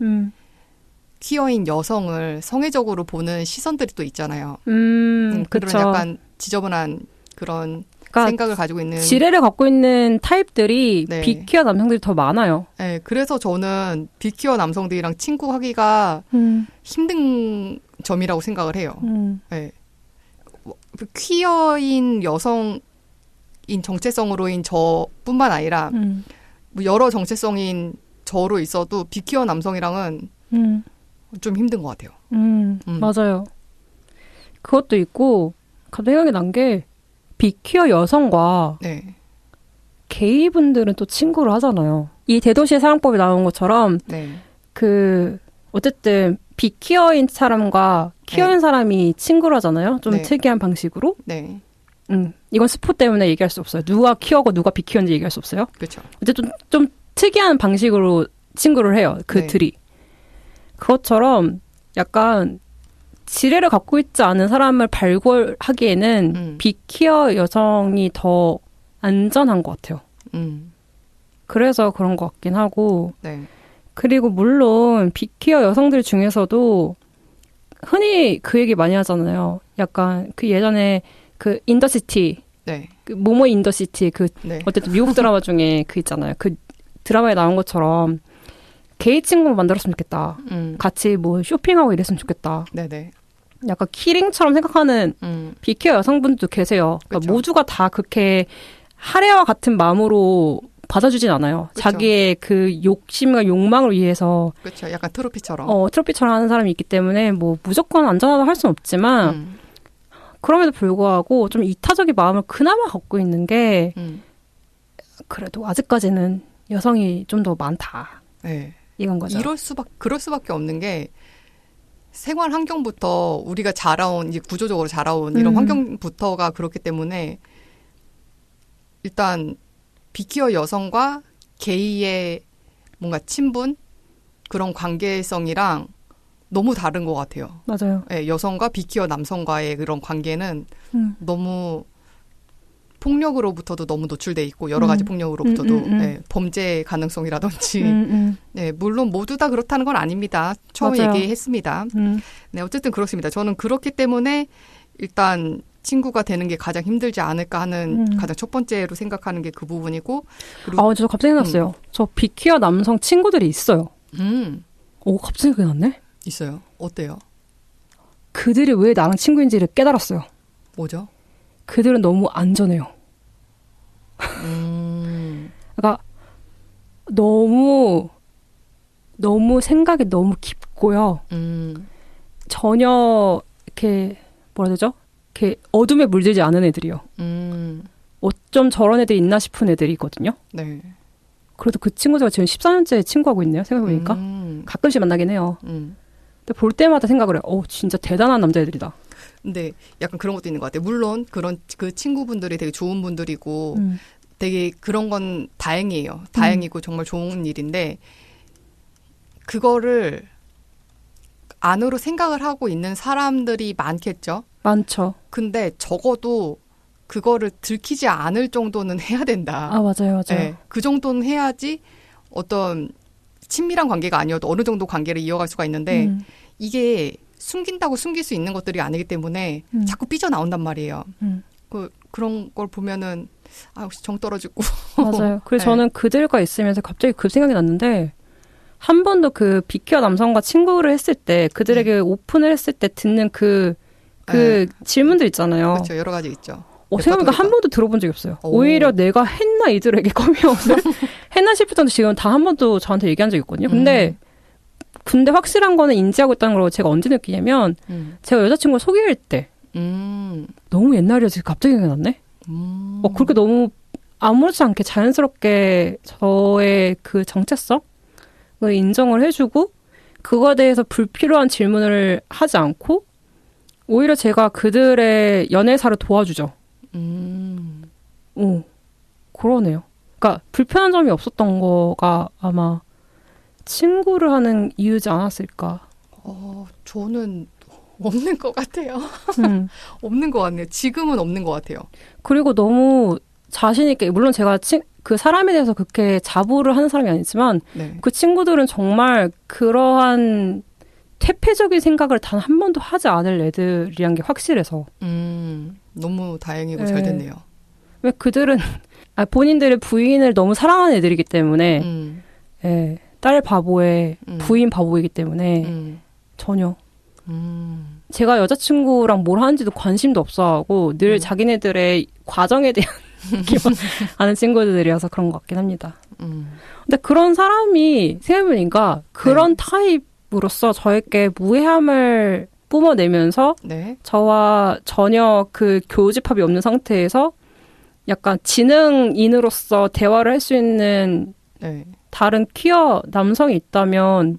퀴어인 여성을 성애적으로 보는 시선들이 또 있잖아요. 그런 그쵸. 약간 지저분한 그런 그러니까 생각을 가지고 있는 지뢰를 갖고 있는 타입들이 네. 비퀴어 남성들이 더 많아요. 네, 그래서 저는 비퀴어 남성들이랑 친구하기가 힘든 점이라고 생각을 해요. 네. 퀴어인 여성인 정체성으로인 저뿐만 아니라 뭐 여러 정체성인 저로 있어도 비퀴어 남성이랑은 좀 힘든 것 같아요. 맞아요. 그것도 있고 갑자기 생각이 난 게 비퀴어 여성과 네. 게이분들은 또 친구를 하잖아요. 이 대도시의 사랑법이 나온 것처럼 네. 어쨌든 비퀴어인 사람과 퀴어인 사람이 친구를 하잖아요. 좀 네. 특이한 방식으로. 네. 이건 스포 때문에 얘기할 수 없어요. 누가 퀴어고 누가 비퀴어인지 얘기할 수 없어요. 그렇죠. 어쨌든 좀 특이한 방식으로 친구를 해요. 그들이. 네. 그것처럼 약간 지뢰를 갖고 있지 않은 사람을 발굴하기에는 비퀴어 여성이 더 안전한 것 같아요. 그래서 그런 것 같긴 하고. 네. 그리고 물론 비퀴어 여성들 중에서도 흔히 그 얘기 많이 하잖아요. 약간 그 예전에 그 인더시티, 네. 그 모모 인더시티 네. 어쨌든 미국 드라마 중에 그 있잖아요. 그 드라마에 나온 것처럼 게이 친구 만들었으면 좋겠다. 같이 뭐 쇼핑하고 이랬으면 좋겠다. 네네. 약간 키링처럼 생각하는 비퀴어 여성분들도 계세요. 그러니까 그쵸. 모두가 다 그렇게 하레와 같은 마음으로 받아주진 않아요. 그쵸. 자기의 그 욕심과 욕망을 위해서 그렇죠. 약간 트로피처럼. 트로피처럼 하는 사람이 있기 때문에 뭐 무조건 안전하다고 할 수는 없지만 그럼에도 불구하고 좀 이타적인 마음을 그나마 갖고 있는 게 그래도 아직까지는 여성이 좀 더 많다. 네. 이건 거죠. 그럴 수밖에 없는 게 생활 환경부터 우리가 자라온 이제 구조적으로 자라온 이런 환경부터가 그렇기 때문에 일단 비퀴어 여성과 게이의 뭔가 친분 그런 관계성이랑 너무 다른 것 같아요. 맞아요. 예, 여성과 비키어 남성과의 그런 관계는 너무 폭력으로부터도 너무 노출돼 있고 여러 가지 폭력으로부터도 예, 범죄 가능성이라든지 네, 물론 모두 다 그렇다는 건 아닙니다. 처음 맞아요. 얘기했습니다. 네, 어쨌든 그렇습니다. 저는 그렇기 때문에 일단 친구가 되는 게 가장 힘들지 않을까 하는 가장 첫 번째로 생각하는 게 그 부분이고 그리고 저 갑자기 생각났어요. 저 비키어 남성 친구들이 있어요. 오, 갑자기 생각이 났네. 있어요. 어때요? 그들이 왜 나랑 친구인지를 깨달았어요. 뭐죠? 그들은 너무 안전해요. 그러니까 너무 생각이 너무 깊고요. 전혀 이렇게 뭐라 해야 되죠? 이렇게 어둠에 물들지 않은 애들이요. 어쩜 저런 애들이 있나 싶은 애들이 있거든요. 네. 그래도 그 친구들과 지금 14년째 친구하고 있네요. 생각해보니까. 가끔씩 만나긴 해요. 근데 볼 때마다 생각을 해요. 진짜 대단한 남자애들이다. 근데 약간 그런 것도 있는 것 같아요. 물론 그런 그 친구분들이 되게 좋은 분들이고 되게 그런 건 다행이에요. 다행이고 정말 좋은 일인데 그거를 안으로 생각을 하고 있는 사람들이 많겠죠. 많죠. 근데 적어도 그거를 들키지 않을 정도는 해야 된다. 아, 맞아요. 네, 그 정도는 해야지 어떤 친밀한 관계가 아니어도 어느 정도 관계를 이어갈 수가 있는데 이게 숨긴다고 숨길 수 있는 것들이 아니기 때문에 자꾸 삐져나온단 말이에요. 그런 걸 보면은 혹시 정 떨어지고. 맞아요. 그래서 네. 저는 그들과 있으면서 갑자기 그 생각이 났는데 한 번도 그 비키어 남성과 친구를 했을 때 그들에게 오픈을 했을 때 듣는 그 질문들 있잖아요. 그렇죠. 여러 가지 있죠. 생각해보니까 한 번도 들어본 적이 없어요. 오히려 내가 했나 이들에게 커밍아웃을 했나 싶을 정도 지금 다 한 번도 저한테 얘기한 적이 있거든요. 근데 확실한 거는 인지하고 있다는 걸 제가 언제 느끼냐면 제가 여자친구를 소개할 때 너무 옛날이어서 갑자기 생각났네. 그렇게 너무 아무렇지 않게 자연스럽게 저의 그 정체성을 인정을 해주고 그거에 대해서 불필요한 질문을 하지 않고 오히려 제가 그들의 연애사를 도와주죠. 그러네요. 그러니까 불편한 점이 없었던 거가 아마 친구를 하는 이유지 않았을까. 저는 없는 것 같아요. 없는 것 같네요. 지금은 없는 것 같아요. 그리고 너무 자신 있게 물론 제가 그 사람에 대해서 그렇게 자부를 하는 사람이 아니지만 네. 그 친구들은 정말 그러한 퇴폐적인 생각을 단 한 번도 하지 않을 애들이란 게 확실해서. 너무 다행이고 잘 됐네요. 왜 그들은 본인들의 부인을 너무 사랑하는 애들이기 때문에 딸 바보에 부인 바보이기 때문에 전혀. 제가 여자친구랑 뭘 하는지도 관심도 없어하고 늘 자기네들의 과정에 대한 아는 친구들이어서 그런 것 같긴 합니다. 근데 그런 사람이 생각해보니까 그런 타입으로서 저에게 무해함을 뿜어내면서 저와 전혀 그 교집합이 없는 상태에서 약간 지능인으로서 대화를 할 수 있는 다른 퀴어 남성이 있다면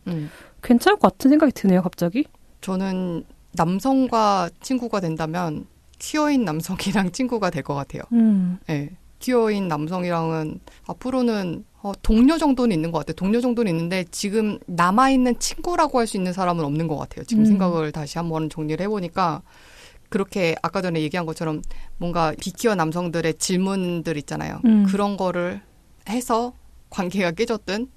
괜찮을 것 같은 생각이 드네요, 갑자기. 저는 남성과 친구가 된다면 퀴어인 남성이랑 친구가 될 것 같아요. 네. 퀴어인 남성이랑은 앞으로는 동료 정도는 있는 것 같아요. 동료 정도는 있는데 지금 남아있는 친구라고 할 수 있는 사람은 없는 것 같아요. 지금 생각을 다시 한번 정리를 해보니까 그렇게 아까 전에 얘기한 것처럼 뭔가 비퀴어 남성들의 질문들 있잖아요. 그런 거를 해서 관계가 깨졌든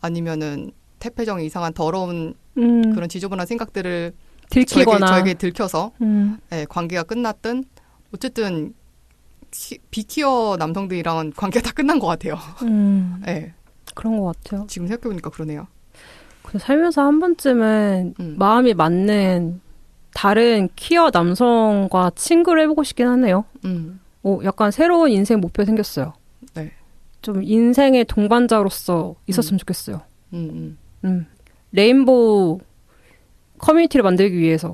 아니면은 태폐정의 이상한 더러운 그런 지저분한 생각들을 들키거나 저에게 들켜서 관계가 끝났든 어쨌든 비키어 남성들이랑은 관계가 다 끝난 것 같아요. 그런 것 같아요. 지금 생각해보니까 그러네요. 살면서 한 번쯤은 마음이 맞는 다른 퀴어 남성과 친구를 해보고 싶긴 하네요. 약간 새로운 인생 목표 생겼어요. 네. 좀 인생의 동반자로서 있었으면 좋겠어요. 레인보우 커뮤니티를 만들기 위해서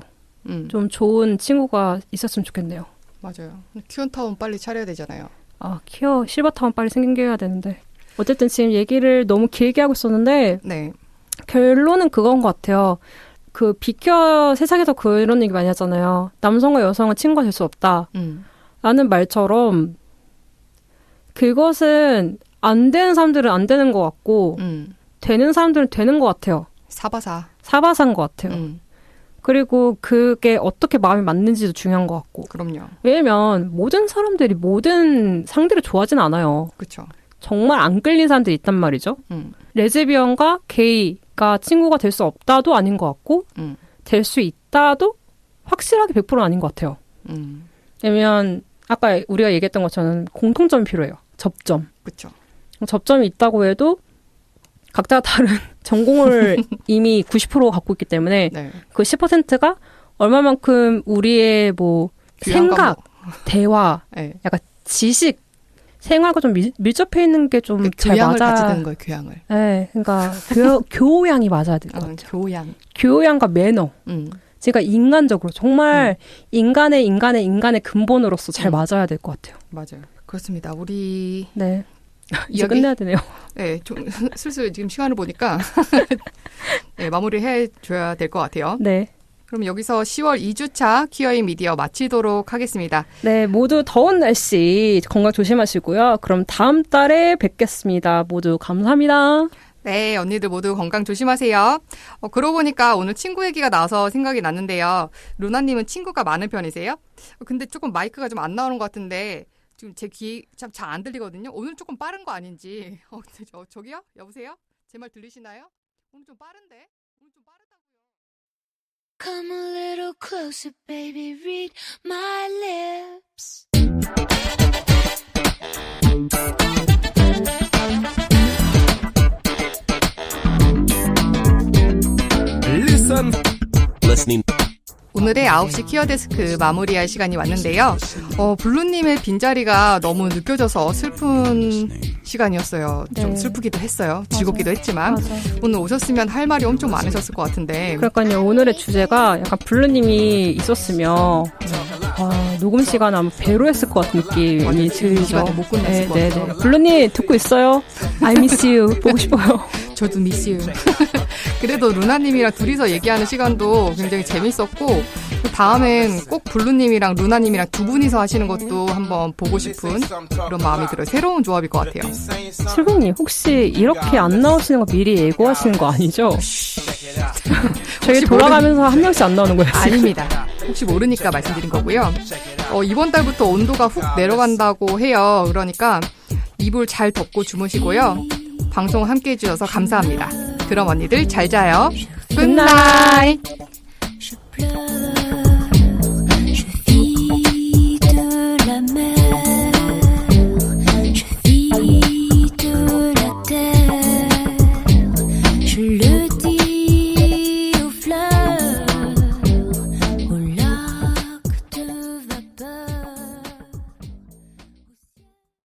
좀 좋은 친구가 있었으면 좋겠네요. 맞아요. 퀴어타운 빨리 차려야 되잖아요. 퀴어 실버타운 빨리 생겨야 되는데. 어쨌든 지금 얘기를 너무 길게 하고 있었는데 결론은 그건 것 같아요. 그 비켜 세상에서 그런 얘기 많이 하잖아요. 남성과 여성은 친구가 될 수 없다. 라는 말처럼 그것은 안 되는 사람들은 안 되는 것 같고 되는 사람들은 되는 것 같아요. 사바사. 사바사인 것 같아요. 그리고 그게 어떻게 마음이 맞는지도 중요한 것 같고. 그럼요. 왜냐면 모든 사람들이 모든 상대를 좋아하진 않아요. 그렇죠. 정말 안 끌린 사람들이 있단 말이죠. 레즈비언과 게이가 친구가 될 수 없다도 아닌 것 같고 될 수 있다도 확실하게 100%는 아닌 것 같아요. 왜냐면 아까 우리가 얘기했던 것처럼 공통점이 필요해요. 접점. 그렇죠. 접점이 있다고 해도 각자 다른 전공을 이미 90% 갖고 있기 때문에 네. 그 10%가 얼마만큼 우리의 뭐 생각, 대화, 네. 약간 지식, 생활과 좀 밀접해 있는 게 좀 잘 교양을 맞아. 같이 되는 거예요. 교양을. 네, 그러니까 교양이 맞아야 될 것 같아요. 교양. 교양과 매너. 제가 인간적으로 정말 인간의 근본으로서 잘 맞아야 될 것 같아요. 맞아요. 그렇습니다. 우리 네. 이제 끝내야 되네요. 네, 좀 슬슬 지금 시간을 보니까 네, 마무리해 줘야 될 것 같아요. 네. 그럼 여기서 10월 2주차 퀴어인 미디어 마치도록 하겠습니다. 네, 모두 더운 날씨 건강 조심하시고요. 그럼 다음 달에 뵙겠습니다. 모두 감사합니다. 네, 언니들 모두 건강 조심하세요. 그러고 보니까 오늘 친구 얘기가 나와서 생각이 났는데요. 루나님은 친구가 많은 편이세요? 근데 조금 마이크가 좀 안 나오는 것 같은데 지금 제 귀 참 잘 안 들리거든요. 오늘 조금 빠른 거 아닌지. 저기요? 여보세요? 제 말 들리시나요? 오늘 좀 빠른데? 오늘 좀 빠르다고요. Come a little closer, baby, read my lips. Listen. Listening. 오늘의 9시 퀴어데스크 마무리할 시간이 왔는데요. 블루님의 빈자리가 너무 느껴져서 슬픈 시간이었어요. 좀 네. 슬프기도 했어요. 즐겁기도 했지만 맞아. 오늘 오셨으면 할 말이 엄청 많으셨을 것 같은데. 그러니까요. 오늘의 주제가 약간 블루님이 있었으면 녹음 시간 아마 배로 했을 것 같은 느낌이 맞아요. 지금 이 들죠. 시간에 못 끝냈을 것 같아요. 블루님 듣고 있어요? I miss you. 보고 싶어요. 저도 미스 유. 그래도 루나님이랑 둘이서 얘기하는 시간도 굉장히 재밌었고 다음엔 꼭 블루님이랑 루나님이랑 두 분이서 하시는 것도 한번 보고 싶은 그런 마음이 들어요. 새로운 조합일 것 같아요. 슬공님 혹시 이렇게 안 나오시는 거 미리 예고하시는 거 아니죠? 저희 돌아가면서 한 명씩 안 나오는 거예요. 아닙니다. 혹시 모르니까 말씀드린 거고요. 이번 달부터 온도가 훅 내려간다고 해요. 그러니까 이불 잘 덮고 주무시고요. 방송 함께 해주셔서 감사합니다. 그럼 언니들 잘 자요. 굿나잇.